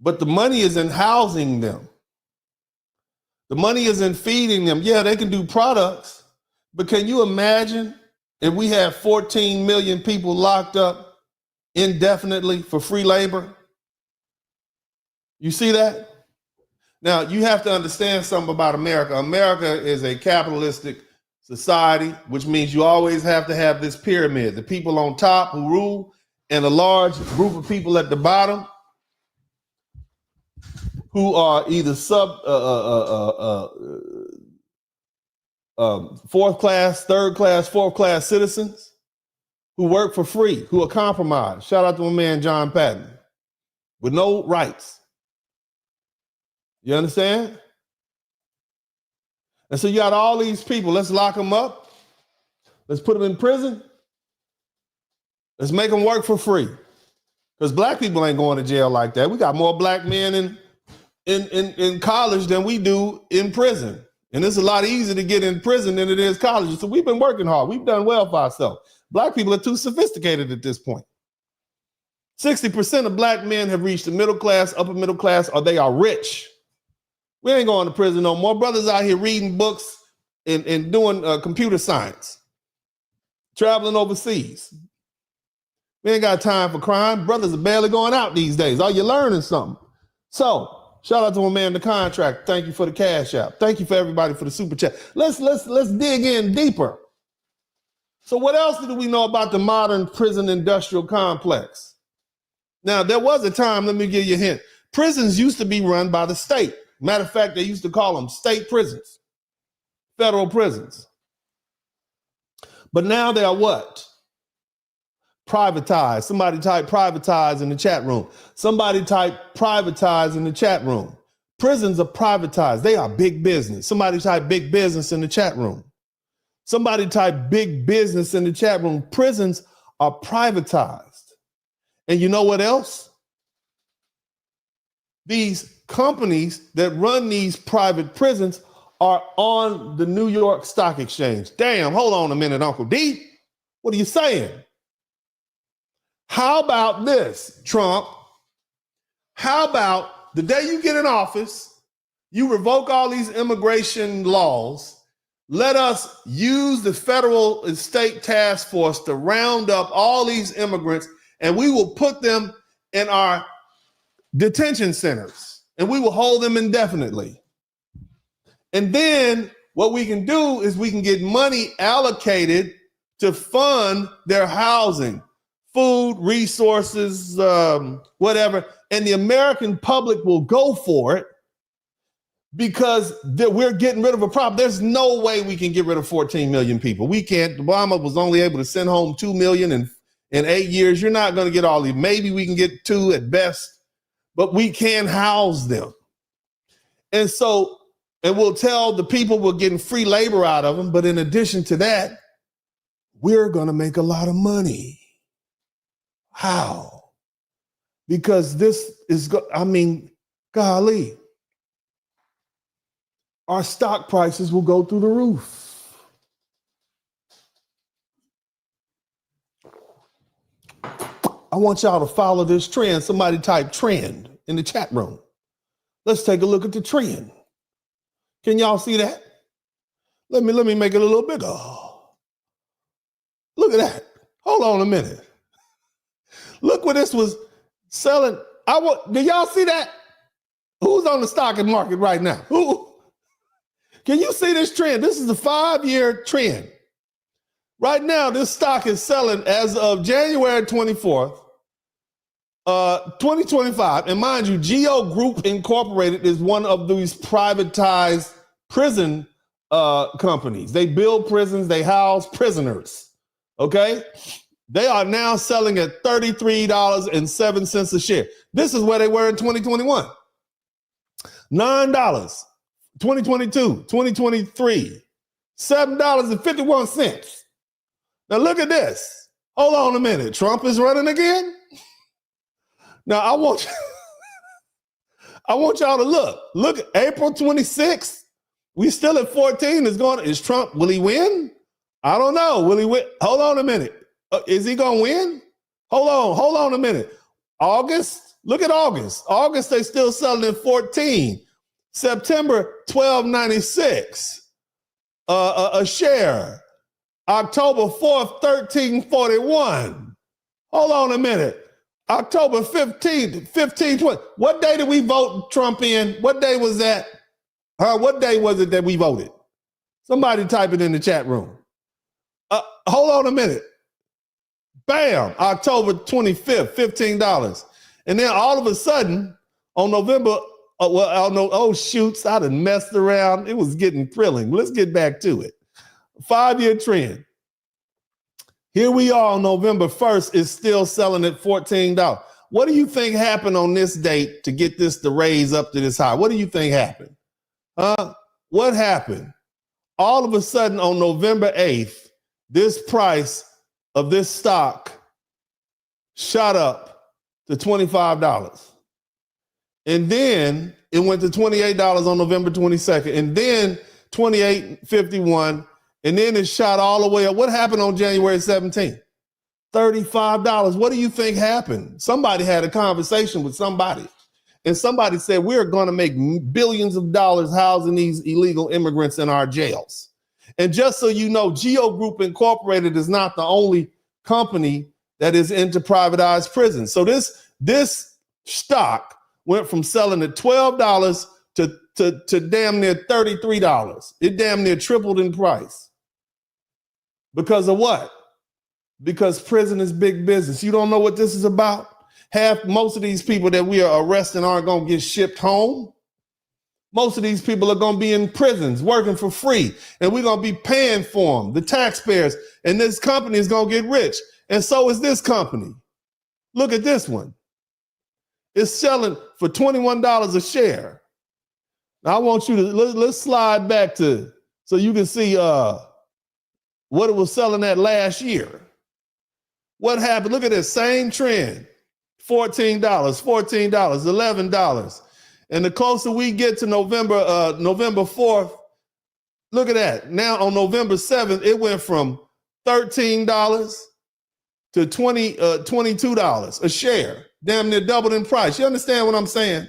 S3: But the money is in housing them. The money is in feeding them. Yeah, they can do products, but can you imagine if we have 14 million people locked up indefinitely for free labor? You see that? Now, you have to understand something about America. America is a capitalistic society, which means you always have to have this pyramid. The people on top who rule and a large group of people at the bottom who are either fourth class, third class, fourth class citizens who work for free, who are compromised. Shout out to my man, John Patton, with no rights. You understand? And so you got all these people. Let's lock them up. Let's put them in prison. Let's make them work for free. Because black people ain't going to jail like that. We got more black men in college than we do in prison. And it's a lot easier to get in prison than it is college. So we've been working hard. We've done well for ourselves. Black people are too sophisticated at this point. 60% of black men have reached the middle class, upper middle class, or they are rich. We ain't going to prison no more. Brothers out here reading books and doing computer science, traveling overseas. We ain't got time for crime. Brothers are barely going out these days. Are you learning something? So, shout out to my man, the contract. Thank you for the cash app. Thank you for everybody for the super chat. Let's dig in deeper. So what else do we know about the modern prison industrial complex? Now, there was a time, let me give you a hint. Prisons used to be run by the state. Matter of fact, they used to call them state prisons, federal prisons. But now they are what? Privatized. Somebody type privatize in the chat room. Somebody type privatize in the chat room. Prisons are privatized. They are big business. Somebody type big business in the chat room. Somebody type big business in the chat room. Prisons are privatized. And you know what else? These companies that run these private prisons are on the New York Stock Exchange. Damn, hold on a minute, Uncle D. What are you saying? How about this, Trump? How about the day you get in office, you revoke all these immigration laws, let us use the federal and state task force to round up all these immigrants, and we will put them in our detention centers, and we will hold them indefinitely. And then what we can do is we can get money allocated to fund their housing, food, resources, whatever, and the American public will go for it because we're getting rid of a problem. There's no way we can get rid of 14 million people. We can't. Obama was only able to send home 2 million in 8 years. You're not going to get all these. Maybe we can get 2 at best, but we can house them. And so, and we'll tell the people we're getting free labor out of them. But in addition to that, we're going to make a lot of money. How? Because this is, golly, our stock prices will go through the roof. I want y'all to follow this trend. Somebody type trend in the chat room. Let's take a look at the trend. Can y'all see that? Let me make it a little bigger. Look at that. Hold on a minute. Look what this was selling. Do y'all see that? Who's on the stock market right now? Who? Can you see this trend? This is a 5-year trend. Right now, this stock is selling as of January 24th, 2025. And mind you, Geo Group Incorporated is one of these privatized prison companies. They build prisons, they house prisoners. Okay? They are now selling at $33.07 a share. This is where they were in 2021. $9. 2022, 2023, $7.51. Now look at this. Hold on a minute. Trump is running again? Now I want y'all to look. Look, April 26th. We still at 14. Is Trump, will he win? I don't know. Will he win? Hold on a minute. Is he going to win? Hold on a minute. August? Look at August. August, they still selling at 14. September, $12.96 a share. October 4th, $13.41. Hold on a minute. October 15th, $15.20. What day did we vote Trump in? What day was that? What day was it that we voted? Somebody type it in the chat room. Hold on a minute. Bam, October 25th, $15. And then all of a sudden, on November, shoots, I done messed around. It was getting thrilling. Let's get back to it. 5-year trend. Here we are on November 1st, it's still selling at $14. What do you think happened on this date to get this to raise up to this high? What do you think happened? What happened? All of a sudden on November 8th, this price of this stock shot up to $25. And then it went to $28 on November 22nd, and then $28.51, and then it shot all the way up. What happened on January 17th? $35. What do you think happened? Somebody had a conversation with somebody, and somebody said, we're going to make billions of dollars housing these illegal immigrants in our jails. And just so you know, Geo Group Incorporated is not the only company that is into privatized prisons. So this stock went from selling at $12 to damn near $33. It damn near tripled in price. Because of what? Because prison is big business. You don't know what this is about? Most of these people that we are arresting aren't going to get shipped home. Most of these people are going to be in prisons working for free, and we're going to be paying for them, the taxpayers, and this company is going to get rich. And so is this company. Look at this one. It's selling for $21 a share. Now I want you to, let's slide back to, so you can see what it was selling at last year. What happened? Look at this same trend. $14, $14, $11. And the closer we get to November 4th, look at that. Now on November 7th, it went from $13 to $22 a share. Damn near doubled in price. You understand what I'm saying?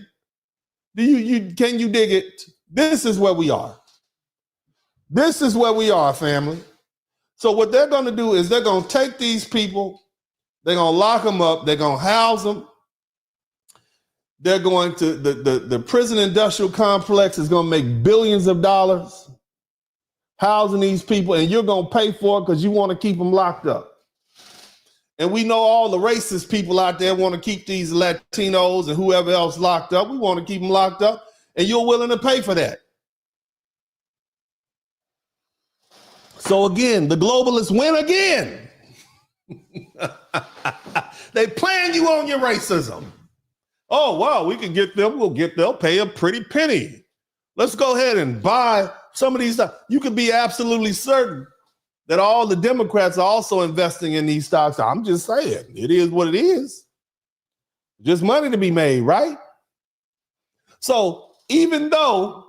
S3: Can you dig it? This is where we are. This is where we are, family. So what they're going to do is they're going to take these people, they're going to lock them up, they're going to house them. They're going to, the prison industrial complex is going to make billions of dollars housing these people, and you're going to pay for it because you want to keep them locked up. And we know all the racist people out there want to keep these Latinos and whoever else locked up. We want to keep them locked up, and you're willing to pay for that. So again, the globalists win again. They plan you on your racism. Oh, wow, we can get them. They'll pay a pretty penny. Let's go ahead and buy some of these stuff. You can be absolutely certain that all the Democrats are also investing in these stocks. I'm just saying, it is what it is. Just money to be made, right? So even though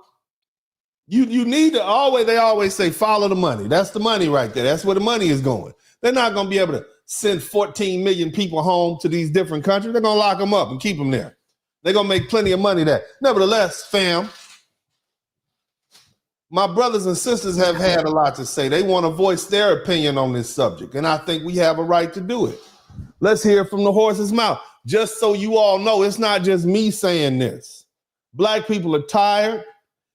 S3: you need to they always say, follow the money. That's the money right there. That's where the money is going. They're not going to be able to send 14 million people home to these different countries. They're going to lock them up and keep them there. They're going to make plenty of money there. Nevertheless, fam, my brothers and sisters have had a lot to say. They want to voice their opinion on this subject, and I think we have a right to do it. Let's hear from the horse's mouth. Just so you all know, it's not just me saying this. Black people are tired,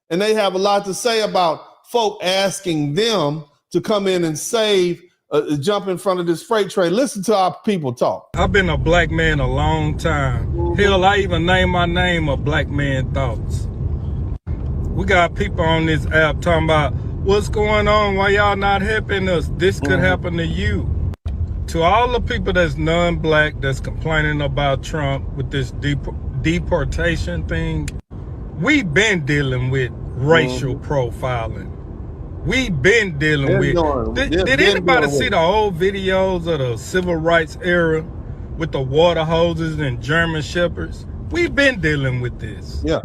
S3: and they have a lot to say about folk asking them to come in and jump in front of this freight train. Listen to our people talk.
S10: I've been a black man a long time. Hell, I even named my name a Black Man Thoughts. We got people on this app talking about what's going on, why y'all not helping us? This could happen to you. To all the people that's non-black that's complaining about Trump with this deportation thing, we've been dealing with racial profiling. We've been dealing with. Did anybody see the old videos of the civil rights era with the water hoses and German shepherds? We've been dealing with this.
S3: Yeah.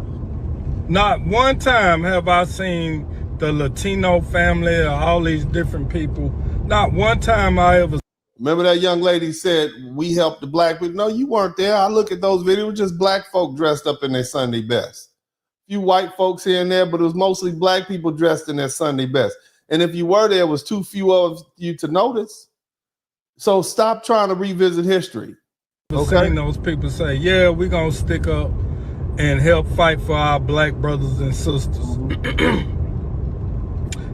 S10: Not one time have I seen the Latino family or all these different people. Not one time I ever.
S3: Remember that young lady said, we help the black people? No, you weren't there. I look at those videos, just black folk dressed up in their Sunday best. Few white folks here and there, but it was mostly black people dressed in their Sunday best. And if you were there, it was too few of you to notice. So stop trying to revisit history.
S10: Okay? Seeing those people say, yeah, we're going to stick up and help fight for our black brothers and sisters.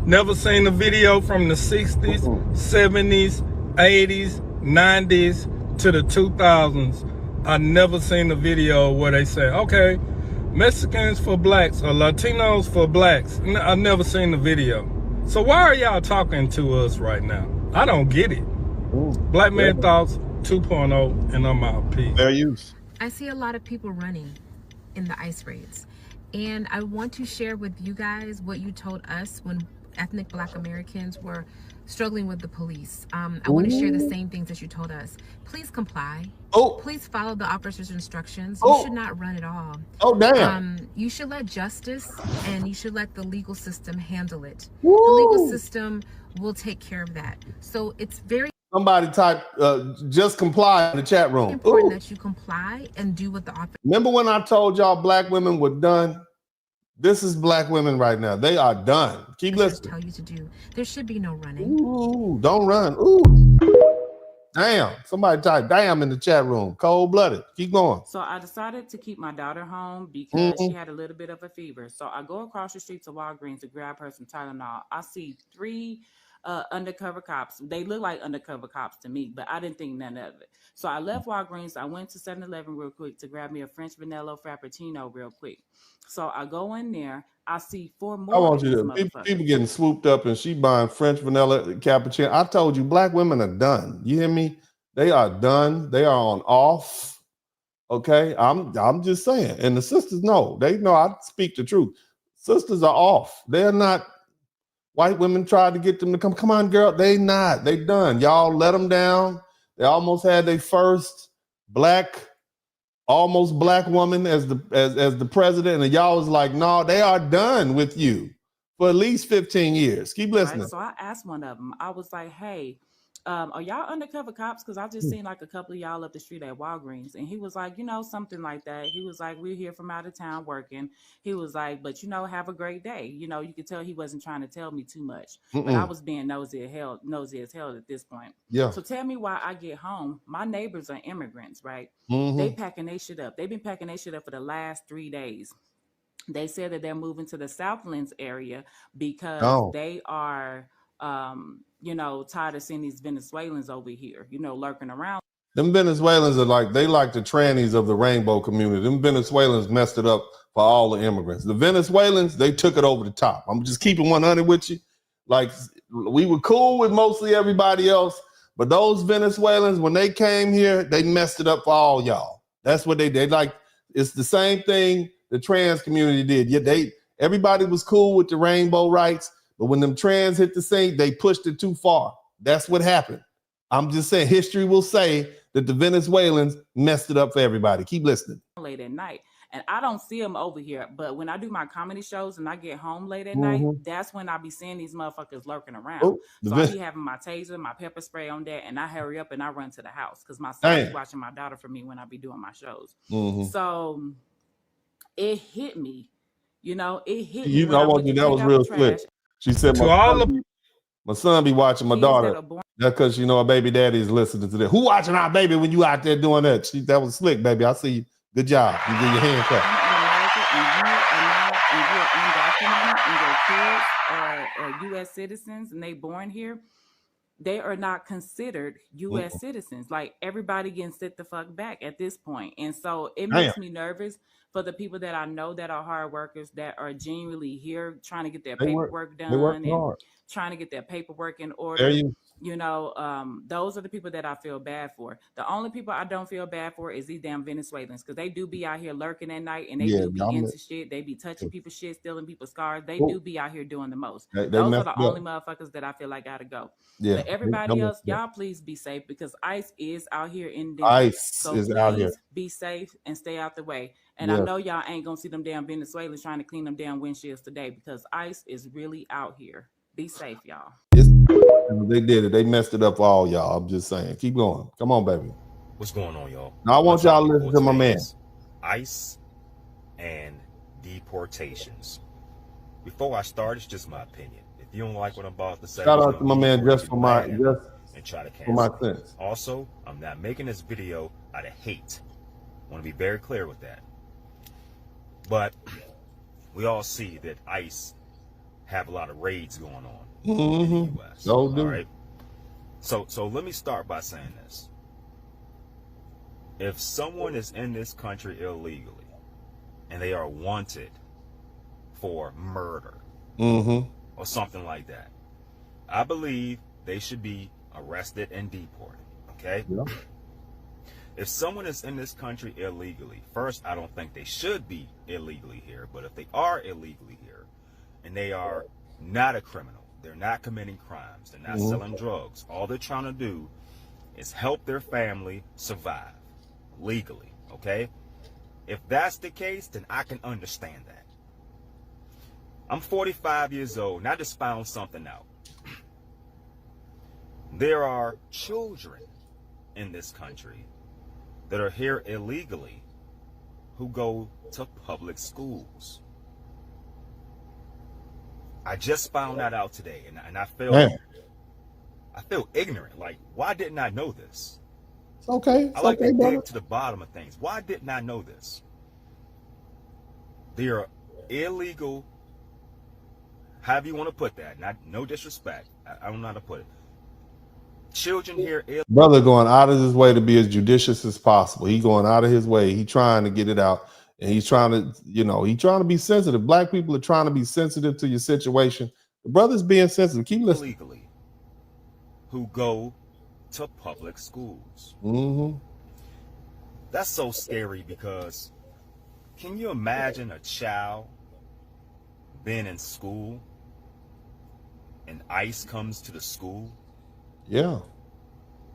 S10: Never seen a video from the 60s, 70s, 80s, 90s to the 2000s. I never seen a video where they say, okay, Mexicans for blacks or Latinos for blacks. I never seen the video. So why are y'all talking to us right now? I don't get it. Black Man Thoughts 2.0, and I'm out. Peace.
S3: Fair use.
S4: I see a lot of people running in the ICE raids, and I want to share with you guys what you told us when ethnic Black Americans were struggling with the police. I want to share the same things that you told us. Please comply. Please follow the officer's instructions. You should not run at all.
S3: Damn.
S4: You should let justice and you should let the legal system handle it. The legal system will take care of that. So it's very
S3: Somebody type, just comply in the chat room.
S4: important that you comply and do what the officer.
S3: Remember when I told y'all black women were done? This is black women right now. They are done. Keep listening.
S4: Tell you to do. There should be no running.
S3: Ooh, don't run. Ooh. Damn. Somebody type damn in the chat room. Cold-blooded. Keep going.
S12: So I decided to keep my daughter home because she had a little bit of a fever. So I go across the street to Walgreens to grab her some Tylenol. I see 3 undercover cops. They look like undercover cops to me, but I didn't think none of it. So I left Walgreens. I went to 7-Eleven real quick to grab me a French vanilla frappuccino real quick. So I go in there. I see 4 more.
S3: I want you to people getting swooped up and she buying French vanilla cappuccino. I told you, black women are done. You hear me? They are done. They are on off. Okay, I'm just saying. And the sisters know. They know I speak the truth. Sisters are off. They're not. White women tried to get them to come. Come on, girl. They not. They done. Y'all let them down. They almost had their first almost black woman as the president, and y'all was like, no, they are done with you for at least 15 years. Keep listening.
S12: Right, so I asked one of them. I was like, hey, are y'all undercover cops? Because I just seen like a couple of y'all up the street at Walgreens. And he was like, something like that. He was like, we're here from out of town working. He was like, but have a great day. You could tell he wasn't trying to tell me too much. But I was being nosy as hell at this point.
S3: Yeah.
S12: So tell me why I get home. My neighbors are immigrants, right?
S3: Mm-hmm.
S12: They packing their shit up. They've been packing their shit up for the last 3 days. They said that they're moving to the Southlands area because they are tired of seeing these Venezuelans over here, lurking around.
S3: Them Venezuelans are like the trannies of the rainbow community. Them Venezuelans messed it up for all the immigrants. The Venezuelans, they took it over the top. I'm just keeping 100 with you. Like, we were cool with mostly everybody else, but those Venezuelans, when they came here, they messed it up for all y'all. That's what they did. Like, it's the same thing the trans community did. Yeah, everybody was cool with the rainbow rights, but when them trans hit the scene, they pushed it too far. That's what happened. I'm just saying, history will say that the Venezuelans messed it up for everybody. Keep listening.
S12: Late at night. And I don't see them over here. But when I do my comedy shows and I get home late at night, that's when I be seeing these motherfuckers lurking around. So I be having my taser, my pepper spray on that, and I hurry up and I run to the house because my son is watching my daughter for me when I be doing my shows. So it hit me. It hit me.
S3: That was real slick. She said, my son be watching my daughter. That's because our baby daddy is listening to that. Who watching our baby when you out there doing that? That was slick, baby. I see you. Good job. You get your hand clap.
S12: And you're undocumented and your kids are U.S. citizens and they born here, they are not considered U.S. citizens. Like, everybody getting sit the fuck back at this point. And so it makes me nervous for the people that I know that are hard workers, that are genuinely here trying to get their paperwork done and trying to get their paperwork in order. Those are the people that I feel bad for. The only people I don't feel bad for is these damn Venezuelans, because they do be out here lurking at night and they do be into shit. They be touching people's shit, stealing people's cars. They do be out here doing the most. Those are the only motherfuckers that I feel like gotta go. But everybody else, y'all please be safe, because ICE is out here in Denver.
S3: ICE is out here.
S12: Be safe and stay out the way. And I know y'all ain't gonna see them damn Venezuelans trying to clean them damn windshields today, because ICE is really out here. Be safe, y'all.
S3: They did it. They messed it up for all y'all. I'm just saying. Keep going. Come on, baby.
S13: What's going on, y'all?
S3: Now I want y'all to listen to my man.
S13: ICE and deportations. Before I start, it's just my opinion. If you don't like what I'm about to say,
S3: shout out to my man just for my sense.
S13: Also, I'm not making this video out of hate. I want to be very clear with that. But we all see that ICE have a lot of raids going on in the U.S.
S3: So do.
S13: All right. So let me start by saying this. If someone is in this country illegally and they are wanted for murder or something like that, I believe they should be arrested and deported. Okay?
S3: Yeah.
S13: If someone is in this country illegally, first, I don't think they should be illegally here. But if they are illegally here and they are not a criminal, they're not committing crimes, they're not selling drugs, all they're trying to do is help their family survive legally. Okay? If that's the case, then I can understand that. I'm 45 years old and I just found something out. There are children in this country that are here illegally who go to public schools. I just found that out today, and I feel ignorant. Like, why didn't I know this?
S3: It's okay.
S13: I like to dig to the bottom of things. Why didn't I know this? There are illegal, however you want to put that, no disrespect, I don't know how to put it. Children here,
S3: brother going out of his way to be as judicious as possible. He going out of his way. He trying to get it out, and he's trying to, he trying to be sensitive. Black people are trying to be sensitive to your situation. The brother's being sensitive. Keep listening.
S13: Illegally, who go to public schools. That's so scary because can you imagine a child being in school and ICE comes to the school?
S3: Yeah.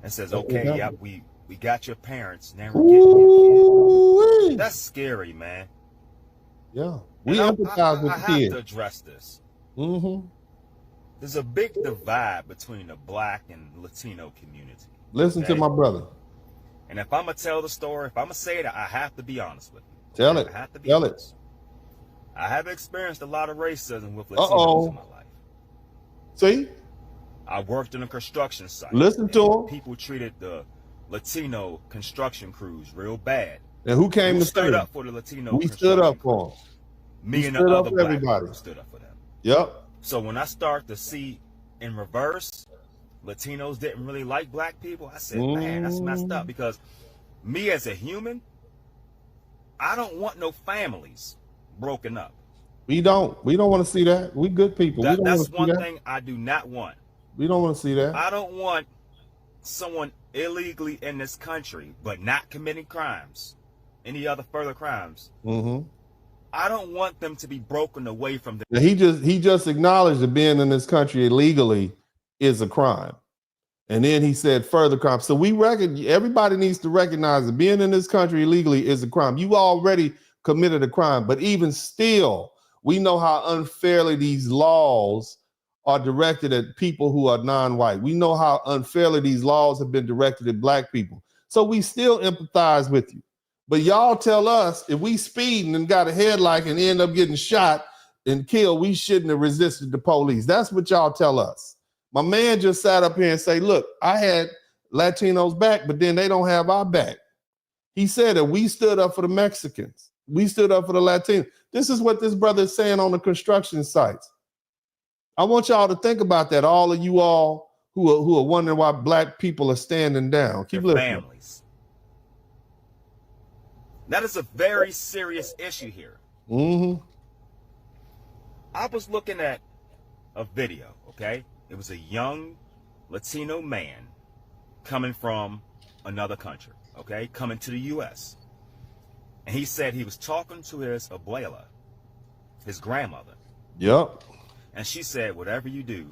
S13: And says, okay, yeah, we got your parents. Now we're getting your kids. That's scary, man.
S3: Yeah. We empathize with the kids.
S13: I have to address this. There's a big divide between the Black and Latino community.
S3: Listen to my brother.
S13: And if I'm going to tell the story, if I'm going to say it, I have to be honest with you.
S3: Tell it.
S13: I have to be
S3: Tell
S13: honest. I have experienced a lot of racism with Latinos in my life.
S3: See?
S13: I worked in a construction site.
S3: Listen to him.
S13: People treated the Latino construction crews real bad.
S3: And who came to
S13: stood up for the Latino?
S3: We stood up for them.
S13: Me and the other black people stood up for them.
S3: Yep.
S13: So when I start to see in reverse, Latinos didn't really like black people, I said, man, that's messed up. Because me as a human, I don't want no families broken up.
S3: We don't want to see that. We good people.
S13: That's one thing I do not want.
S3: We don't want to see that.
S13: I don't want someone illegally in this country but not committing crimes, any other further crimes. I don't want them to be broken away from the.
S3: He just acknowledged that being in this country illegally is a crime, and then he said further crimes. So everybody needs to recognize that being in this country illegally is a crime. You already committed a crime, but even still, we know how unfairly these laws are directed at people who are non-white. We know how unfairly these laws have been directed at black people. So we still empathize with you. But y'all tell us if we speeding and got a headlight and end up getting shot and killed, we shouldn't have resisted the police. That's what y'all tell us. My man just sat up here and say, look, I had Latinos back, but then they don't have our back. He said that we stood up for the Mexicans. We stood up for the Latinos. This is what this brother is saying on the construction sites. I want y'all to think about that, all of you all who are wondering why black people are standing down. Keep listening.
S13: Families. That is a very serious issue here. I was looking at a video, okay? It was a young Latino man coming from another country, okay? Coming to the U.S. And he said he was talking to his abuela, his grandmother.
S3: Yep.
S13: And she said, whatever you do,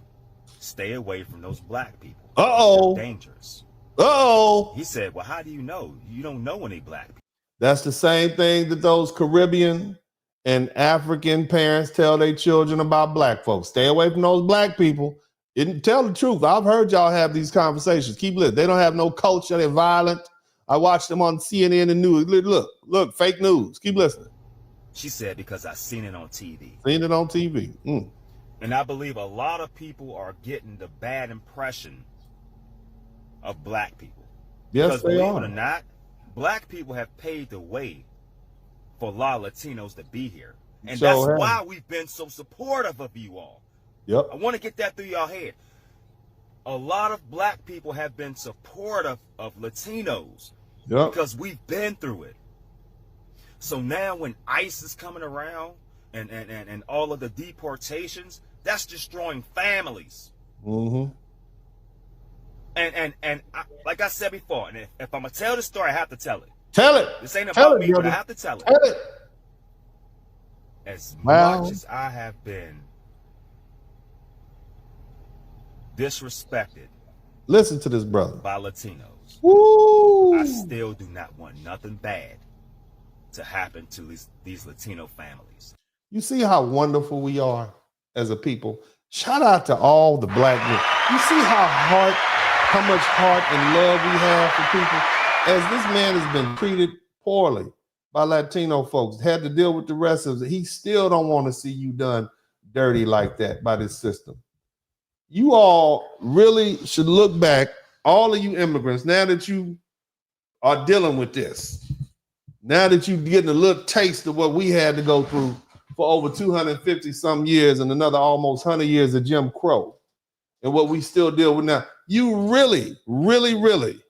S13: stay away from those black people.
S3: Uh-oh.
S13: They're dangerous.
S3: Uh-oh.
S13: He said, well, how do you know? You don't know any black people.
S3: That's the same thing that those Caribbean and African parents tell their children about black folks. Stay away from those black people. Tell the truth. I've heard y'all have these conversations. Keep listening. They don't have no culture. They're violent. I watched them on CNN and news. Look, fake news. Keep listening.
S13: She said, because I seen it on TV.
S3: Seen it on TV.
S13: And I believe a lot of people are getting the bad impression of black people.
S3: Yes,
S13: because
S3: they
S13: believe
S3: are.
S13: it or not, black people have paved the way for a lot of Latinos to be here. And that's why we've been so supportive of you all.
S3: Yep.
S13: I want to get that through y'all head. A lot of black people have been supportive of Latinos because we've been through it. So now when ICE is coming around and all of the deportations, that's destroying families.
S3: Mm-hmm.
S13: And like I said before, and if I'm gonna tell the story, I have to tell it.
S3: Tell it.
S13: This ain't about me, but I have to tell it.
S3: Tell it.
S13: As much as I have been disrespected,
S3: listen to this, brother,
S13: by Latinos,
S3: woo,
S13: I still do not want nothing bad to happen to these Latino families.
S3: You see how wonderful we are as a people? Shout out to all the black men. You see how much heart and love we have for people? As this man has been treated poorly by Latino folks, had to deal with the rest of it, he still don't want to see you done dirty like that by this system. You all really should look back, all of you immigrants, now that you are dealing with this, now that you're getting a little taste of what we had to go through for over 250 some years and another almost 100 years of Jim Crow and what we still deal with now, you really, really, really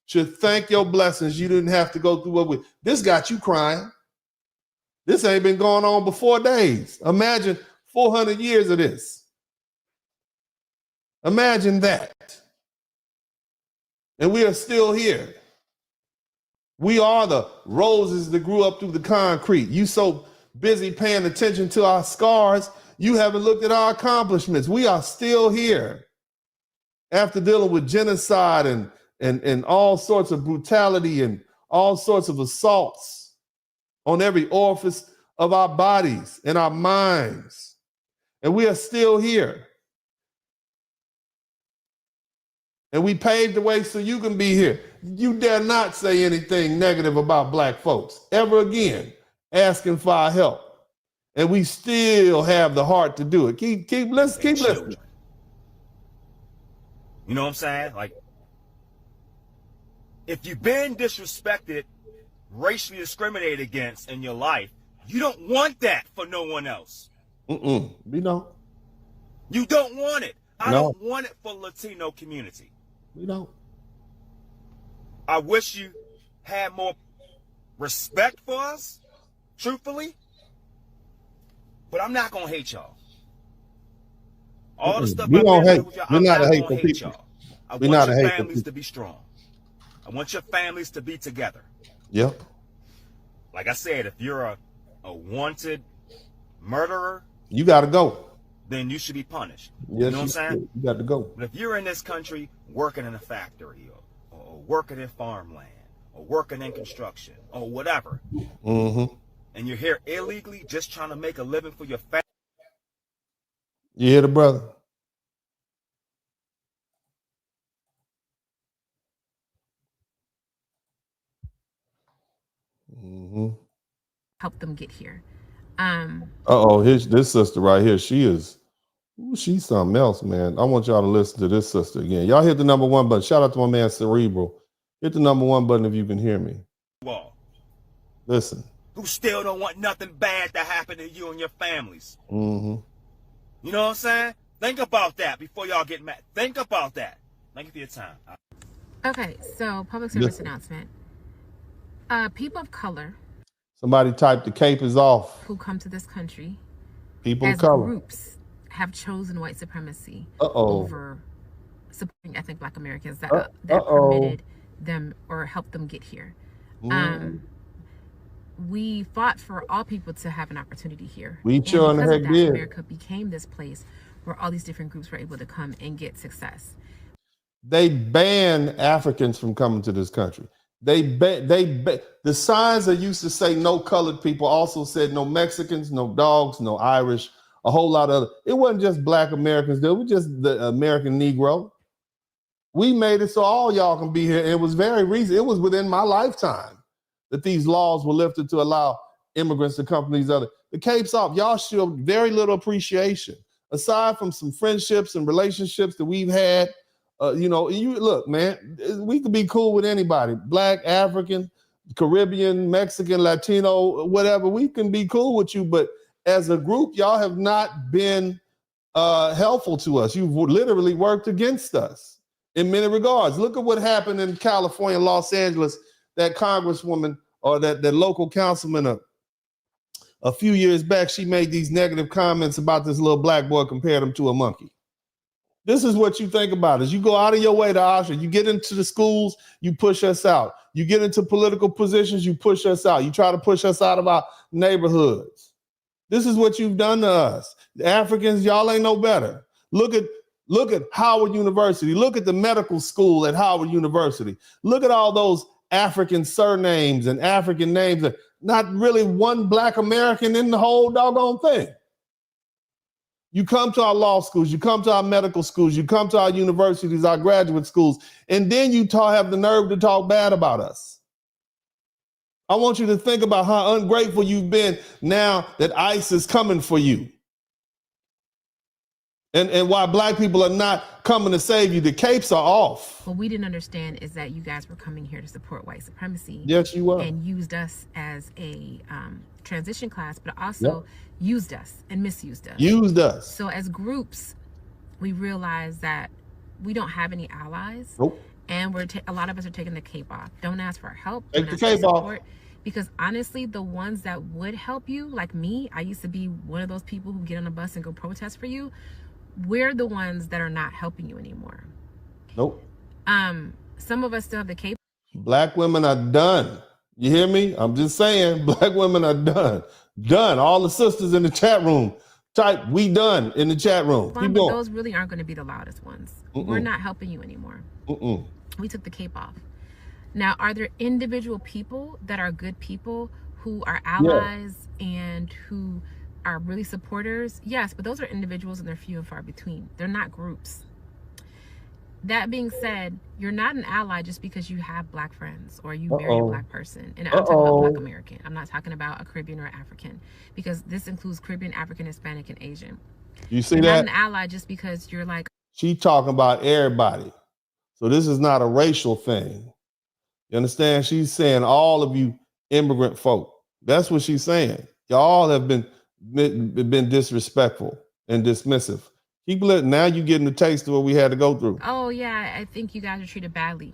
S3: should thank your blessings you didn't have to go through what this got you crying. This ain't been going on but 4 days. Imagine 400 years of this. Imagine that. And we are still here. We are the roses that grew up through the concrete. You so busy paying attention to our scars, you haven't looked at our accomplishments. We are still here after dealing with genocide and all sorts of brutality and all sorts of assaults on every orifice of our bodies and our minds. And we are still here. And we paved the way so you can be here. You dare not say anything negative about black folks ever again, asking for our help. And we still have the heart to do it. Keep listening.
S13: You know what I'm saying? Like, if you've been disrespected, racially discriminated against in your life, you don't want that for no one else.
S3: We don't.
S13: You don't want it. I don't want it for the Latino community.
S3: We don't.
S13: I wish you had more respect for us, truthfully. But I'm not gonna hate y'all. All the stuff
S3: we don't hate.
S13: I'm
S3: not
S13: not
S3: a
S13: gonna hate y'all. I want your families to be strong. I want your families to be together.
S3: Yep.
S13: Like I said, if you're a wanted murderer,
S3: you got to go.
S13: Then you should be punished.
S3: Yes,
S13: you know what I'm saying?
S3: You got to go.
S13: But if you're in this country working in a factory or working in farmland or working in construction or whatever, and you're here illegally just trying to make a living for your family.
S3: You hear the brother?
S9: Help them get here.
S3: This sister right here, she's something else, man. I want y'all to listen to this sister again. Y'all hit the number 1 button. Shout out to my man Cerebral. Hit the number 1 button if you can hear me.
S13: Wall.
S3: Listen.
S13: Who still don't want nothing bad to happen to you and your families. You know what I'm saying? Think about that before y'all get mad. Think about that. Thank you for your time.
S9: Okay, so public service announcement. People of color.
S3: Somebody typed the cape is off.
S9: Who come to this country.
S3: People
S9: as
S3: of color.
S9: Groups have chosen white supremacy over supporting ethnic Black Americans that permitted them or helped them get here. We fought for all people to have an opportunity here.
S3: We sure in the heck did.
S9: America became this place where all these different groups were able to come and get success.
S3: They ban Africans from coming to this country. The signs that used to say no colored people also said no Mexicans, no dogs, no Irish, a whole lot of other. It wasn't just Black Americans, it was just the American Negro. We made it so all y'all can be here. And it was very recent. It was within my lifetime that these laws were lifted to allow immigrants to come from these other. The cape's off. Y'all show very little appreciation. Aside from some friendships and relationships that we've had, you look, man, we could be cool with anybody. Black, African, Caribbean, Mexican, Latino, whatever. We can be cool with you. But as a group, y'all have not been helpful to us. You've literally worked against us in many regards. Look at what happened in California, Los Angeles, that congresswoman or that local councilman a few years back, she made these negative comments about this little black boy, compared him to a monkey. This is what you think about is you go out of your way to usher, you get into the schools, you push us out. You get into political positions, you push us out. You try to push us out of our neighborhoods. This is what you've done to us. The Africans, y'all ain't no better. Look at Howard University. Look at the medical school at Howard University. Look at all those African surnames and African names. Not really one black American in the whole doggone thing. You come to our law schools, you come to our medical schools, you come to our universities, our graduate schools, and then you have the nerve to talk bad about us. I want you to think about how ungrateful you've been now that ICE is coming for you. And why black people are not coming to save you. The capes are off.
S9: What we didn't understand is that you guys were coming here to support white supremacy.
S3: Yes, you were.
S9: And used us as a transition class, but also used us and misused us.
S3: Used us.
S9: So as groups, we realized that we don't have any allies.
S3: Nope.
S9: And a lot of us are taking the cape off. Don't ask for help.
S3: Take the cape off.
S9: Because honestly, the ones that would help you, like me, I used to be one of those people who get on a bus and go protest for you. We're the ones that are not helping you anymore.
S3: Nope.
S9: Some of us still have the cape.
S3: Black women are done. You hear me? I'm just saying, black women are done. Done. All the sisters in the chat room, type "we done" in the chat room.
S9: Keep going. Those really aren't going to be the loudest ones. We're not helping you anymore. We took the cape off. Now, are there individual people that are good people who are allies and who are really supporters? Yes, but those are individuals and they're few and far between. They're not groups. That being said, you're not an ally just because you have black friends or you marry a black person. And I'm talking about black American. I'm not talking about a Caribbean or African, because this includes Caribbean, African, Hispanic, and Asian.
S3: You see
S9: you're
S3: that?
S9: Not an ally just because you're like.
S3: She talking about everybody. So this is not a racial thing. You understand? She's saying all of you immigrant folk. That's what she's saying. Y'all have been disrespectful and dismissive. Keep letting. Now you getting the taste of what we had to go through.
S9: Oh yeah, I think you guys are treated badly.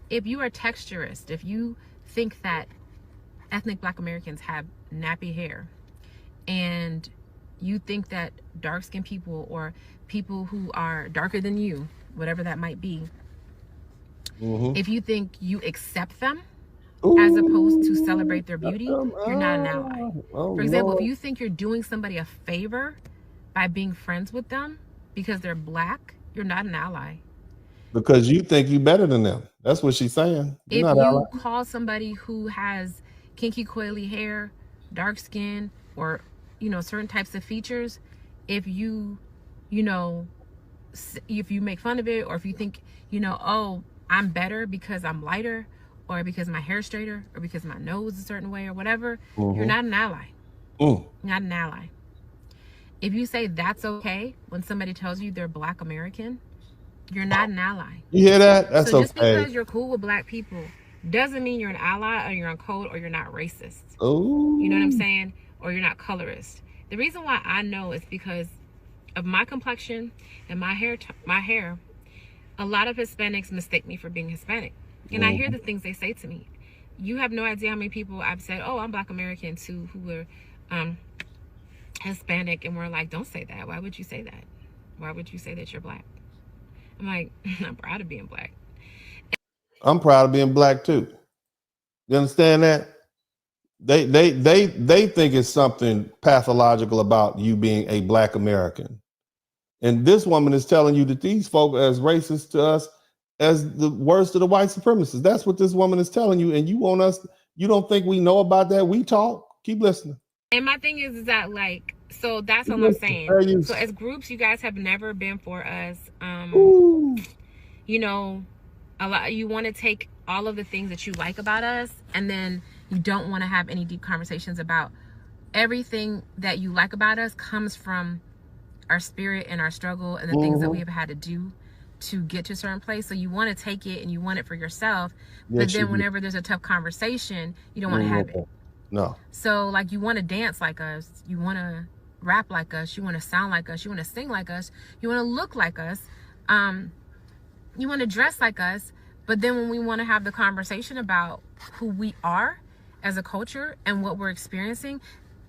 S9: If you are texturist, if you think that ethnic black Americans have nappy hair, and you think that dark-skinned people or people who are darker than you, whatever that might be, if you think you accept them as opposed to celebrate their beauty, you're not an ally. For example, if you think you're doing somebody a favor by being friends with them because they're black, you're not an ally.
S3: Because you think you better than them. That's what she's saying.
S9: If you call somebody who has kinky coily hair, dark skin, or certain types of features, if you make fun of it, or if you think oh, I'm better because I'm lighter, or because my hair's straighter, or because my nose is a certain way, or whatever, you're not an ally. Not an ally. If you say that's okay when somebody tells you they're black American, you're not an ally.
S3: You hear that? That's
S9: so just
S3: okay.
S9: because you're cool with black people doesn't mean you're an ally, or you're on code, or you're not racist.
S3: Oh.
S9: You know what I'm saying? Or you're not colorist. The reason why I know is because of my complexion and my hair. A lot of Hispanics mistake me for being Hispanic. And I hear the things they say to me. You have no idea how many people I've said, oh, I'm black American too, who were Hispanic, and we're like, don't say that. Why would you say that? Why would you say that you're black? I'm like, I'm proud of being black.
S3: I'm proud of being black too. You understand that? They think it's something pathological about you being a black American. And this woman is telling you that these folk are as racist to us as the worst of the white supremacists. That's what this woman is telling you. And you want us, you don't think we know about that? We talk. Keep listening.
S9: And my thing is that, like, so that's what I'm saying. So as groups, you guys have never been for us. A lot, you want to take all of the things that you like about us, and then you don't want to have any deep conversations about everything that you like about us comes from our spirit and our struggle and the things that we have had to do to get to a certain place. So you want to take it and you want it for yourself, but then whenever there's a tough conversation, you don't want to have it.
S3: No.
S9: So like, you want to dance like us, you want to rap like us, you want to sound like us, you want to sing like us, you want to look like us, you want to dress like us. But then when we want to have the conversation about who we are as a culture and what we're experiencing,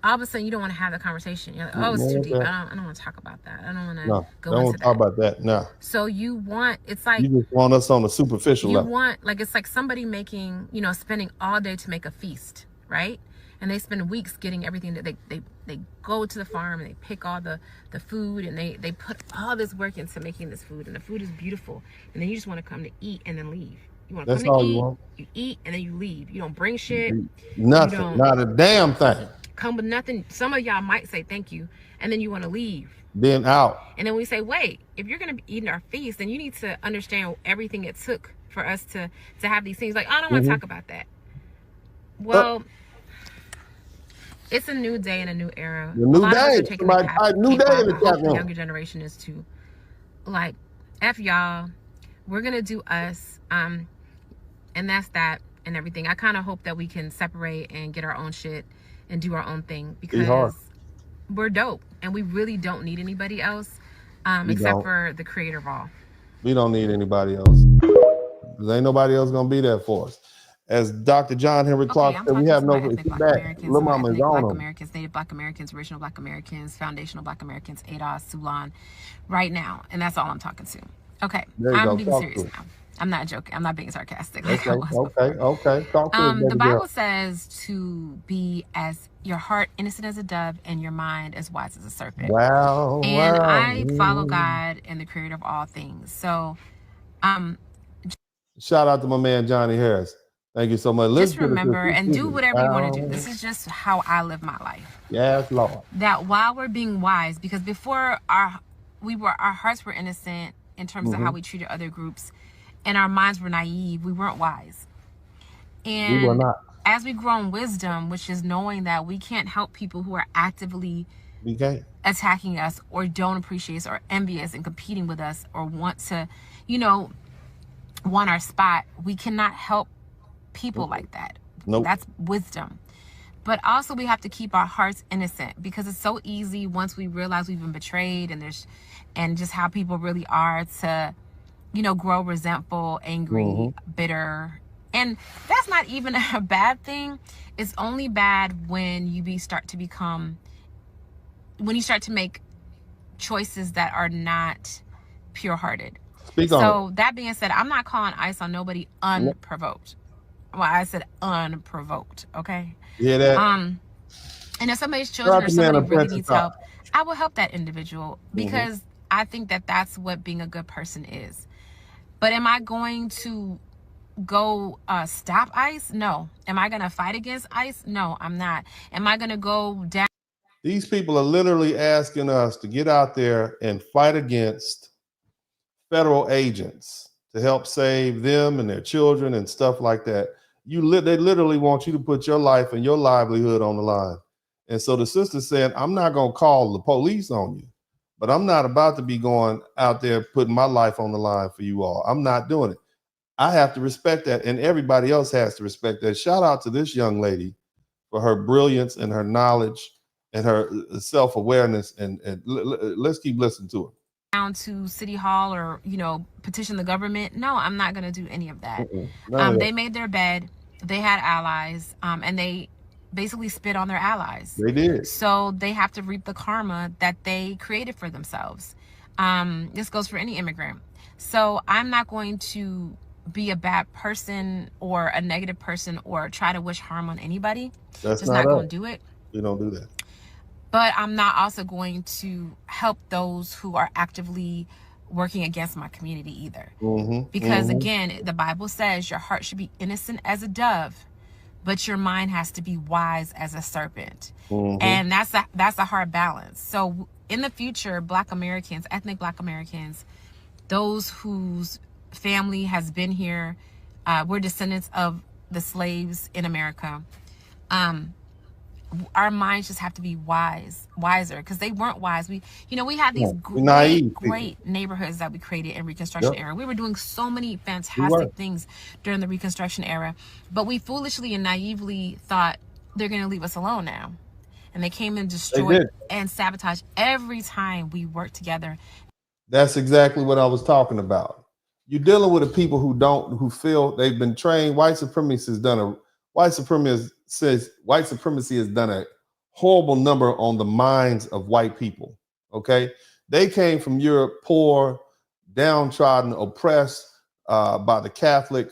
S9: all of a sudden you don't want to have the conversation. You're like, oh, it's too deep. I don't want to talk about that. I don't want to go into that.
S3: Talk about that. No.
S9: So you want, it's like,
S3: you just want us on a superficial level.
S9: You want, like, it's like somebody making, you know, spending all day to make a feast, right? And they spend weeks getting everything that they go to the farm and they pick all the food, and they put all this work into making this food, and the food is beautiful, and then you just want to come to eat and then leave. You want to come to eat, you eat, and then you leave. You don't bring shit.
S3: Nothing. Not a damn thing.
S9: Come with nothing. Some of y'all might say thank you, and then you want to leave.
S3: Then out. And
S9: then we say, wait, if you're going to be eating our feast, then you need to understand everything it took for us to have these things. Like, I don't want to talk about that. Well, it's a new day and a new era.
S3: A new day. New day in the chat room.
S9: The younger generation is to, like, F y'all. We're going to do us. And that's that and everything. I kind of hope that we can separate and get our own shit and do our own thing, because we're dope and we really don't need anybody else except for the creator of all.
S3: We don't need anybody else. There ain't nobody else going to be there for us. As Dr. John Henry Clark said, we have no back. Little Mama is on them.
S9: Americans, Native Black Americans, Original Black Americans, Foundational Black Americans, ADOS, Sulan, right now. And that's all I'm talking to. Okay, I'm being serious now. I'm not joking. I'm not being sarcastic. Like
S3: Okay. Talk to us,
S9: the Bible says to be as your heart innocent as a dove and your mind as wise as a serpent.
S3: Wow.
S9: And I follow God and the creator of all things. So,
S3: shout out to my man Johnny Harris. Thank you so much.
S9: Just remember and do whatever you want to do. This is just how I live my life.
S3: Yes, Lord.
S9: That while we're being wise, because before our hearts were innocent in terms of how we treated other groups, and our minds were naive, we weren't wise. And
S3: we were not.
S9: As we grow in wisdom, which is knowing that we can't help people who are actively attacking us or don't appreciate us or envy us and competing with us or want to, want our spot, we cannot help people like that.
S3: Nope.
S9: That's wisdom. But also we have to keep our hearts innocent, because it's so easy once we realize we've been betrayed and just how people really are to grow resentful, angry, bitter. And that's not even a bad thing. It's only bad when you start to make choices that are not pure-hearted. So that being said, I'm not calling ICE on nobody unprovoked. Well, I said unprovoked, okay?
S3: Yeah, that.
S9: And if somebody's children or somebody really needs help, I will help that individual, because I think that that's what being a good person is. But am I going to go stop ICE? No. Am I going to fight against ICE? No, I'm not. Am I going to go down?
S3: These people are literally asking us to get out there and fight against federal agents to help save them and their children and stuff like that. They literally want you to put your life and your livelihood on the line. And so the sister said, I'm not going to call the police on you, but I'm not about to be going out there putting my life on the line for you all. I'm not doing it. I have to respect that, and everybody else has to respect that. Shout out to this young lady for her brilliance and her knowledge and her self-awareness, and let's keep listening to her.
S9: Down to City Hall or, petition the government. No, I'm not going to do any of that. They made their bed. They had allies, and they basically spit on their allies.
S3: They did.
S9: So they have to reap the karma that they created for themselves. This goes for any immigrant. So I'm not going to be a bad person or a negative person or try to wish harm on anybody.
S3: That's
S9: just not going to do it.
S3: We don't do that.
S9: But I'm not also going to help those who are actively working against my community either. Because again, the Bible says your heart should be innocent as a dove, but your mind has to be wise as a serpent. And that's a hard balance. So in the future, Black Americans, ethnic Black Americans, those whose family has been here, we're descendants of the slaves in America. Our minds just have to be wiser, because they weren't wise. We had these great neighborhoods that we created in Reconstruction era. We were doing so many fantastic things during the Reconstruction era, but we foolishly and naively thought they're going to leave us alone now. and they came and destroyed and sabotaged every time we worked together.
S3: That's exactly what I was talking about. You're dealing with the people who feel they've been trained. White supremacy has done a horrible number on the minds of white people. Okay, they came from Europe, poor, downtrodden, oppressed by the Catholic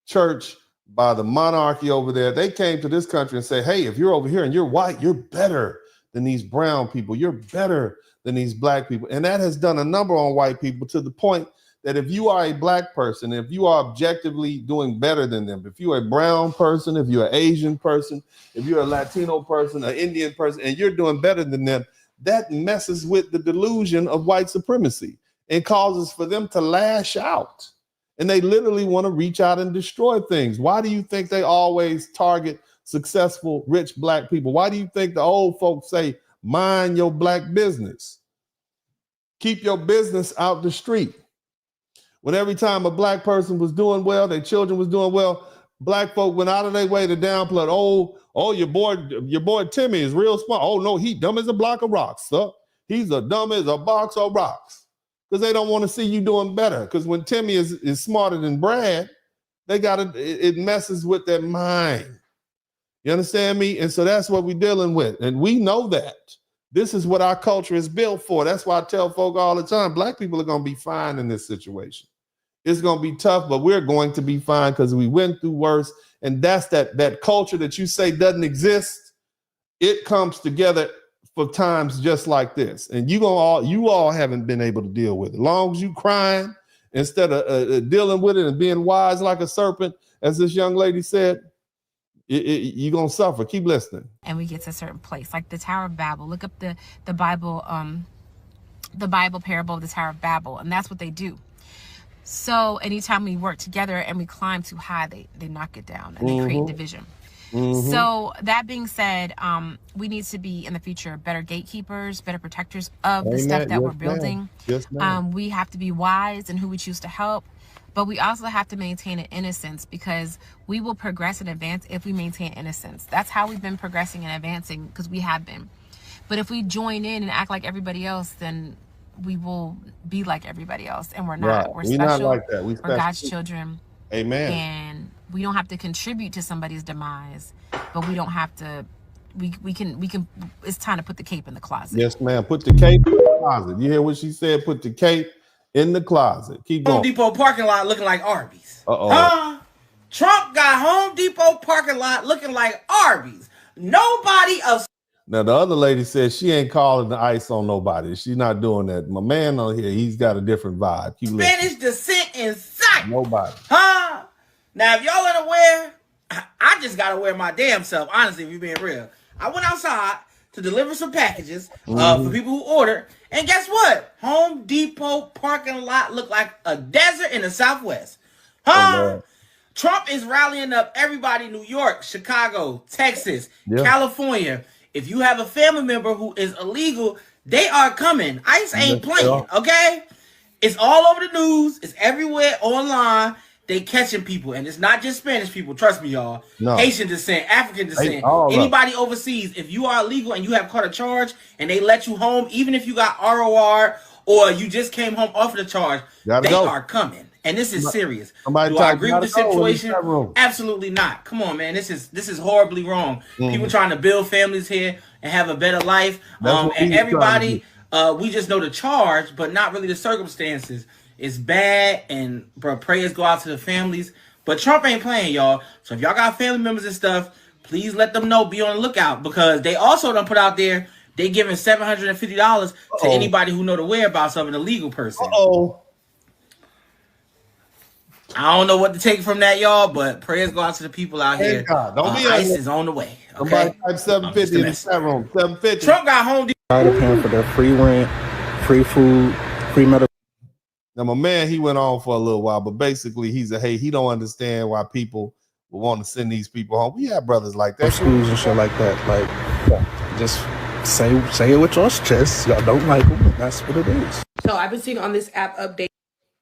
S3: church, by the monarchy over there. They came to this country and say, hey, if you're over here and you're white, you're better than these brown people. You're better than these black people. And that has done a number on white people to the point that if you are a black person, if you are objectively doing better than them, if you're a brown person, if you're an Asian person, if you're a Latino person, an Indian person, and you're doing better than them, that messes with the delusion of white supremacy and causes for them to lash out. And they literally want to reach out and destroy things. Why do you think they always target successful, rich black people? Why do you think the old folks say, mind your black business? Keep your business out the street. When every time a black person was doing well, their children was doing well, black folk went out of their way to downplay. Oh, your boy Timmy is real smart. Oh no, he dumb as a block of rocks, sir. He's a dumb as a box of rocks. Because they don't want to see you doing better. Because when Timmy is smarter than Brad, it messes with their mind. You understand me? And so that's what we're dealing with. And we know that. This is what our culture is built for. That's why I tell folk all the time, black people are going to be fine in this situation. It's going to be tough, but we're going to be fine because we went through worse. And that's that culture that you say doesn't exist. It comes together for times just like this. And you all haven't been able to deal with it. As long as you crying instead of dealing with it and being wise like a serpent, as this young lady said, you're going to suffer. Keep listening.
S9: And we get to a certain place, like the Tower of Babel. Look up the Bible parable of the Tower of Babel, and that's what they do. So anytime we work together and we climb too high, they knock it down and they create division. So that being said, we need to be in the future better gatekeepers, better protectors of the stuff that we're building.
S3: Yes, ma'am.
S9: We have to be wise in who we choose to help, but we also have to maintain an innocence, because we will progress and advance if we maintain innocence. That's how we've been progressing and advancing, because we have been. But if we join in and act like everybody else, then we will be like everybody else, and we're not.
S3: Right.
S9: We're
S3: We're
S9: special.
S3: not like that. We're
S9: God's children.
S3: Amen.
S9: And we don't have to contribute to somebody's demise, but we don't have to. We can. It's time to put the cape in the closet.
S3: Yes, ma'am. Put the cape in the closet. You hear what she said? Put the cape in the closet. Keep going.
S15: Home Depot parking lot looking like Arby's.
S3: Uh-oh.
S15: Trump got Home Depot parking lot looking like Arby's. Nobody of.
S3: Now, the other lady said she ain't calling the ice on nobody. She's not doing that. My man on here, he's got a different vibe. Keep listening.
S15: Spanish descent in sight.
S3: Nobody.
S15: Now, if y'all ain't aware, I just got to wear my damn self, honestly, if you're being real. I went outside to deliver some packages for people who ordered. And guess what? Home Depot parking lot looked like a desert in the Southwest. Trump is rallying up everybody in New York, Chicago, Texas, California. If you have a family member who is illegal, they are coming. ICE ain't playing, okay? It's all over the news. It's everywhere online. They catching people. And it's not just Spanish people. Trust me, y'all. No. Haitian descent, African descent, anybody overseas. If you are illegal and you have caught a charge and they let you home, even if you got ROR or you just came home off of the charge, they are coming. And this is serious. Do I agree with the situation? Absolutely not. Come on, man. This is horribly wrong. People trying to build families here and have a better life. And everybody, we just know the charge, but not really the circumstances. It's bad, and bro, prayers go out to the families. But Trump ain't playing, y'all. So if y'all got family members and stuff, please let them know. Be on the lookout, because they also done put out there they giving $750 to anybody who know the whereabouts of an illegal person. I don't know what to take from that, y'all, but prayers go out to the people out here.
S3: Don't be
S15: ICE is on the way. Okay,
S3: type 750 in the chat room. 750.
S15: Trump got Home Depot.
S17: Tired of paying for their free rent, free food, free medical.
S3: Now, my man, he went on for a little while, but basically, he don't understand why people will want to send these people home. We have brothers like that,
S17: schools and shit like that. Like, just say it with your chest. Y'all don't like them. That's what it is.
S18: So I've been seeing on this app update.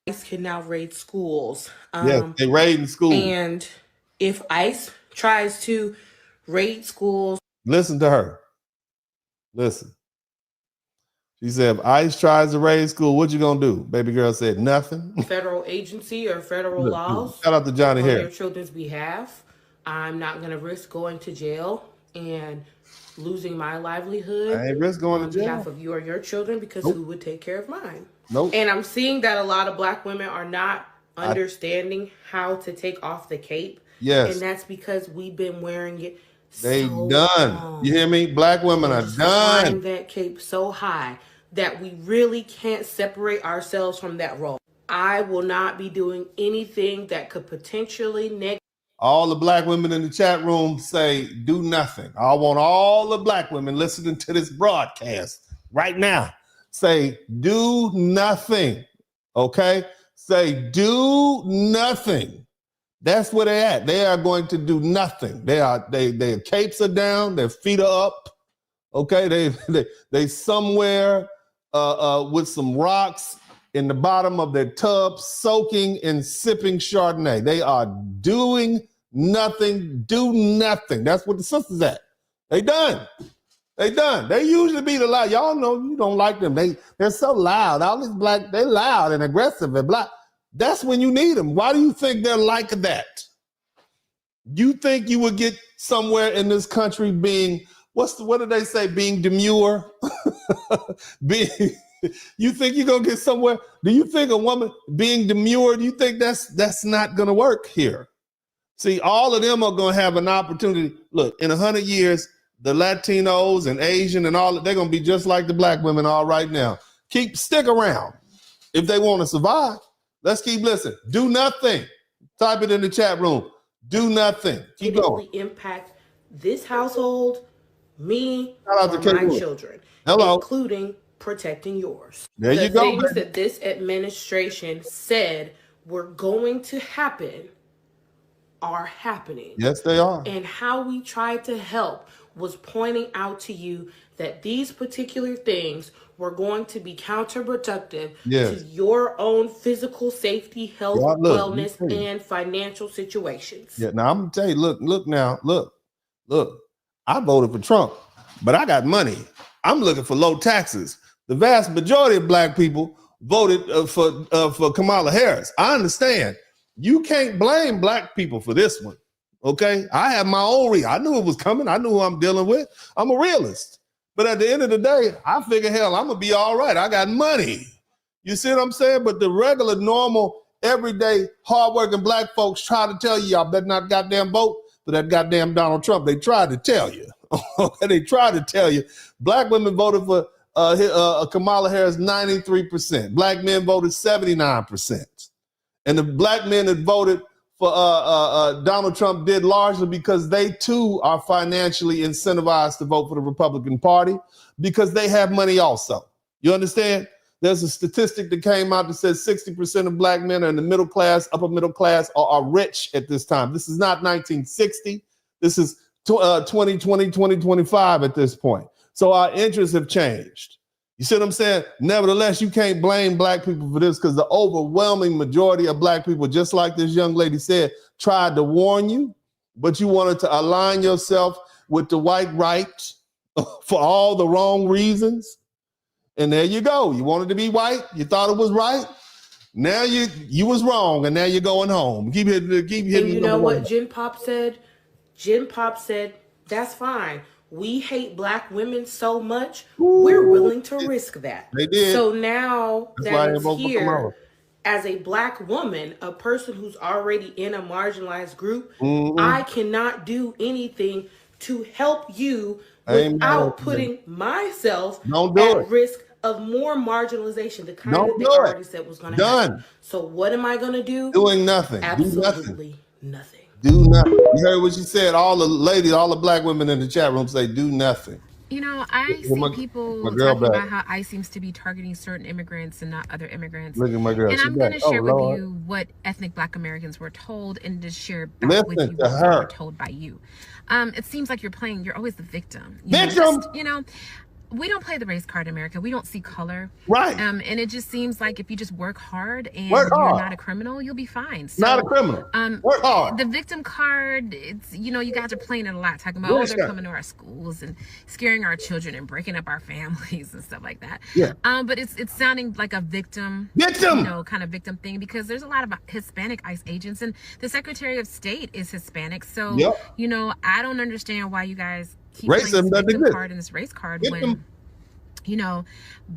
S18: ICE can now raid schools.
S3: Yes, they raiding schools.
S18: And if ICE tries to raid schools.
S3: Listen to her. Listen. She said, if ICE tries to raid school, what you gonna do? Baby girl said, nothing.
S18: Federal agency or federal laws.
S3: Shout out to Johnny
S18: on
S3: Harris.
S18: their children's behalf. I'm not going to risk going to jail and losing my livelihood
S3: I ain't risk going
S18: on
S3: to jail.
S18: behalf of you or your children, because who would take care of mine?
S3: Nope.
S18: And I'm seeing that a lot of Black women are not understanding how to take off the cape.
S3: Yes.
S18: And that's because we've been wearing it
S3: They
S18: so
S3: done.
S18: long.
S3: You hear me? Black women are
S18: Flying
S3: done.
S18: that cape so high that we really can't separate ourselves from that role. I will not be doing anything that could potentially negatively.
S3: All the Black women in the chat room say, do nothing. I want all the Black women listening to this broadcast right now. Say, do nothing. Okay? Say, do nothing. That's where they're at. They are going to do nothing. Their capes are down, their feet are up. Okay, they somewhere with some rocks in the bottom of their tub, soaking and sipping Chardonnay. They are doing nothing. Do nothing. That's what the sisters at. They done. They done. They usually be the loud. Y'all know you don't like them. They're so loud. All these Black, they're loud and aggressive and black. That's when you need them. Why do you think they're like that? You think you would get somewhere in this country being, what did they say, being demure? You think you're gonna get somewhere? Do you think a woman being demure, do you think that's not gonna work here? See, all of them are gonna have an opportunity. Look, in 100 years, the Latinos and Asian and all, they're gonna be just like the Black women are right now. Stick around if they want to survive. Let's keep listening. Do nothing. Type it in the chat room. Do nothing. Keep going.
S18: Impact this household, me,
S3: Shout out
S18: or
S3: to
S18: my
S3: Kate Wood.
S18: children,
S3: Hello.
S18: including protecting yours.
S3: There you
S18: The
S3: go,
S18: things
S3: baby.
S18: that this administration said were going to happen are happening.
S3: Yes, they are.
S18: And how we tried to help was pointing out to you that these particular things were going to be counterproductive
S3: Yes.
S18: to your own physical safety, health,
S3: God, look,
S18: wellness,
S3: you see.
S18: and financial situations.
S3: Yeah, now I'm gonna tell you, look now, look. I voted for Trump, but I got money. I'm looking for low taxes. The vast majority of Black people voted for Kamala Harris. I understand. You can't blame Black people for this one. Okay, I have my own reason. I knew it was coming. I knew who I'm dealing with. I'm a realist. But at the end of the day, I figure, hell, I'm gonna be all right. I got money. You see what I'm saying? But the regular, normal, everyday, hardworking Black folks try to tell you, y'all better not goddamn vote for that goddamn Donald Trump. They tried to tell you. They tried to tell you. Black women voted for Kamala Harris 93%. Black men voted 79%. And the Black men that voted for Donald Trump did largely because they too are financially incentivized to vote for the Republican Party because they have money also. You understand? There's a statistic that came out that says 60% of Black men are in the middle class, upper middle class, or are rich at this time. This is not 1960. This is 2020, 2025 at this point. So our interests have changed. You see what I'm saying? Nevertheless, you can't blame Black people for this because the overwhelming majority of Black people, just like this young lady said, tried to warn you, but you wanted to align yourself with the white right for all the wrong reasons. And there you go. You wanted to be white. You thought it was right. Now you was wrong, and now you're going home. Keep hitting.
S18: And you know what Jen Pop said? Jen Pop said, that's fine. We hate Black women so much, we're willing to risk that.
S3: They did.
S18: So now
S3: That's why I
S18: that it's
S3: vote for
S18: here,
S3: Kamala.
S18: as a Black woman, a person who's already in a marginalized group,
S3: Mhm.
S18: I cannot do anything to help you
S3: Amen.
S18: without putting myself
S3: Don't do
S18: at
S3: it.
S18: risk of more marginalization, the kind
S3: Don't
S18: that they
S3: do it.
S18: already said was going to happen.
S3: Done.
S18: So what am I going to do?
S3: Doing nothing.
S18: Absolutely nothing.
S3: Do nothing. You heard what she said. All the ladies, all the Black women in the chat room say, do nothing.
S4: You know, I see people
S3: my girl
S4: talking
S3: back.
S4: about how ICE seems to be targeting certain immigrants and not other immigrants.
S3: Look at my girl.
S4: And
S3: She
S4: I'm
S3: back.
S4: going to
S3: Oh,
S4: share with
S3: Lord.
S4: you what ethnic Black Americans were told and to share back
S3: Listen
S4: with you
S3: to
S4: what
S3: her.
S4: were told by you. It seems like you're always the victim.
S3: Victim!
S4: You know,
S9: we don't play the race card in America. We don't see color.
S3: Right.
S9: And it just seems like if you just work hard and you're not a criminal, you'll be fine. So,
S3: not a criminal. Work hard.
S9: The victim card, it's, you know, you guys are playing it a lot, talking about, they're coming to our schools and scaring our children and breaking up our families and stuff like that.
S3: Yeah.
S9: But it's sounding like a victim, you know, kind of victim thing, because there's a lot of Hispanic ICE agents, and the Secretary of State is Hispanic. So, you know, I don't understand why you guys keep playing this victim card and this race card when, you know,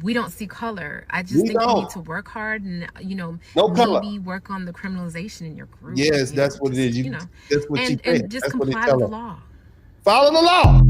S9: we don't see color. I just think you need to work hard and, you know, maybe work on the criminalization in your group.
S3: Yes, that's what it is. You know, that's what
S9: and just comply with the law.
S3: Follow the law.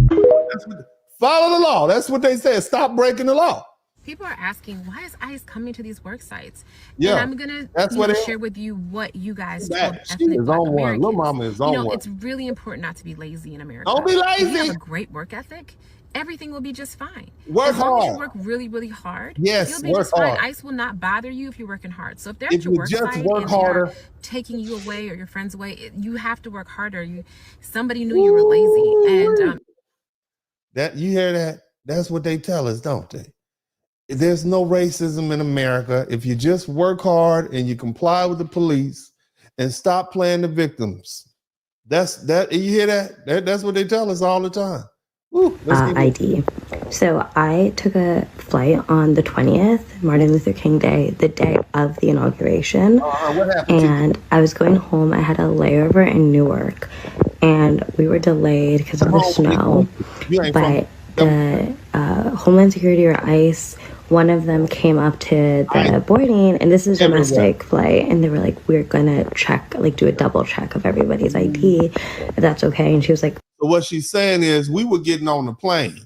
S3: Follow the law. That's what they said. Stop breaking the law.
S9: People are asking, why is ICE coming to these work sites?
S3: Yeah,
S9: and I'm gonna share with you what you guys told ethnic Black Americans.
S3: Little mama is on one.
S9: It's really important not to be lazy in America.
S3: Don't be lazy.
S9: If you have a great work ethic, everything will be just fine.
S3: Work
S9: as long
S3: hard.
S9: as you work really, really hard,
S3: yes,
S9: you'll be just fine. ICE will not bother you if you're working hard. So if they're at your work site and they're taking you away or your friends away, you have to work harder. Somebody knew you were lazy, and
S3: that you hear that? That's what they tell us, don't they? There's no racism in America if you just work hard and you comply with the police and stop playing the victims. That's that. You hear that? That's what they tell us all the time.
S14: ID. So I took a flight on the 20th, Martin Luther King Day, the day of the inauguration.
S3: What happened?
S14: And I was going home. I had a layover in Newark, and we were delayed because of the snow. But the Homeland Security or ICE, one of them came up to the boarding, and this is a domestic flight, and they were like, we're gonna check, like do a double check of everybody's ID, if that's okay. And she was like,
S3: so what she's saying is we were getting on the plane,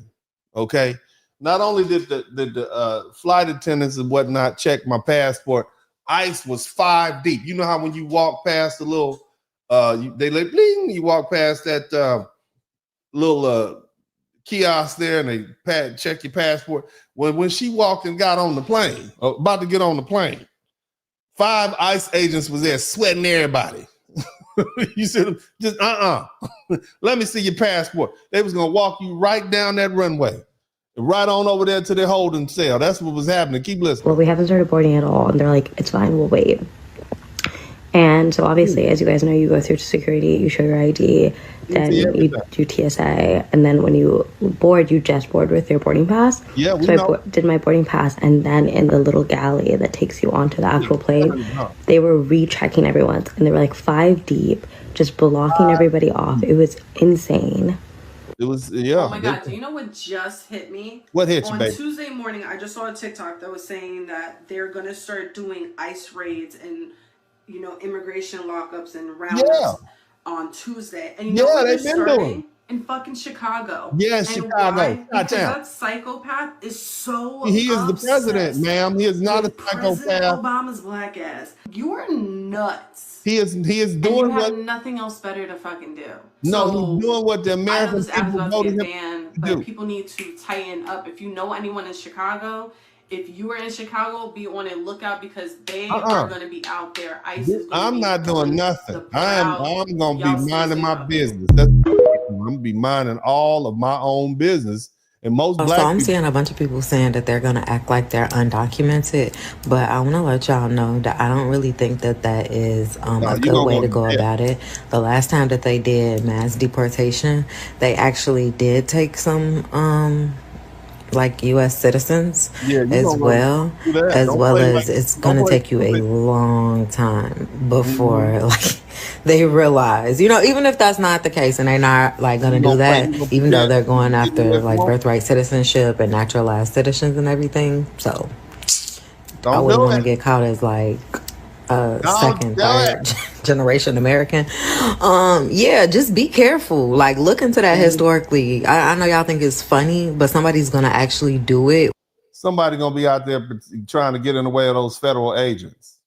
S3: okay? Not only did the flight attendants and whatnot check my passport, ICE was 5 deep. You know how when you walk past the little, they like bling, you walk past that little kiosk there, and they check your passport. When she walked and got on the plane, about to get on the plane, 5 ICE agents was there sweating everybody. You said, just let me see your passport. They was gonna walk you right down that runway, right on over there to their holding cell. That's what was happening. Keep listening.
S14: well, we haven't started boarding at all. And they're like, it's fine, we'll wait. And so obviously, as you guys know, you go through security, you show your ID, then you do TSA, and then when you board, you just board with your boarding pass.
S3: Yeah,
S14: so I did my boarding pass, and then in the little galley that takes you onto the actual plane, they were rechecking everyone, and they were like 5 deep, just blocking everybody off. It was insane.
S3: It was,
S19: Oh my God, do you know what just hit me?
S3: What hit you,
S19: On
S3: baby?
S19: Tuesday morning, I just saw a TikTok that was saying that they're going to start doing ICE raids and, you know, immigration lockups and rounds on Tuesday. And you know what they're starting? In fucking Chicago.
S3: Yes,
S19: and
S3: Chicago.
S19: why? Because that psychopath is so
S3: He is the president, ma'am. He is not a
S19: President
S3: psychopath.
S19: Obama's black ass. You're nuts.
S3: He is
S19: And
S3: doing
S19: you have
S3: what
S19: nothing else better to fucking do.
S3: no,
S19: So,
S3: he's doing what the
S19: I know
S3: American
S19: this app is
S3: people
S19: about to
S3: voted
S19: get
S3: him
S19: banned,
S3: to
S19: but
S3: do.
S19: people need to tighten up. If you know anyone in Chicago, if you are in Chicago, be on a lookout because they are going to be out there. ICE is going
S3: I'm not doing nothing. I'm gonna
S19: Y'all
S3: be minding my
S19: out
S3: business. I'm gonna be minding all of my own business. And most black
S20: So I'm
S3: people,
S20: seeing a bunch of people saying that they're gonna act like they're undocumented, but I want to let y'all know that I don't really think that that is a good way to go about it. The last time that they did mass deportation, they actually did take some like U.S. citizens as well, as it's gonna take you a long time before like they realize, you know, even if that's not the case and they're not like gonna do that, even though they're going after like birthright citizenship and naturalized citizens and everything. So I wouldn't want to get caught as like a second, third generation American. Yeah, just be careful. Like look into that historically. I know y'all think it's funny, but somebody's gonna actually do it.
S3: somebody gonna be out there trying to get in the way of those federal agents.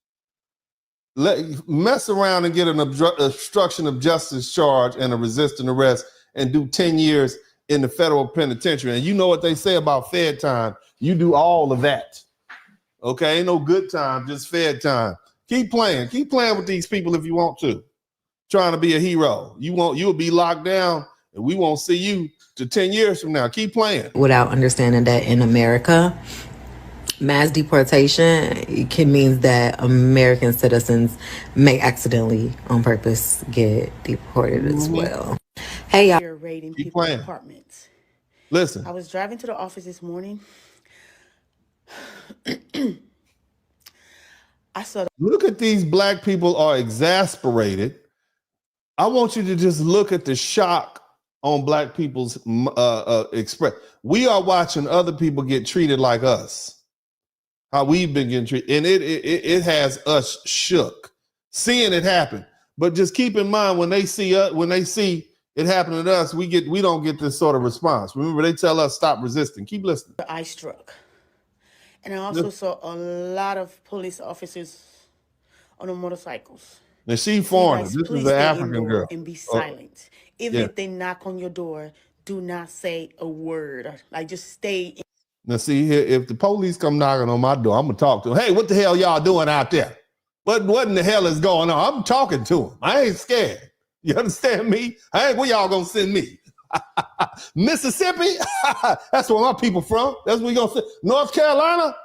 S3: Mess around and get an obstruction of justice charge and a resisting arrest and do 10 years in the federal penitentiary. And you know what they say about fed time. You do all of that. Okay, ain't no good time, just fed time. Keep playing with these people if you want to. Trying to be a hero. You'll be locked down and we won't see you to 10 years from now. Keep playing.
S20: Without understanding that in America, mass deportation can mean that American citizens may accidentally, on purpose, get deported as well. Hey, y'all.
S21: You're raiding
S3: Keep
S21: people's
S3: playing.
S21: apartments.
S3: Listen.
S21: I was driving to the office this morning. I saw.
S3: Look at these black people are exasperated. I want you to just look at the shock on black people's express. We are watching other people get treated like us. How we've been getting treated, and it has us shook seeing it happen. But just keep in mind when they see it happening to us, we don't get this sort of response. Remember, they tell us stop resisting. Keep listening.
S21: The ice truck, and I also saw a lot of police officers on the motorcycles.
S3: Now she foreigner. This is an African girl.
S21: And be silent. Even if they knock on your door, do not say a word. Like just stay.
S3: Now see here, if the police come knocking on my door, I'm gonna talk to them. Hey, what the hell y'all doing out there? What in the hell is going on? I'm talking to them. I ain't scared. You understand me? I ain't where y'all gonna send me. Mississippi? That's where my people from. That's where you gonna send. North Carolina?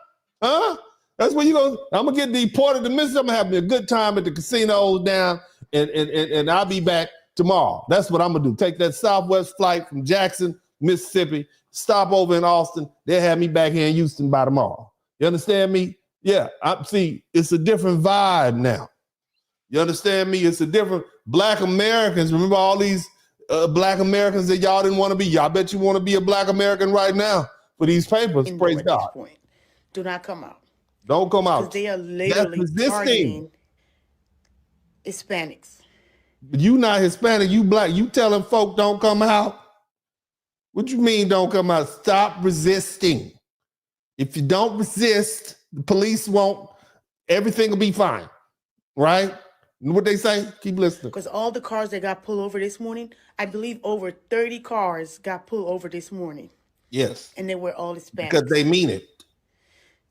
S3: Huh? That's where you gonna. I'm gonna get deported to Mississippi. I'm gonna have me a good time at the casinos down, and I'll be back tomorrow. That's what I'm gonna do. Take that Southwest flight from Jackson, Mississippi, stop over in Austin. They'll have me back here in Houston by tomorrow. You understand me? Yeah. It's a different vibe now. You understand me? It's a different Black Americans. Remember all these Black Americans that y'all didn't want to be. Y'all bet you want to be a Black American right now for these papers. Praise God.
S21: Do not come out.
S3: Don't come out.
S21: They are literally targeting Hispanics.
S3: You not Hispanic, you Black. You telling folk don't come out? What you mean don't come out? Stop resisting. If you don't resist, the police won't, everything will be fine. Right? What they say? Keep listening.
S21: Because all the cars that got pulled over this morning, I believe over 30 cars got pulled over this morning.
S3: Yes.
S21: And they were all Hispanics.
S3: Because they mean it.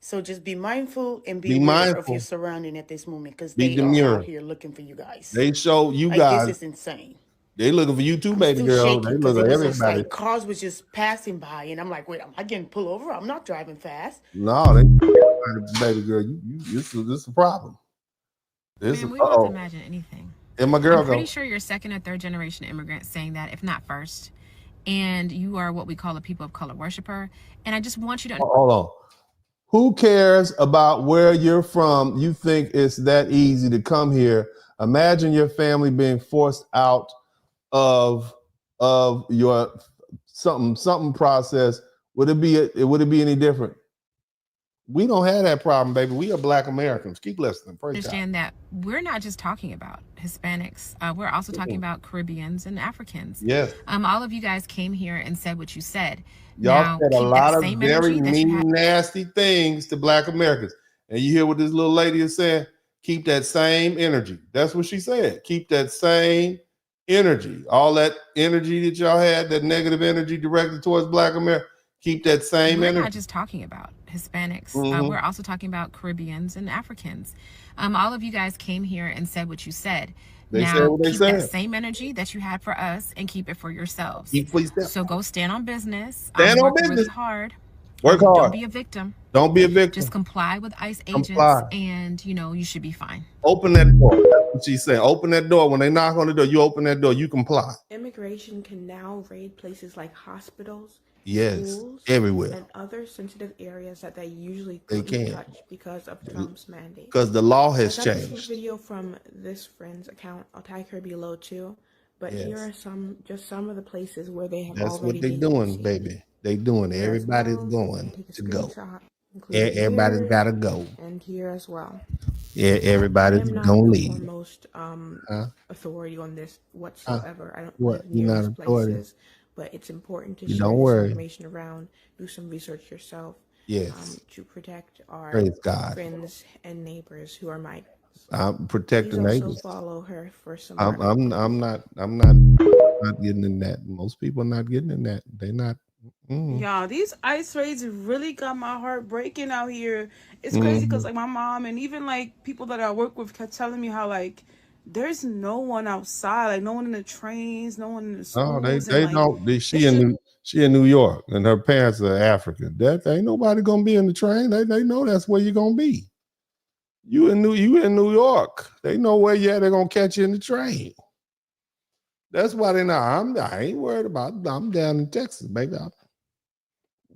S21: So just be mindful and be aware of your surrounding at this moment because they are out here looking for you guys.
S3: They show you guys.
S21: This is insane.
S3: They looking for you too, baby girl. They look at everybody.
S21: Like cars was just passing by, and I'm like, wait, am I getting pulled over? I'm not driving fast.
S3: No, baby girl, this is a problem.
S22: We don't have to imagine anything.
S3: And my girl,
S22: I'm pretty sure you're second or third generation immigrant saying that, if not first. And you are what we call a people of color worshiper. And I just want you to
S3: hold on. Who cares about where you're from? You think it's that easy to come here? Imagine your family being forced out of your something process. Would it be any different? We don't have that problem, baby. We are Black Americans. Keep listening.
S22: understand that we're not just talking about Hispanics. We're also talking about Caribbeans and Africans.
S3: Yes.
S22: All of you guys came here and said what you said.
S3: Y'all said a lot of very mean, nasty things to Black Americans. And you hear what this little lady is saying? Keep that same energy. That's what she said. Keep that same energy. All that energy that y'all had, that negative energy directed towards Black America, keep that same energy.
S22: We're not just talking about Hispanics. We're also talking about Caribbeans and Africans. All of you guys came here and said what you said.
S3: They said what they said.
S22: That same energy that you had for us and keep it for yourselves.
S3: Please
S22: so go stand on business.
S3: Stand on business.
S22: Really hard.
S3: Work hard.
S22: Don't be a victim.
S3: Don't be a victim.
S22: Just comply with ICE agents, and you should be fine.
S3: Open that door. That's what she's saying. Open that door. When they knock on the door, you open that door. You comply.
S11: Immigration can now raid places like hospitals,
S3: schools, everywhere,
S11: and other sensitive areas that they usually couldn't touch because of Trump's mandate.
S3: Because the law has
S11: changed. I got
S3: changed.
S11: a video from this friend's account. I'll tag her below too. But here are some of the places where they have
S3: That's
S11: already
S3: what they're doing, baby. They doing it. Everybody's going to go. Everybody's got to go.
S11: And here as well.
S3: Yeah, everybody's going to leave.
S11: I'm not most authority on this whatsoever. I don't live near these places, but it's important to share this information around. Do some research yourself.
S3: Yes.
S11: To protect our friends and neighbors who are migrants.
S3: I'm protecting neighbors.
S11: Also follow her for some.
S3: I'm not getting in that. Most people are not getting in that. They're not.
S23: Y'all, these ICE raids really got my heart breaking out here. It's crazy because like my mom and even like people that I work with kept telling me how like there's no one outside, like no one in the trains, no one in the schools.
S3: No, they don't. She in New York, and her parents are African. That ain't nobody gonna be in the train. They know that's where you're gonna be. You in New York. They know where you at. They're gonna catch you in the train. That's why they not. I ain't worried about it. I'm down in Texas, baby.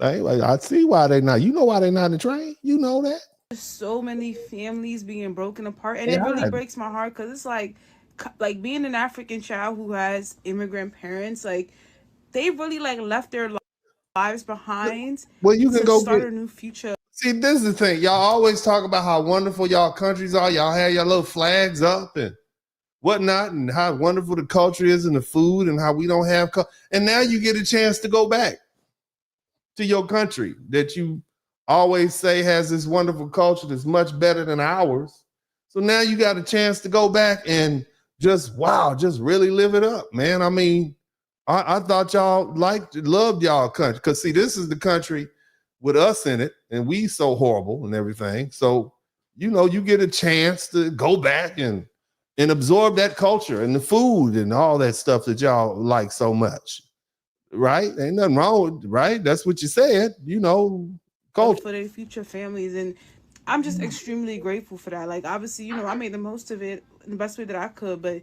S3: I see why they not. You know why they not in the train? You know that.
S23: There's so many families being broken apart, and it really breaks my heart because it's like being an African child who has immigrant parents, like they really like left their lives behind.
S3: Well, you can go
S23: start a new future.
S3: See, this is the thing. Y'all always talk about how wonderful y'all countries are. Y'all have your little flags up and whatnot, and how wonderful the culture is and the food, and how we don't have. And now you get a chance to go back to your country that you always say has this wonderful culture that's much better than ours. So now you got a chance to go back and just really live it up, man. I mean, I thought y'all loved y'all country, because see, this is the country with us in it, and we so horrible and everything. So, you get a chance to go back and absorb that culture and the food and all that stuff that y'all like so much. Right? Ain't nothing wrong with, right? That's what you said, culture.
S23: For their future families. And I'm just extremely grateful for that. Like, obviously, I made the most of it in the best way that I could, but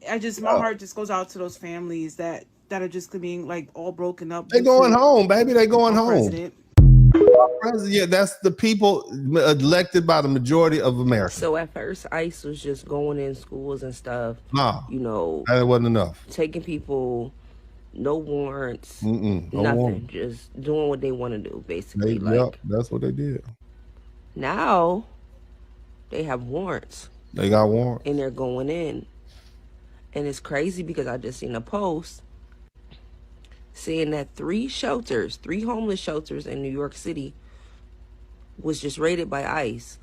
S23: my heart just goes out to those families that are just being like all broken up.
S3: They going home, baby. They going home. Yeah, that's the people elected by the majority of America.
S1: So at first, ICE was just going in schools and stuff.
S3: No, that wasn't enough.
S1: Taking people, no warrants,
S3: nothing,
S1: warrant. Just doing what they want to do, basically.
S3: That's what they did.
S1: Now, they have warrants.
S3: They got warrants.
S1: And they're going in. And it's crazy because I just seen a post saying that 3 homeless shelters in New York City was just raided by ICE.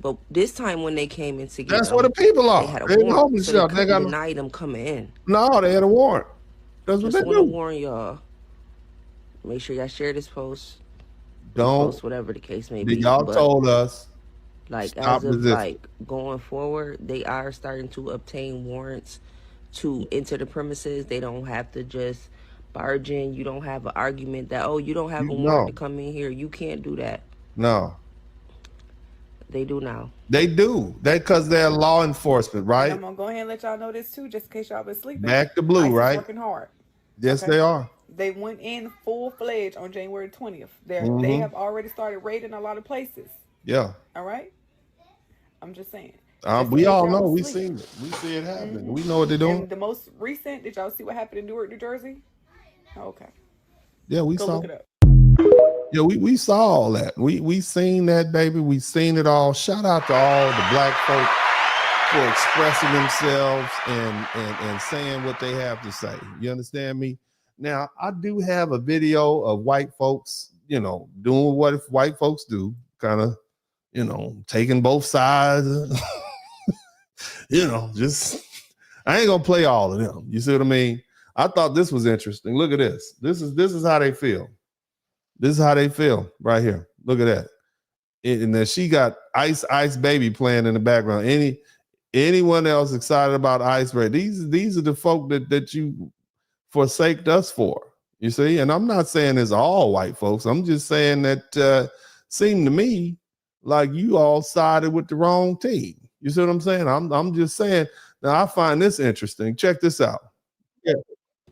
S1: But this time when they came in to get
S3: that's where the people are.
S1: They had a
S3: warrant.
S1: Homeless shelter. They got denied them coming in.
S3: No, they had a warrant. That's what
S1: just
S3: they do.
S1: Warn y'all. Make sure y'all share this post.
S3: Don't
S1: post whatever the case may be.
S3: Y'all told us.
S1: Like as of like going forward, they are starting to obtain warrants to enter the premises. They don't have to just barge in. You don't have an argument that, you don't have a warrant to come in here. You can't do that.
S3: No.
S1: They do now.
S3: They do. Because they're law enforcement, right?
S23: I'm gonna go ahead and let y'all know this too, just in case y'all been sleeping.
S3: Back to blue, right?
S23: Working hard.
S3: Yes, they are.
S23: They went in full-fledged on January 20th. They have already started raiding a lot of places.
S3: Yeah.
S23: All right. I'm just saying.
S3: We all know. We seen it. We see it happen. We know what they're doing.
S23: And the most recent, did y'all see what happened in Newark, New Jersey? Okay.
S3: Yeah, we saw.
S23: Look it up.
S3: Yeah, we saw all that. We seen that, baby. We seen it all. Shout out to all the black folk for expressing themselves and saying what they have to say. You understand me? Now, I do have a video of white folks, doing what white folks do, kind of, taking both sides. Just I ain't gonna play all of them. You see what I mean? I thought this was interesting. Look at this. This is how they feel. This is how they feel right here. Look at that. And then she got Ice Baby playing in the background. Anyone else excited about Ice Baby? These are the folk that you forsaked us for. You see? And I'm not saying it's all white folks. I'm just saying that seemed to me like you all sided with the wrong team. You see what I'm saying? I'm just saying. Now I find this interesting. Check this out. Yeah.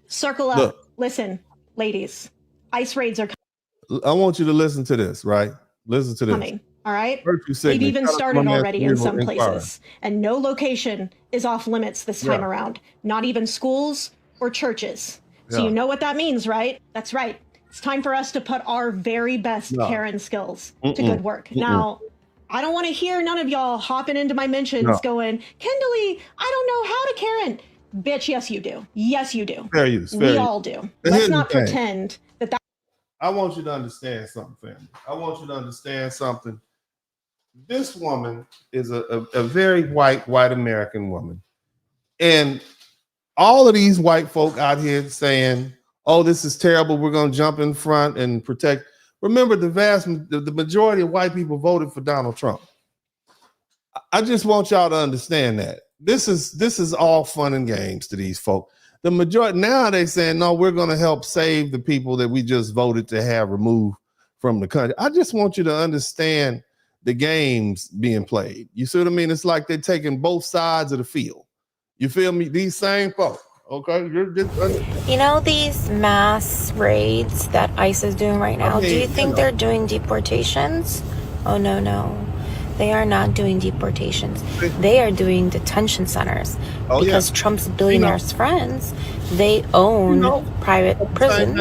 S2: Circle up. Look. Listen, ladies. ICE raids are coming.
S3: I want you to listen to this, right? Listen to this.
S2: Coming. All right.
S3: They've
S2: even started already in some places. And no location is off limits this time around. Not even schools or churches. So you know what that means, right? That's right. It's time for us to put our very best Karen skills to good work. Now, I don't want to hear none of y'all hopping into my mentions going, Kendall-y, I don't know how to Karen. Bitch, yes, you do. Yes, you do.
S3: Fair use.
S2: We all do. Let's not pretend that.
S3: I want you to understand something, family. I want you to understand something. This woman is a very white American woman. And all of these white folk out here saying, oh, this is terrible. We're going to jump in front and protect. Remember, the majority of white people voted for Donald Trump. I just want y'all to understand that. this is all fun and games to these folk. The majority now they saying, no, we're going to help save the people that we just voted to have removed from the country. I just want you to understand the games being played. You see what I mean? It's like they're taking both sides of the field. You feel me? These same folks. Okay,
S6: you know these mass raids that ICE is doing right now? Do you think they're doing deportations? Oh, no. They are not doing deportations. They are doing detention centers because Trump's billionaires' friends, they own private prisons.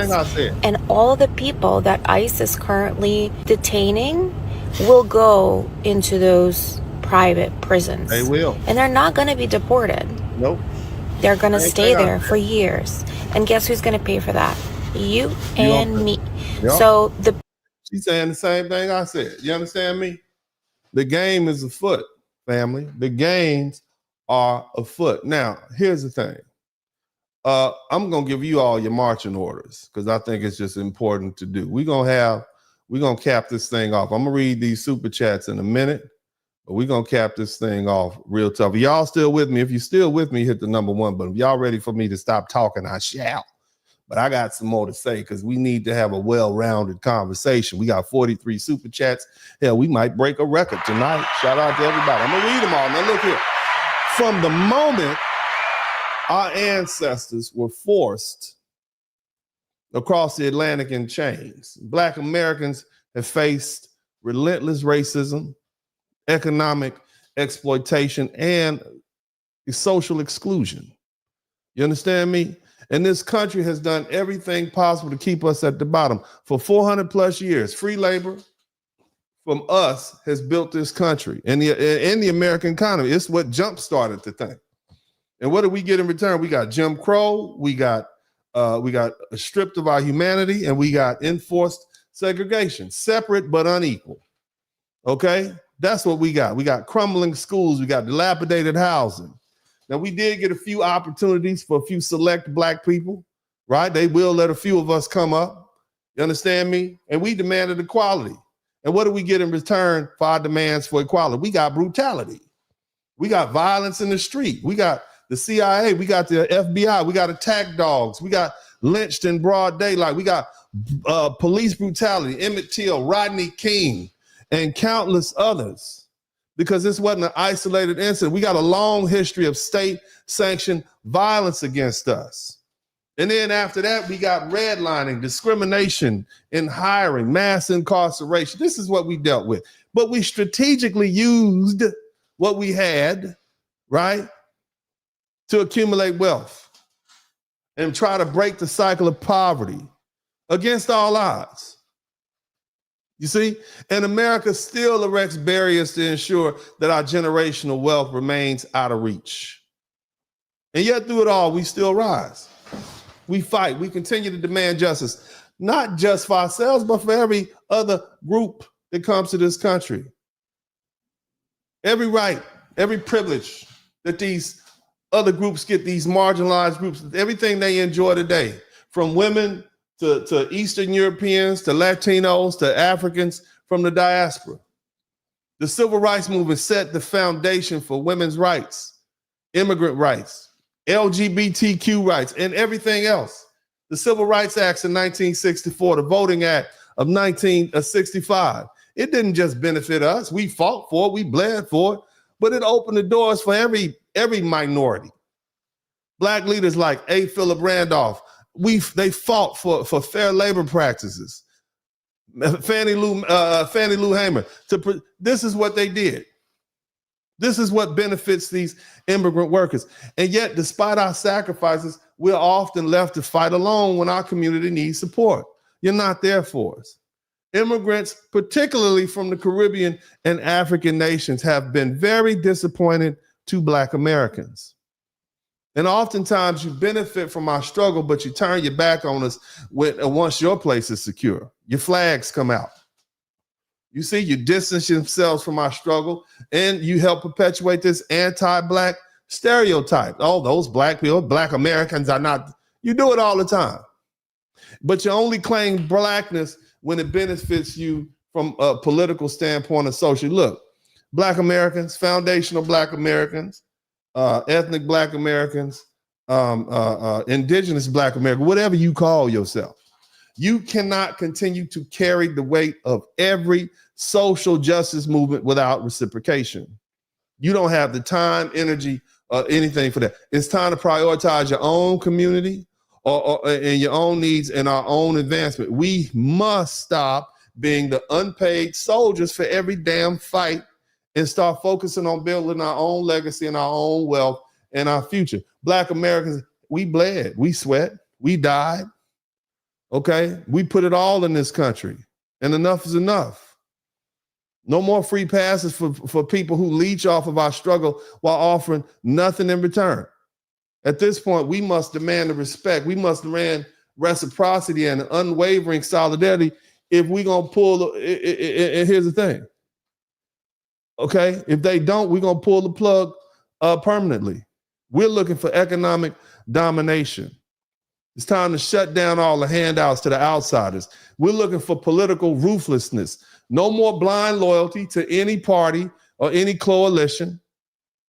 S6: And all the people that ICE is currently detaining will go into those private prisons.
S3: They will.
S6: And they're not going to be deported.
S3: Nope.
S6: They're going to stay there for years. And guess who's going to pay for that? You and me.
S3: Yep.
S6: So
S3: she's saying the same thing I said. You understand me? The game is afoot, family. The games are afoot. Now, here's the thing. I'm going to give you all your marching orders because I think it's just important to do. We're going to cap this thing off. I'm going to read these super chats in a minute. But we're going to cap this thing off real tough. Are y'all still with me? If you're still with me, hit the number 1 button. If y'all ready for me to stop talking, I shall. But I got some more to say because we need to have a well-rounded conversation. We got 43 super chats. Hell, we might break a record tonight. Shout out to everybody. I'm going to read them all. Now, look here. From the moment our ancestors were forced across the Atlantic in chains, Black Americans have faced relentless racism, economic exploitation, and social exclusion. You understand me? And this country has done everything possible to keep us at the bottom. For 400 plus years, free labor from us has built this country and the American economy. It's what jump-started the thing. And what do we get in return? We got Jim Crow, we got stripped of our humanity, and we got enforced segregation, separate but unequal. Okay? That's what we got. We got crumbling schools. We got dilapidated housing. Now, we did get a few opportunities for a few select Black people, right? They will let a few of us come up. You understand me? And we demanded equality. And what do we get in return for our demands for equality? We got brutality. We got violence in the street. We got the CIA. We got the FBI. We got attack dogs. We got lynched in broad daylight. We got police brutality, Emmett Till, Rodney King, and countless others, because this wasn't an isolated incident. We got a long history of state-sanctioned violence against us. And then after that, we got redlining, discrimination in hiring, mass incarceration. This is what we dealt with. But we strategically used what we had, right, to accumulate wealth and try to break the cycle of poverty against all odds. You see, and America still erects barriers to ensure that our generational wealth remains out of reach. And yet through it all, we still rise. We fight. We continue to demand justice, not just for ourselves, but for every other group that comes to this country. Every right, every privilege that these other groups get, these marginalized groups, everything they enjoy today, from women to Eastern Europeans, to Latinos, to Africans from the diaspora. The civil rights movement set the foundation for women's rights, immigrant rights, LGBTQ rights, and everything else. The Civil Rights Acts in 1964, the Voting Act of 1965. It didn't just benefit us. We fought for it, we bled for it, but it opened the doors for every minority. Black leaders like A. Philip Randolph, they fought for fair labor practices. Fannie Lou Hamer. This is what they did. This is what benefits these immigrant workers. And yet, despite our sacrifices, we're often left to fight alone when our community needs support. You're not there for us. Immigrants, particularly from the Caribbean and African nations, have been very disappointed to Black Americans. And oftentimes you benefit from our struggle, but you turn your back on us once your place is secure. Your flags come out. You see, you distance yourselves from our struggle, and you help perpetuate this anti-Black stereotype. Oh, those Black people, Black Americans are not. You do it all the time. But you only claim Blackness when it benefits you from a political standpoint or social. Look, Black Americans, foundational Black Americans, ethnic Black Americans, indigenous Black Americans, whatever you call yourself. You cannot continue to carry the weight of every social justice movement without reciprocation. You don't have the time, energy, or anything for that. It's time to prioritize your own community and your own needs and our own advancement. We must stop being the unpaid soldiers for every damn fight and start focusing on building our own legacy and our own wealth and our future. Black Americans, we bled, we sweat, we died. Okay, we put it all in this country, and enough is enough. No more free passes for people who leech off of our struggle while offering nothing in return. At this point, we must demand the respect. We must demand reciprocity and unwavering solidarity if we're going to pull, and here's the thing. Okay, if they don't, we're going to pull the plug permanently. We're looking for economic domination. It's time to shut down all the handouts to the outsiders. We're looking for political ruthlessness. No more blind loyalty to any party or any coalition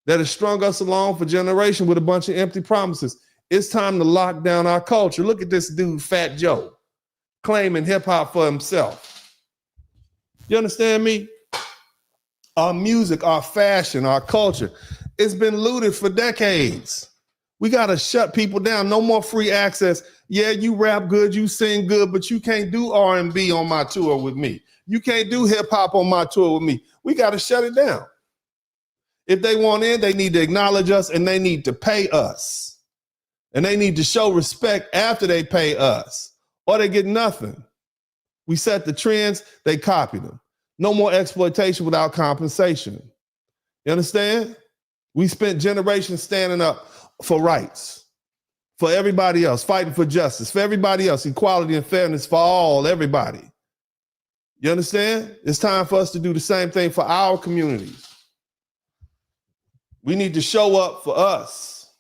S3: that has strung us along for generations with a bunch of empty promises. It's time to lock down our culture. Look at this dude, Fat Joe, claiming hip hop for himself. You understand me? Our music, our fashion, our culture, it's been looted for decades. We got to shut people down. No more free access. Yeah, you rap good, you sing good, but you can't do R&B on my tour with me. You can't do hip hop on my tour with me. We got to shut it down. If they want in, they need to acknowledge us and they need to pay us. And they need to show respect after they pay us, or they get nothing. We set the trends, they copy them. No more exploitation without compensation. You understand? We spent generations standing up for rights, for everybody else, fighting for justice, for everybody else, equality and fairness for all, everybody. You understand? It's time for us to do the same thing for our communities. We need to show up for us.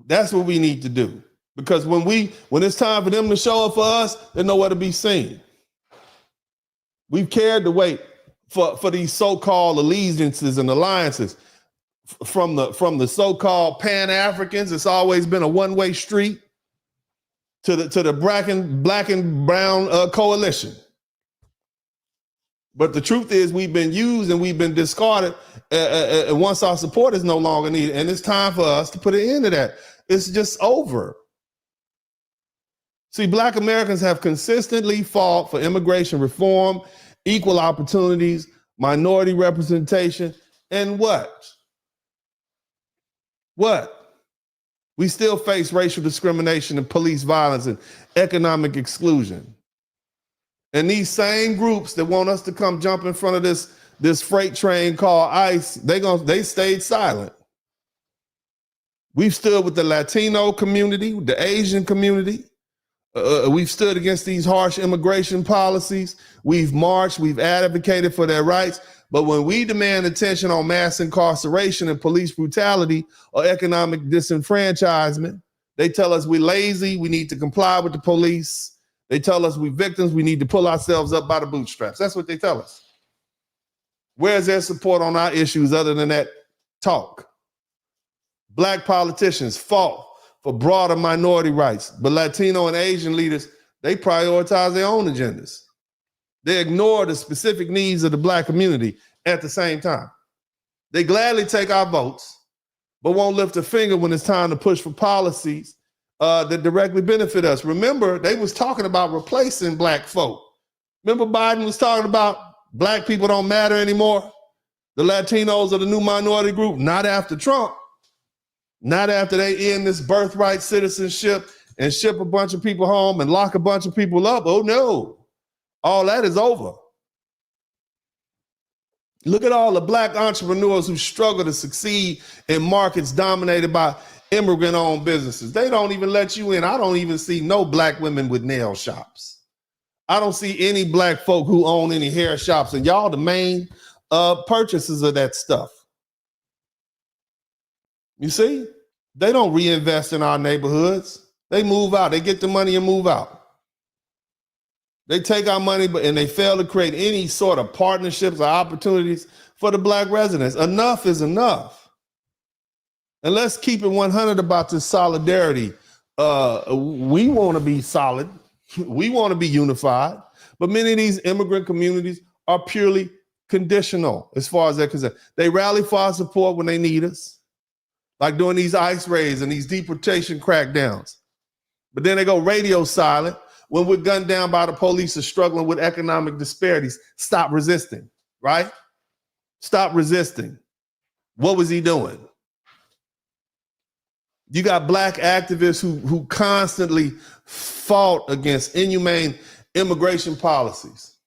S3: That's what we need to do. Because when it's time for them to show up for us, they're nowhere to be seen. We've carried the weight for these so-called allegiances and alliances. From the so-called Pan-Africans, it's always been a one-way street to the black and brown coalition. But the truth is we've been used and we've been discarded and once our support is no longer needed. And it's time for us to put an end to that. It's just over. See, Black Americans have consistently fought for immigration reform, equal opportunities, minority representation, and what? What? We still face racial discrimination and police violence and economic exclusion. And these same groups that want us to come jump in front of this freight train called ICE, they stayed silent. We've stood with the Latino community, with the Asian community. We've stood against these harsh immigration policies. We've marched, we've advocated for their rights. But when we demand attention on mass incarceration and police brutality or economic disenfranchisement, they tell us we're lazy, we need to comply with the police. They tell us we're victims, we need to pull ourselves up by the bootstraps. That's what they tell us. Where's their support on our issues other than that talk? Black politicians fought for broader minority rights, but Latino and Asian leaders, they prioritize their own agendas. They ignore the specific needs of the Black community at the same time. They gladly take our votes, but won't lift a finger when it's time to push for policies that directly benefit us. Remember, they was talking about replacing Black folk. Remember Biden was talking about Black people don't matter anymore? The Latinos are the new minority group, not after Trump. Not after they end this birthright citizenship and ship a bunch of people home and lock a bunch of people up. Oh no, all that is over. Look at all the Black entrepreneurs who struggle to succeed in markets dominated by immigrant-owned businesses. They don't even let you in. I don't even see no Black women with nail shops. I don't see any Black folk who own any hair shops, and y'all the main purchasers of that stuff. You see, they don't reinvest in our neighborhoods. They move out. They get the money and move out. They take our money, and they fail to create any sort of partnerships or opportunities for the Black residents. Enough is enough. And let's keep it 100 about this solidarity. We want to be solid. We want to be unified. But many of these immigrant communities are purely conditional as far as they're concerned. They rally for our support when they need us, like doing these ICE raids and these deportation crackdowns. But then they go radio silent when we're gunned down by the police or struggling with economic disparities. Stop resisting, right? Stop resisting. What was he doing? You got Black activists who constantly fought against inhumane immigration policies,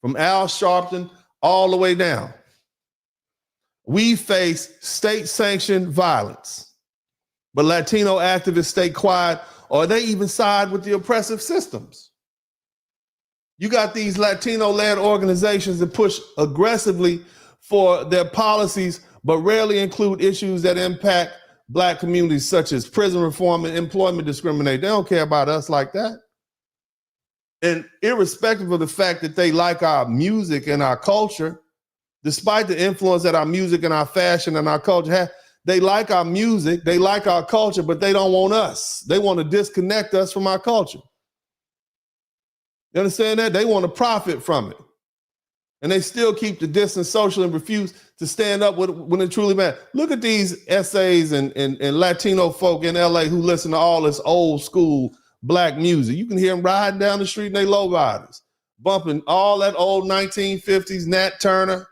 S3: from Al Sharpton all the way down. We face state-sanctioned violence, but Latino activists stay quiet, or they even side with the oppressive systems. You got these Latino-led organizations that push aggressively for their policies, but rarely include issues that impact Black communities, such as prison reform and employment discrimination. They don't care about us like that. And irrespective of the fact that they like our music and our culture, despite the influence that our music and our fashion and our culture have, they like our music, they like our culture, but they don't want us. They want to disconnect us from our culture. You understand that? They want to profit from it. And they still keep the distance social and refuse to stand up when it truly matters. Look at these essays and Latino folk in LA who listen to all this old school Black music. You can hear them riding down the street in their lowriders, bumping all that old 1950s Nat Turner,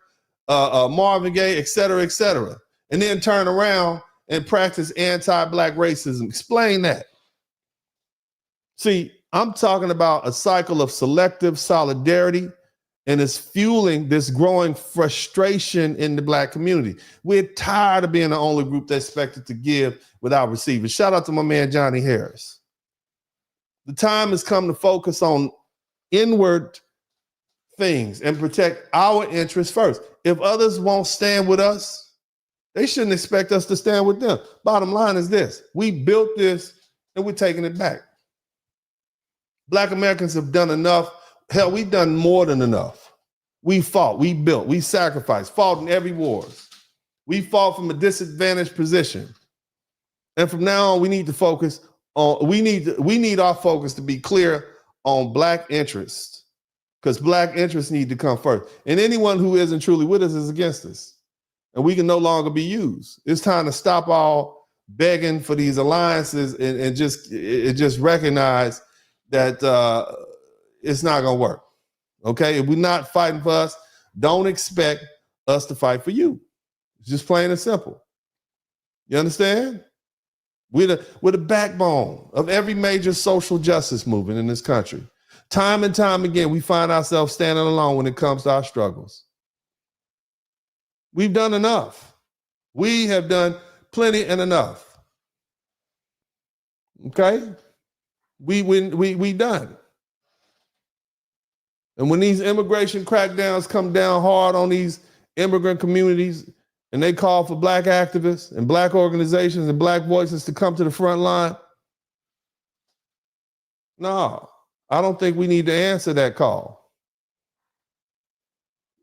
S3: Marvin Gaye, et cetera, and then turn around and practice anti-Black racism. Explain that. See, I'm talking about a cycle of selective solidarity, and it's fueling this growing frustration in the Black community. We're tired of being the only group that's expected to give without receiving. Shout out to my man, Johnny Harris. The time has come to focus on inward things and protect our interests first. If others won't stand with us, they shouldn't expect us to stand with them. Bottom line is this: we built this and we're taking it back. Black Americans have done enough. Hell, we've done more than enough. We fought, we built, we sacrificed, fought in every wars. We fought from a disadvantaged position. And from now on, we need to focus on, we need our focus to be clear on Black interests, because Black interests need to come first. And anyone who isn't truly with us is against us. And we can no longer be used. It's time to stop all begging for these alliances and just recognize that it's not going to work. Okay? If we're not fighting for us, don't expect us to fight for you. It's just plain and simple. You understand? We're the backbone of every major social justice movement in this country. Time and time again, we find ourselves standing alone when it comes to our struggles. We've done enough. We have done plenty and enough. Okay? We done. And when these immigration crackdowns come down hard on these immigrant communities, and they call for Black activists and Black organizations and Black voices to come to the front line, no, I don't think we need to answer that call.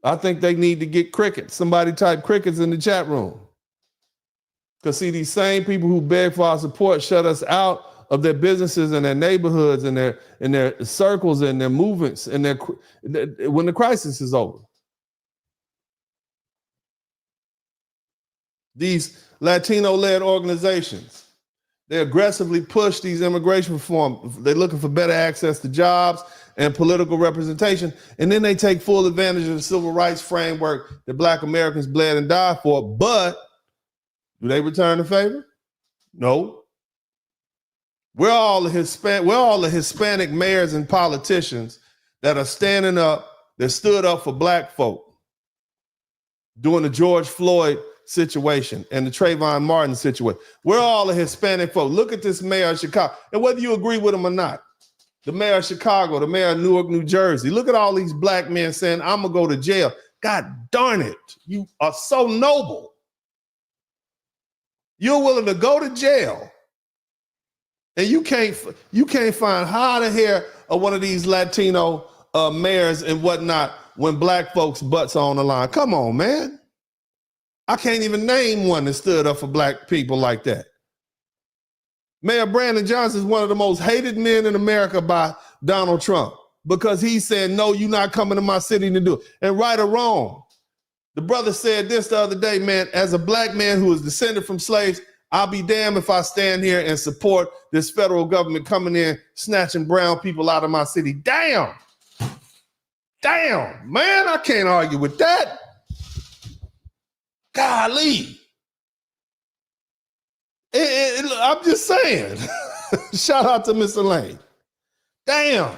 S3: I think they need to get crickets. Somebody type crickets in the chat room. Because see, these same people who beg for our support shut us out of their businesses and their neighborhoods and their circles and their movements and when the crisis is over. These Latino-led organizations, they aggressively push these immigration reform. They're looking for better access to jobs and political representation, and then they take full advantage of the civil rights framework that Black Americans bled and died for. But do they return the favor? No. We're all the Hispanic mayors and politicians that are standing up, that stood up for Black folk during the George Floyd situation and the Trayvon Martin situation. We're all the Hispanic folk. Look at this mayor of Chicago. And whether you agree with him or not, the mayor of Chicago, the mayor of Newark, New Jersey, look at all these Black men saying, I'm going to go to jail. God darn it. You are so noble. You're willing to go to jail. And you can't find hide a hair of one of these Latino mayors and whatnot when black folks' butts on the line. Come on, man. I can't even name one that stood up for black people like that. Mayor Brandon Johnson is one of the most hated men in America by Donald Trump because he said, no, you're not coming to my city to do it. And right or wrong, the brother said this the other day, man, as a black man who is descended from slaves, I'll be damned if I stand here and support this federal government coming in, snatching brown people out of my city. Damn, man, I can't argue with that. Golly. I'm just saying. Shout out to Mr. Lane. Damn.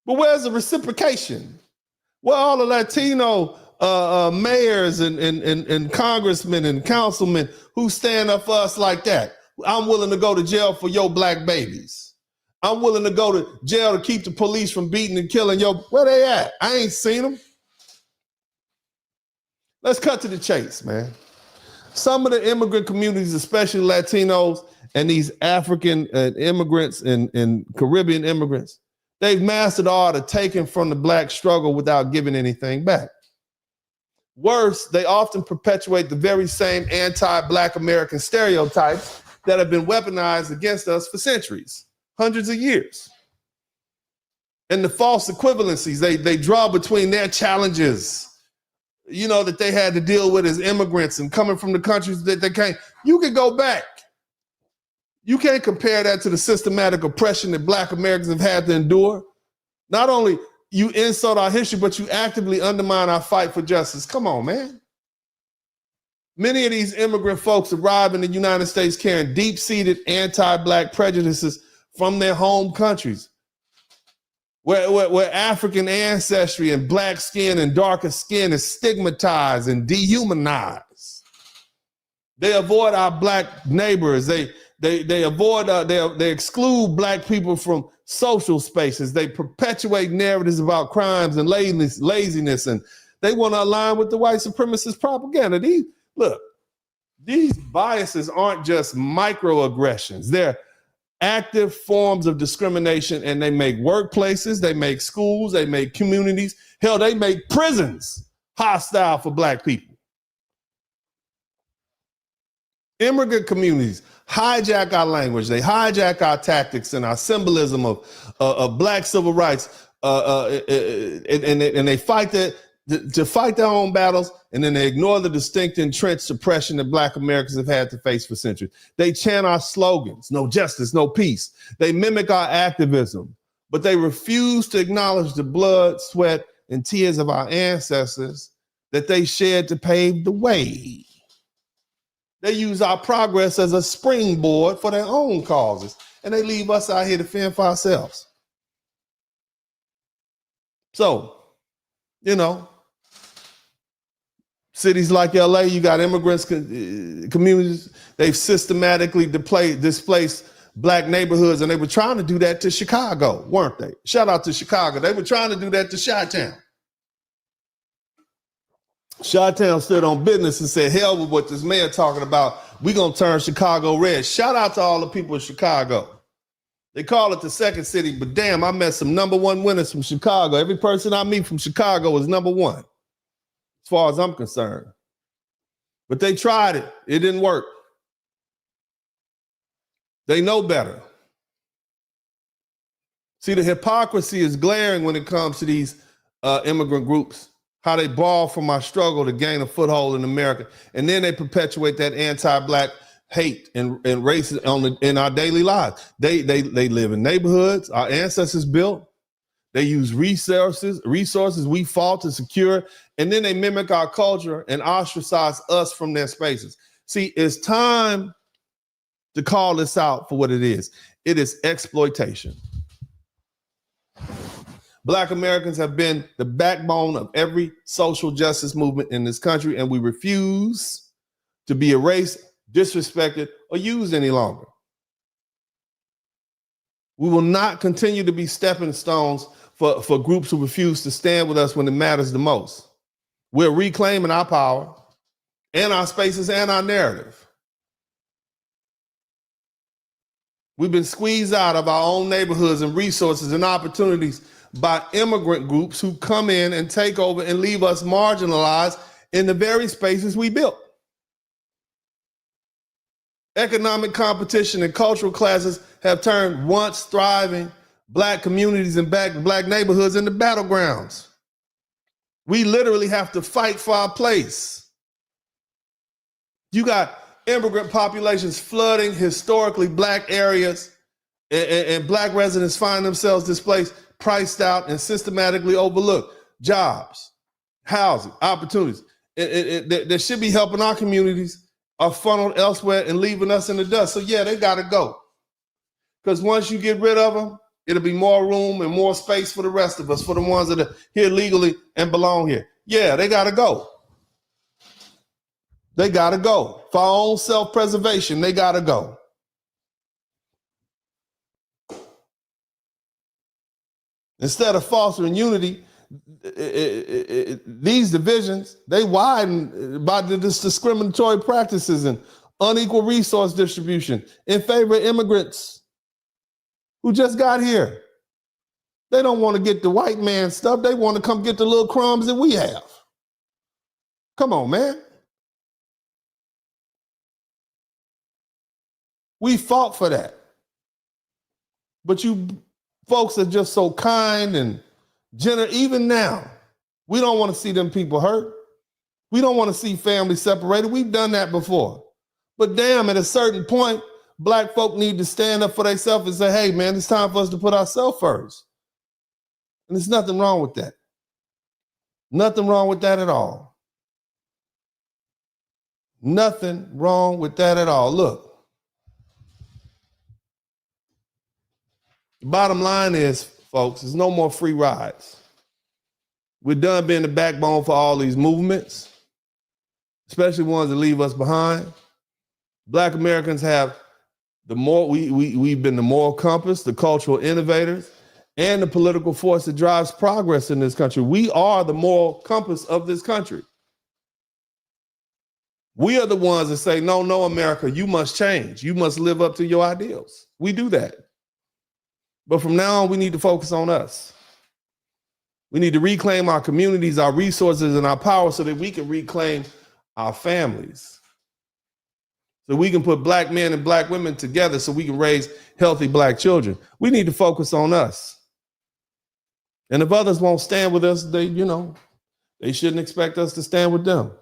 S3: But where's the reciprocation? Where all the Latino mayors and congressmen and councilmen who stand up for us like that? I'm willing to go to jail for your black babies. I'm willing to go to jail to keep the police from beating and killing your. Where they at? I ain't seen them. Let's cut to the chase, man. Some of the immigrant communities, especially Latinos and these African immigrants and Caribbean immigrants, they've mastered the art of taking from the black struggle without giving anything back. Worse, they often perpetuate the very same anti-black American stereotypes that have been weaponized against us for centuries, hundreds of years. And the false equivalencies they draw between their challenges, you know, that they had to deal with as immigrants and coming from the countries that they came. You can go back. You can't compare that to the systematic oppression that black Americans have had to endure. Not only you insult our history, but you actively undermine our fight for justice. Come on, man. Many of these immigrant folks arrive in the United States carrying deep-seated anti-black prejudices from their home countries, where African ancestry and black skin and darker skin is stigmatized and dehumanized. They avoid our black neighbors. They avoid, they exclude black people from social spaces. They perpetuate narratives about crimes and laziness, and they want to align with the white supremacist propaganda. These biases aren't just microaggressions. They're active forms of discrimination, and they make workplaces, they make schools, they make communities, hell, they make prisons hostile for black people. Immigrant communities hijack our language, they hijack our tactics and our symbolism of black civil rights, and they fight to fight their own battles, and then they ignore the distinct entrenched suppression that black Americans have had to face for centuries. They chant our slogans, no justice, no peace. They mimic our activism, but they refuse to acknowledge the blood, sweat, and tears of our ancestors that they shed to pave the way. They use our progress as a springboard for their own causes, and they leave us out here to fend for ourselves. So, you know, cities like LA, you got immigrants communities. They've systematically displaced black neighborhoods, and they were trying to do that to Chicago, weren't they? Shout out to Chicago. They were trying to do that to Chi-Town. Chi-Town stood on business and said, hell with what this mayor talking about. We're going to turn Chicago red. Shout out to all the people in Chicago. They call it the second city, but damn, I met some number one winners from Chicago. Every person I meet from Chicago is number one, as far as I'm concerned. But they tried it. It didn't work. They know better. See, the hypocrisy is glaring when it comes to these immigrant groups, how they borrow from our struggle to gain a foothold in America. And then they perpetuate that anti-black hate and racism in our daily lives. They live in neighborhoods our ancestors built. They use resources we fought to secure, and then they mimic our culture and ostracize us from their spaces. See, it's time to call this out for what it is. It is exploitation. Black Americans have been the backbone of every social justice movement in this country, and we refuse to be erased, disrespected, or used any longer. We will not continue to be stepping stones for groups who refuse to stand with us when it matters the most. We're reclaiming our power and our spaces and our narrative. We've been squeezed out of our own neighborhoods and resources and opportunities by immigrant groups who come in and take over and leave us marginalized in the very spaces we built. Economic competition and cultural classes have turned once thriving Black communities and Black neighborhoods into battlegrounds. We literally have to fight for our place. You got immigrant populations flooding historically Black areas, and Black residents find themselves displaced, priced out, and systematically overlooked. Jobs, housing, opportunities that should be helping our communities are funneled elsewhere and leaving us in the dust. So yeah, they got to go. Because once you get rid of them, it'll be more room and more space for the rest of us, for the ones that are here legally and belong here. Yeah, they got to go. They got to go. For our own self-preservation, they got to go. Instead of fostering unity, these divisions, they widen by this discriminatory practices and unequal resource distribution in favor of immigrants who just got here. They don't want to get the white man stuff. They want to come get the little crumbs that we have. Come on, man. We fought for that. But you folks are just so kind and generous. Even now, we don't want to see them people hurt. We don't want to see families separated. We've done that before. But damn, at a certain point, Black folk need to stand up for themselves and say, hey, man, it's time for us to put ourselves first. And there's nothing wrong with that. Nothing wrong with that at all. Nothing wrong with that at all. Look. The bottom line is, folks, there's no more free rides. We're done being the backbone for all these movements, especially ones that leave us behind. Black Americans have we've been the moral compass, the cultural innovators, and the political force that drives progress in this country. We are the moral compass of this country. We are the ones that say, no, America, you must change. You must live up to your ideals. We do that. But from now on, we need to focus on us. We need to reclaim our communities, our resources, and our power so that we can reclaim our families. So we can put Black men and Black women together so we can raise healthy Black children. We need to focus on us. And if others won't stand with us, they shouldn't expect us to stand with them.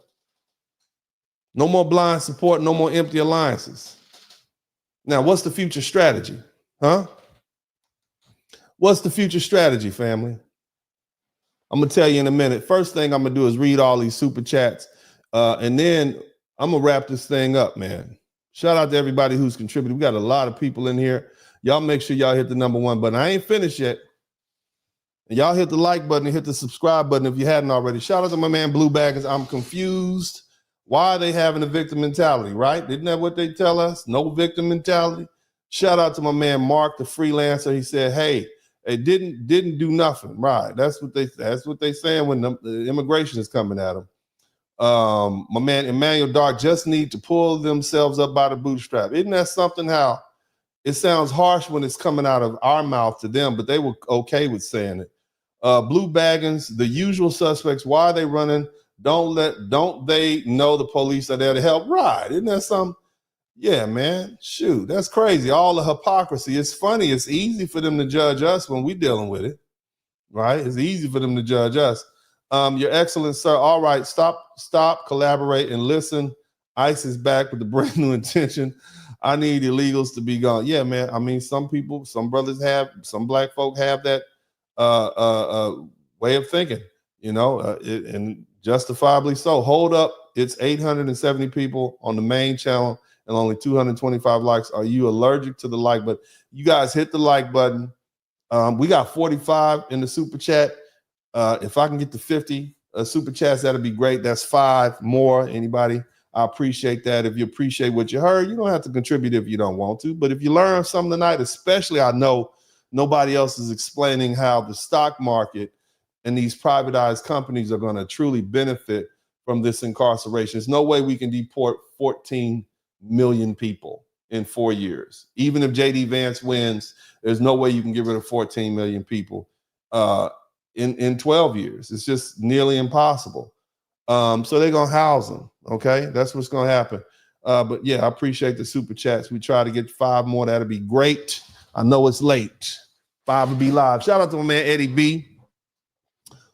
S3: No more blind support, no more empty alliances. Now, what's the future strategy? Huh? What's the future strategy, family? I'm going to tell you in a minute. First thing I'm going to do is read all these super chats. And then I'm going to wrap this thing up, man. Shout out to everybody who's contributed. We got a lot of people in here. Y'all make sure y'all hit the #1 button. I ain't finished yet. And y'all hit the like button and hit the subscribe button if you hadn't already. Shout out to my man Blue Baggins. I'm confused. Why are they having a victim mentality, right? Isn't that what they tell us? No victim mentality. Shout out to my man Mark, the freelancer. He said, hey, it didn't do nothing. Right. That's what they saying when the immigration is coming at them. My man Emmanuel Dark just need to pull themselves up by the bootstrap. Isn't that something how it sounds harsh when it's coming out of our mouth to them, but they were okay with saying it. Blue Baggins, the usual suspects, why are they running? Don't they know the police are there to help? Right. Isn't that something? Yeah, man. Shoot, that's crazy. All the hypocrisy. It's funny. It's easy for them to judge us when we're dealing with it. Right? It's easy for them to judge us. Your Excellence, sir. All right, stop, collaborate, and listen. ICE is back with a brand new intention. I need illegals to be gone. Yeah, man. I mean, some people, some brothers have, some Black folk have that way of thinking, and justifiably so. Hold up. It's 870 people on the main channel and only 225 likes. Are you allergic to the like button? You guys hit the like button. We got 45 in the super chat. If I can get to 50 super chats, that'd be great. That's 5 more. Anybody? I appreciate that. If you appreciate what you heard, you don't have to contribute if you don't want to. But if you learn something tonight, especially I know nobody else is explaining how the stock market and these privatized companies are going to truly benefit from this incarceration. There's no way we can deport 14 million people in 4 years. Even if J.D. Vance wins, there's no way you can get rid of 14 million people in 12 years. It's just nearly impossible. So they're going to house them, okay? That's what's going to happen. But yeah, I appreciate the super chats. We try to get 5 more. That'd be great. I know it's late. 5 will be live. Shout out to my man Eddie B.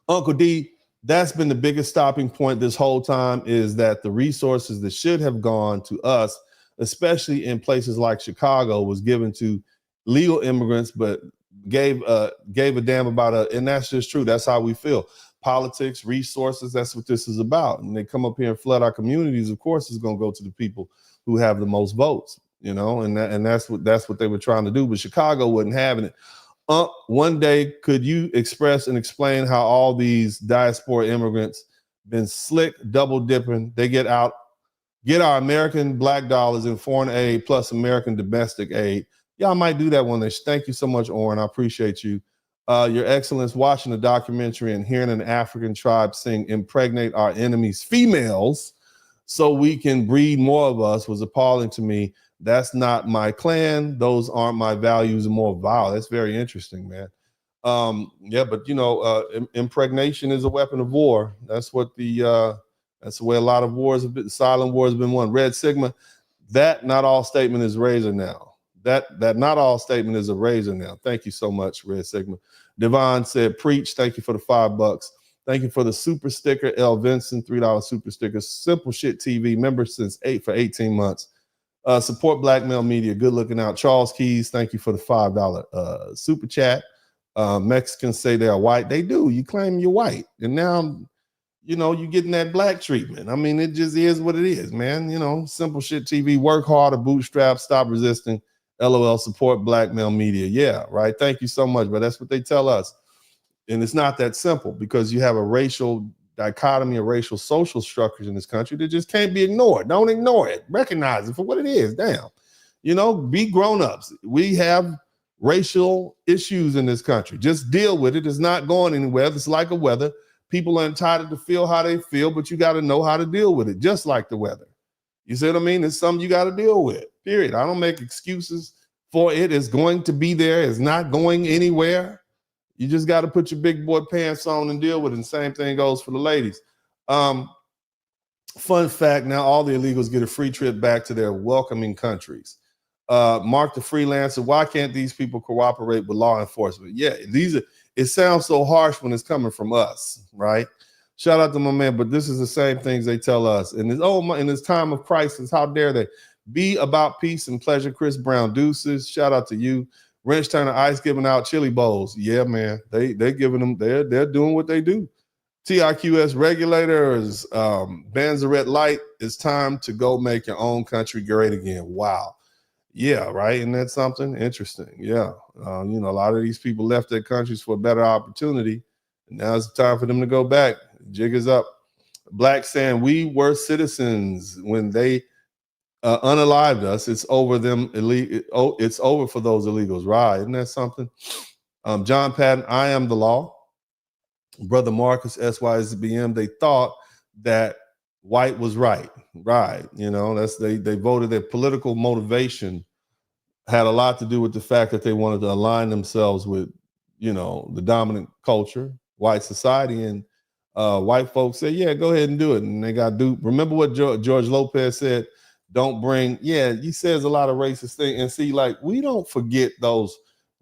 S3: Uncle D, that's been the biggest stopping point this whole time, is that the resources that should have gone to us, especially in places like Chicago, was given to legal immigrants, but gave a damn about and that's just true. That's how we feel. Politics, resources, that's what this is about. And they come up here and flood our communities, of course it's going to go to the people who have the most votes, you know, and that's what they were trying to do, but Chicago wasn't having it. One day, could you express and explain how all these diaspora immigrants been slick, double dipping? They get our American black dollars in foreign aid plus American domestic aid. Y'all might do that one day. Thank you so much, Oren. I appreciate you. Your Excellence, watching the documentary and hearing an African tribe sing "Impregnate Our Enemies' Females so we can breed more of us" was appalling to me. That's not my clan. Those aren't my values and more vile. That's very interesting, man. Yeah, but you know, impregnation is a weapon of war. That's what that's the way a lot of wars have been. Silent wars have been won. Red Sigma, that not all statement is razor now. That not all statement is a razor now. Thank you so much, Red Sigma. Devon said, preach. Thank you for the $5. Thank you for the super sticker. L. Vincent, $3 super sticker. Simple Shit TV, member since 18 months. Support black male media. Good looking out. Charles Keys, thank you for the $5 super chat. Mexicans say they are white. They do. You claim you're white. And now, you know, you're getting that black treatment. I mean, it just is what it is, man. You know, Simple Shit TV, work harder, bootstrap, stop resisting. LOL, support black male media. Yeah, right. Thank you so much. But that's what they tell us. And it's not that simple, because you have a racial dichotomy of racial social structures in this country that just can't be ignored. Don't ignore it. Recognize it for what it is. Damn. You know, be grown-ups. We have racial issues in this country. Just deal with it. It's not going anywhere. It's like a weather. People are entitled to feel how they feel, but you got to know how to deal with it, just like the weather. You see what I mean? It's something you got to deal with, period. I don't make excuses for it. It's going to be there. It's not going anywhere. You just got to put your big boy pants on and deal with it. And same thing goes for the ladies. Fun fact, now all the illegals get a free trip back to their welcoming countries. Mark the Freelancer, why can't these people cooperate with law enforcement? Yeah, it sounds so harsh when it's coming from us, right? Shout out to my man, but this is the same things they tell us. And in this time of crisis, how dare they? Be about peace and pleasure. Chris Brown, deuces. Shout out to you. Wrench Turner Ice giving out chili bowls. Yeah, man. They're giving them, they're doing what they do. TIQS regulators, Banzeret Light, it's time to go make your own country great again. Wow. Yeah, right. Isn't that something interesting? Yeah. You know, a lot of these people left their countries for a better opportunity. And now it's time for them to go back. Jig is up. Black saying, we were citizens when they unalived us. It's over them. It's over for those illegals. Right. Isn't that something? John Patton, I am the law. Brother Marcus, SYSBM, they thought that white was right. Right. You know, they voted. Their political motivation had a lot to do with the fact that they wanted to align themselves with, you know, the dominant culture, white society, and white folks said, yeah, go ahead and do it. And they got duped. Remember what George Lopez said? Don't bring, yeah, he says a lot of racist things. And see, like, we don't forget those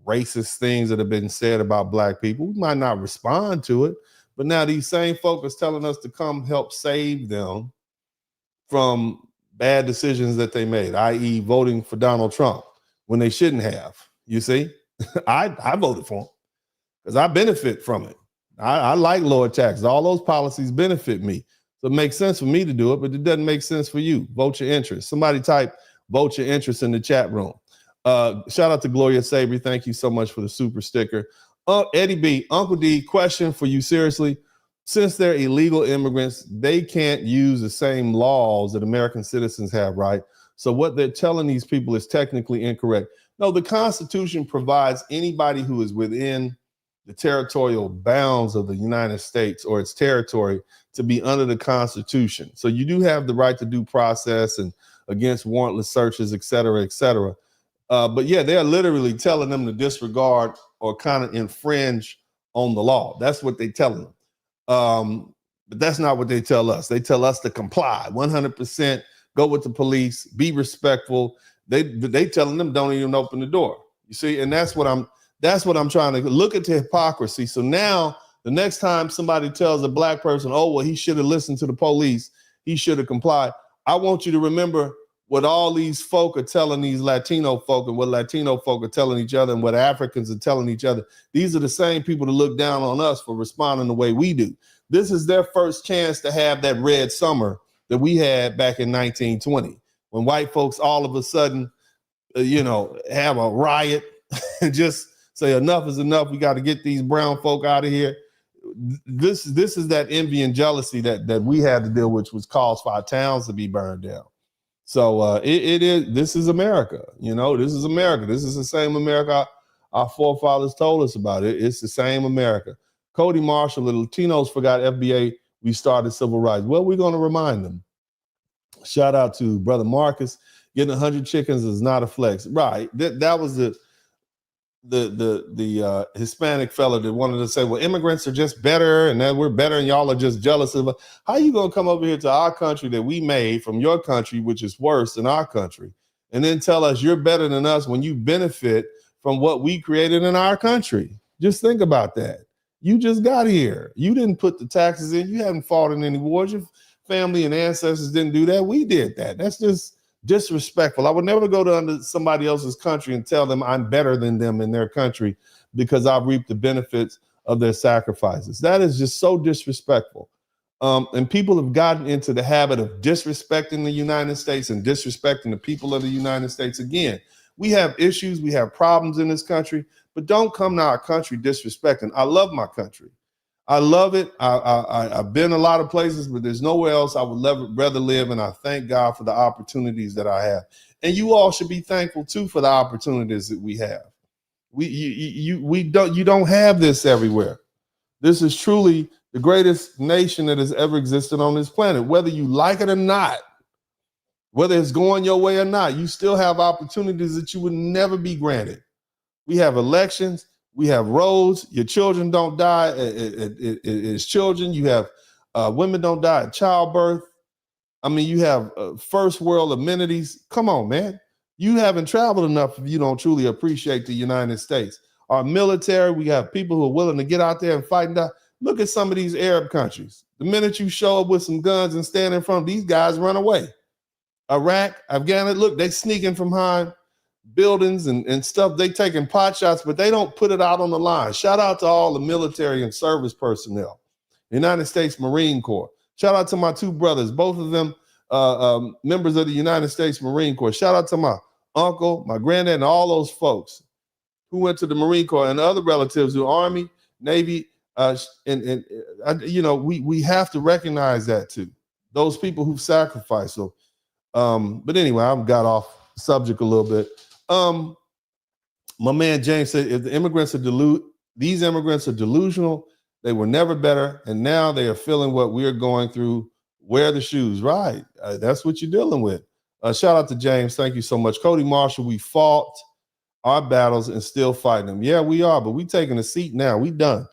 S3: racist things that have been said about black people. We might not respond to it, but now these same folks are telling us to come help save them from bad decisions that they made, i.e. voting for Donald Trump when they shouldn't have. You see, I voted for him because I benefit from it. I like lower taxes. All those policies benefit me. So it makes sense for me to do it, but it doesn't make sense for you. Vote your interest. Somebody type vote your interest in the chat room. Shout out to Gloria Sabry. Thank you so much for the super sticker. Eddie B, Uncle D, question for you seriously. Since they're illegal immigrants, they can't use the same laws that American citizens have, right? So what they're telling these people is technically incorrect. No, the Constitution provides anybody who is within the territorial bounds of the United States or its territory to be under the Constitution. So you do have the right to due process and against warrantless searches, et cetera, et cetera. But yeah, they're literally telling them to disregard or kind of infringe on the law. That's what they tell them. But that's not what they tell us. They tell us to comply 100%, go with the police, be respectful. They telling them don't even open the door. You see, and that's what I'm trying to look at the hypocrisy. So now the next time somebody tells a black person, oh, well, he should have listened to the police, he should have complied. I want you to remember what all these folk are telling these Latino folk and what Latino folk are telling each other and what Africans are telling each other. These are the same people that look down on us for responding the way we do. This is their first chance to have that red summer that we had back in 1920, when white folks all of a sudden, have a riot and just say enough is enough. We got to get these brown folk out of here. This is that envy and jealousy that we had to deal with, which was caused for our towns to be burned down. So this is America. This is America. This is the same America our forefathers told us about. It's the same America. Cody Marshall, the Latinos forgot FBA, we started civil rights. Well, we're going to remind them. Shout out to Brother Marcus. Getting 100 chickens is not a flex. Right. That was the Hispanic fella that wanted to say, well, immigrants are just better and that we're better and y'all are just jealous of us. How you going to come over here to our country that we made from your country, which is worse than our country, and then tell us you're better than us when you benefit from what we created in our country? Just think about that. You just got here. You didn't put the taxes in. You haven't fought in any wars. Your family and ancestors didn't do that. We did that. That's just disrespectful. I would never go to under somebody else's country and tell them I'm better than them in their country because I've reaped the benefits of their sacrifices. That is just so disrespectful. And people have gotten into the habit of disrespecting the United States and disrespecting the people of the United States. Again, we have issues, we have problems in this country, but don't come to our country disrespecting. I love my country. I love it. I've been a lot of places, but there's nowhere else I would rather live. And I thank God for the opportunities that I have. And you all should be thankful too for the opportunities that we have. You don't have this everywhere. This is truly the greatest nation that has ever existed on this planet. Whether you like it or not, whether it's going your way or not, you still have opportunities that you would never be granted. We have elections. We have roads. Your children don't die as children. You have women don't die at childbirth. I mean, you have first world amenities. Come on, man. You haven't traveled enough if you don't truly appreciate the United States. Our military, we have people who are willing to get out there and fight and die. Look at some of these Arab countries. The minute you show up with some guns and stand in front of these guys, run away. Iraq, Afghanistan, look, they sneaking from behind buildings and stuff. They taking pot shots, but they don't put it out on the line. Shout out to all the military and service personnel, United States Marine Corps. Shout out to my two brothers, both of them members of the United States Marine Corps. Shout out to my uncle, my granddad, and all those folks who went to the Marine Corps and other relatives who Army, Navy, we have to recognize that too. Those people who've sacrificed. So, but anyway, I've got off subject a little bit. My man James said, if these immigrants are delusional, they were never better, and now they are feeling what we're going through. Wear the shoes, right? That's what you're dealing with. Shout out to James. Thank you so much. Cody Marshall, we fought our battles and still fighting them. Yeah, we are, but we taking a seat now. We done.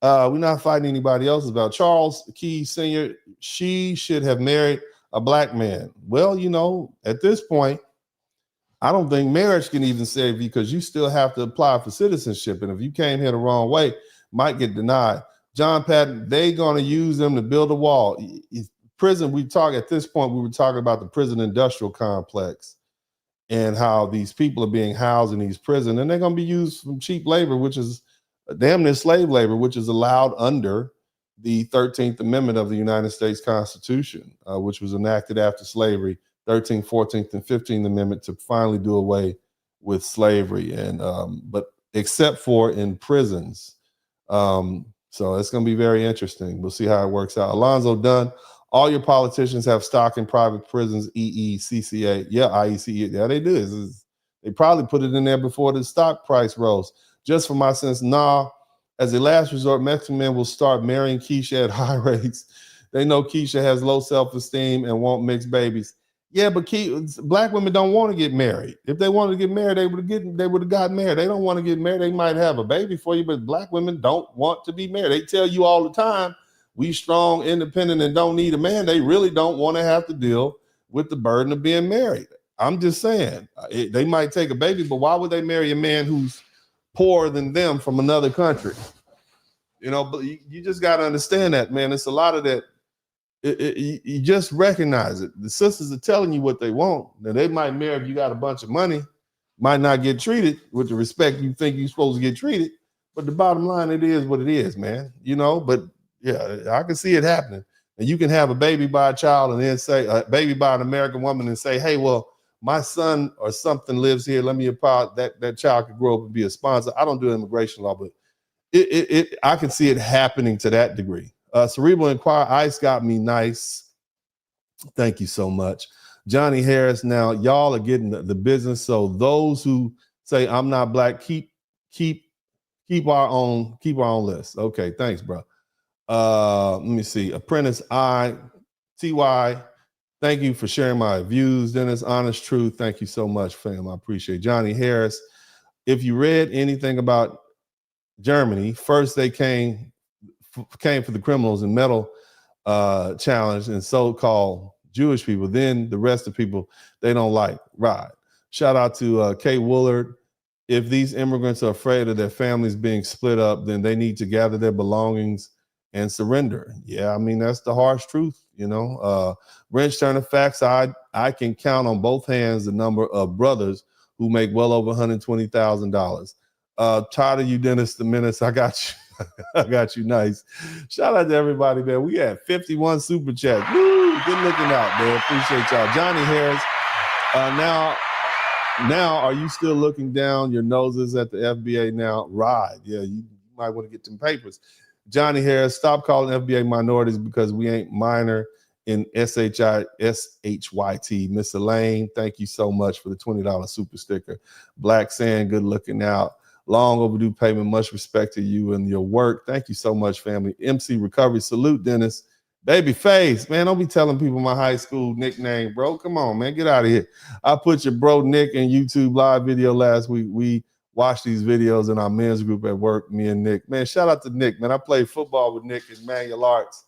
S3: We're not fighting anybody else's battle. Charles Key Sr., she should have married a black man. Well, at this point, I don't think marriage can even save you because you still have to apply for citizenship. And if you came here the wrong way, might get denied. John Patton, they going to use them to build a wall. Prison, at this point, we were talking about the prison industrial complex and how these people are being housed in these prisons, and they're going to be used from cheap labor, which is damn near slave labor, which is allowed under the 13th Amendment of the United States Constitution, which was enacted after slavery, 13th, 14th, and 15th Amendment to finally do away with slavery, and but except for in prisons. So it's going to be very interesting. We'll see how it works out. Alonzo Dunn, all your politicians have stock in private prisons, EECCA. Yeah, IEC. Yeah, they do. They probably put it in there before the stock price rose. Just for my sense, as a last resort, Mexican men will start marrying Keisha at high rates. They know Keisha has low self-esteem and won't mix babies. Yeah, but black women don't want to get married. If they wanted to get married, they would have gotten married. They don't want to get married. They might have a baby for you, but black women don't want to be married. They tell you all the time, we strong, independent, and don't need a man. They really don't want to have to deal with the burden of being married. I'm just saying, they might take a baby, but why would they marry a man who's poorer than them from another country? You know, but you just got to understand that, man. It's a lot of that. You just recognize it. The sisters are telling you what they want. Now, they might marry if you got a bunch of money, might not get treated with the respect you think you're supposed to get treated. But the bottom line, it is what it is, man. You know, but yeah, I can see it happening. And you can have a baby by a child and then say, a baby by an American woman and say, hey, well, my son or something lives here. Let me apply that child could grow up and be a sponsor. I don't do immigration law, but I can see it happening to that degree. Cerebral Inquirer, ICE got me nice. Thank you so much. Johnny Harris, now y'all are getting the business. So those who say I'm not black, keep our own list. Okay, thanks, bro. Let me see. Apprentice TY, thank you for sharing my views. Dennis, honest truth. Thank you so much, fam. I appreciate it. Johnny Harris. If you read anything about Germany, first they came for the criminals and metal challenge and so-called Jewish people. Then the rest of people they don't like. Right. Shout out to Kay Woolard. If these immigrants are afraid of their families being split up, then they need to gather their belongings and surrender. Yeah, I mean, that's the harsh truth, you know. Wrench Turner facts, I can count on both hands the number of brothers who make well over $120,000. Tired of you, Dennis the Menace. I got you. I got you nice. Shout out to everybody, man. We had 51 super chats. Woo! Good looking out, man. Appreciate y'all. Johnny Harris. Now, are you still looking down your noses at the FBA now? Right. Yeah, you might want to get some papers. Johnny Harris, stop calling FBA minorities because we ain't minor in SHYT. Miss Elaine, thank you so much for the $20 super sticker. Black Sand, good looking out. Long overdue payment. Much respect to you and your work. Thank you so much, family. MC Recovery. Salute, Dennis. Babyface. Man, don't be telling people my high school nickname, bro. Come on, man. Get out of here. I put your bro Nick in YouTube live video last week. We watched these videos in our men's group at work, me and Nick. Man, shout out to Nick, man. I played football with Nick in Manual Arts.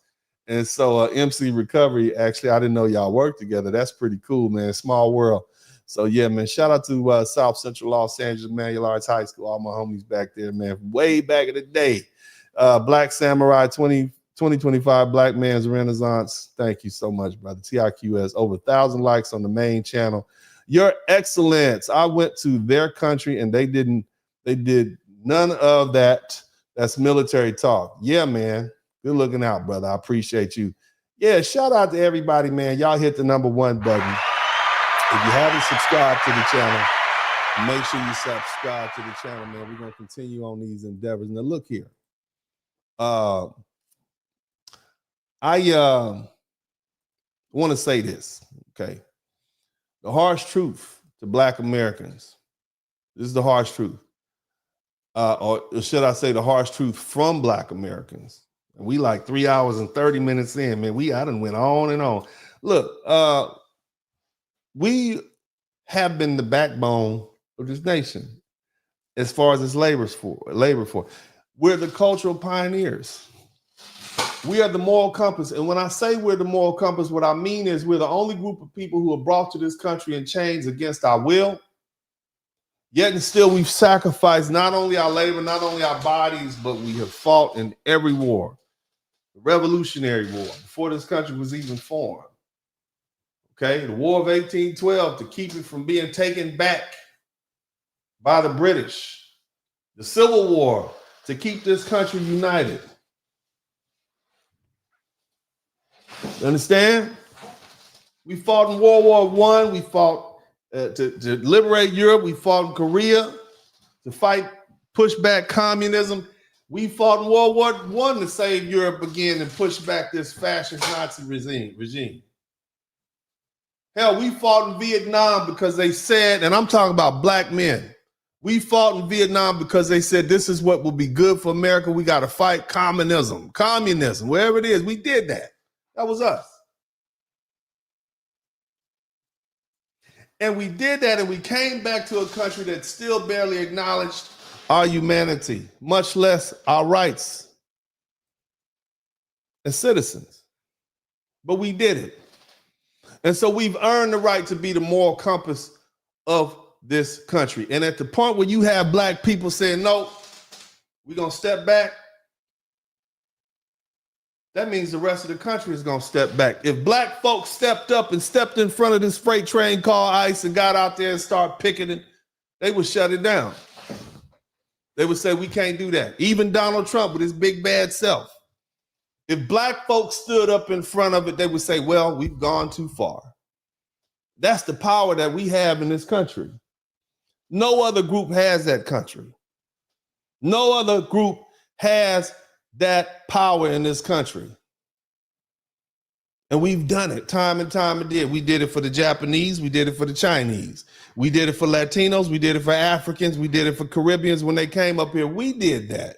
S3: And so MC Recovery, actually, I didn't know y'all worked together. That's pretty cool, man. Small world. So, yeah, man, shout out to South Central Los Angeles, Manual Arts High School, all my homies back there, man, way back in the day. Black Samurai 2025, Black Man's Renaissance. Thank you so much, brother. TIQS, over 1,000 likes on the main channel. Your Excellence. I went to their country, and they did none of that. That's military talk. Yeah, man. Good looking out, brother. I appreciate you. Yeah, shout out to everybody, man. Y'all hit the #1 button. If you haven't subscribed to the channel, make sure you subscribe to the channel, man. We're going to continue on these endeavors. Now, look here. I want to say this, okay? The harsh truth to Black Americans. This is the harsh truth. Or should I say the harsh truth from Black Americans. And we like 3 hours and 30 minutes in, man. I done went on and on. Look, we have been the backbone of this nation as far as its labor force. We're the cultural pioneers. We are the moral compass. And when I say we're the moral compass, what I mean is we're the only group of people who are brought to this country in chains against our will. Yet and still we've sacrificed not only our labor, not only our bodies, but we have fought in every war. The Revolutionary War, before this country was even formed. Okay, the War of 1812 to keep it from being taken back by the British. The Civil War to keep this country united. You understand? We fought in World War I. We fought to liberate Europe. We fought in Korea to fight, push back communism. We fought in World War I to save Europe again and push back this fascist Nazi regime. Hell, we fought in Vietnam because they said, and I'm talking about Black men, we fought in Vietnam because they said this is what will be good for America. We got to fight communism, wherever it is. We did that. That was us. And we did that, and we came back to a country that still barely acknowledged our humanity, much less our rights as citizens. But we did it. And so we've earned the right to be the moral compass of this country. And at the point where you have Black people saying, no, we're going to step back, that means the rest of the country is going to step back. If Black folks stepped up and stepped in front of this freight train called ICE and got out there and started picketing, they would shut it down. They would say, we can't do that. Even Donald Trump with his big bad self. If Black folks stood up in front of it, they would say, well, we've gone too far. That's the power that we have in this country. No other group has that country. No other group has that power in this country. And we've done it time and time again. We did it for the Japanese. We did it for the Chinese. We did it for Latinos. We did it for Africans. We did it for Caribbeans when they came up here. We did that.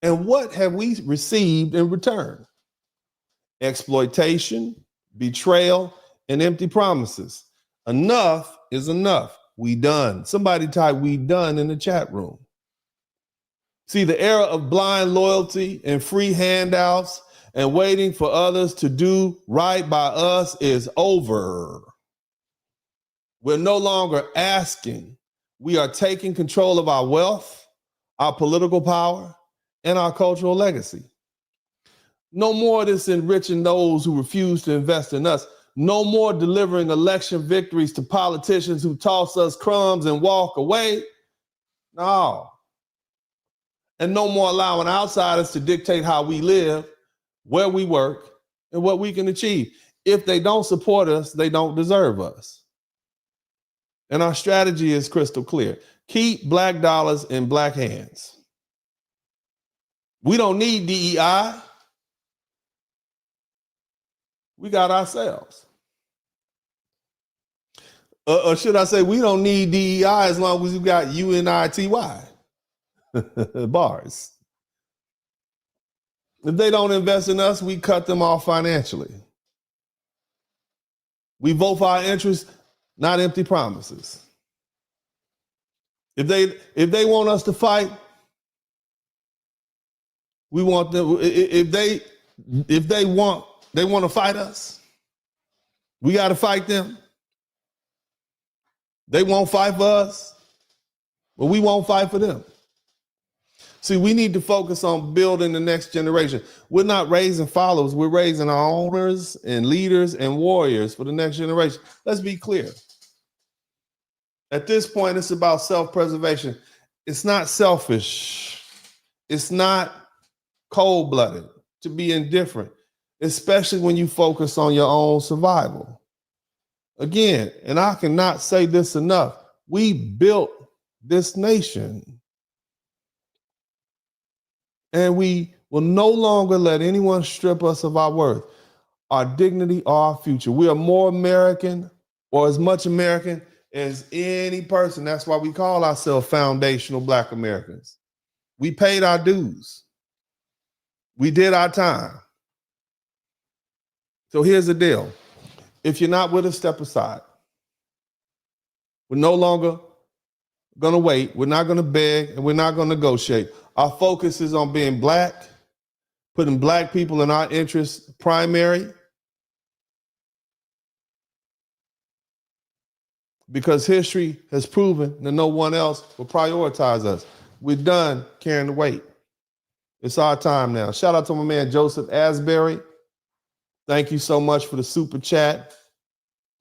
S3: And what have we received in return? Exploitation, betrayal, and empty promises. Enough is enough. We done. Somebody type "we done" in the chat room. See, the era of blind loyalty and free handouts and waiting for others to do right by us is over. We're no longer asking. We are taking control of our wealth, our political power, and our cultural legacy. No more of this enriching those who refuse to invest in us. No more delivering election victories to politicians who toss us crumbs and walk away. No. And no more allowing outsiders to dictate how we live, where we work, and what we can achieve. If they don't support us, they don't deserve us. And our strategy is crystal clear. Keep Black dollars in Black hands. We don't need DEI. We got ourselves. Or should I say, we don't need DEI as long as we got UNITY. Bars. If they don't invest in us, we cut them off financially. We vote for our interests, not empty promises. If they want us to fight, we want them. If they want to fight us, we got to fight them. They won't fight for us, but we won't fight for them. See, we need to focus on building the next generation. We're not raising followers. We're raising our owners and leaders and warriors for the next generation. Let's be clear. At this point, it's about self-preservation. It's not selfish. It's not cold-blooded to be indifferent, especially when you focus on your own survival. Again, and I cannot say this enough, we built this nation. And we will no longer let anyone strip us of our worth, our dignity, or our future. We are more American, or as much American as any person. That's why we call ourselves foundational Black Americans. We paid our dues. We did our time. So here's the deal. If you're not with us, step aside. We're no longer going to wait. We're not going to beg, and we're not going to negotiate. Our focus is on being Black, putting Black people in our interests primary, because history has proven that no one else will prioritize us. We're done carrying the weight. It's our time now. Shout out to my man, Joseph Asbury. Thank you so much for the super chat.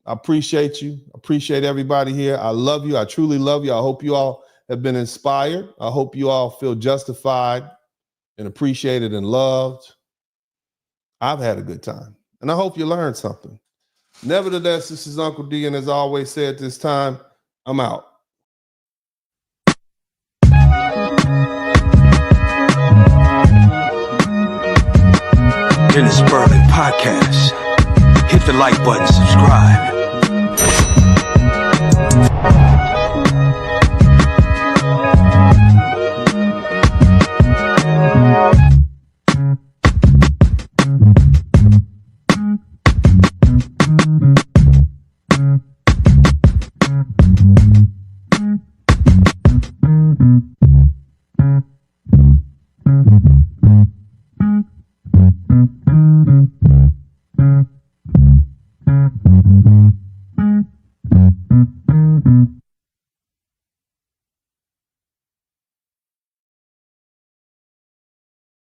S3: I appreciate you. Appreciate everybody here. I love you. I truly love you. I hope you all have been inspired. I hope you all feel justified and appreciated and loved. I've had a good time, and I hope you learned something. Nevertheless, this is Uncle D, and as I always say at this time, I'm out.
S5: Dennis Burley Podcast. Hit the like button, subscribe.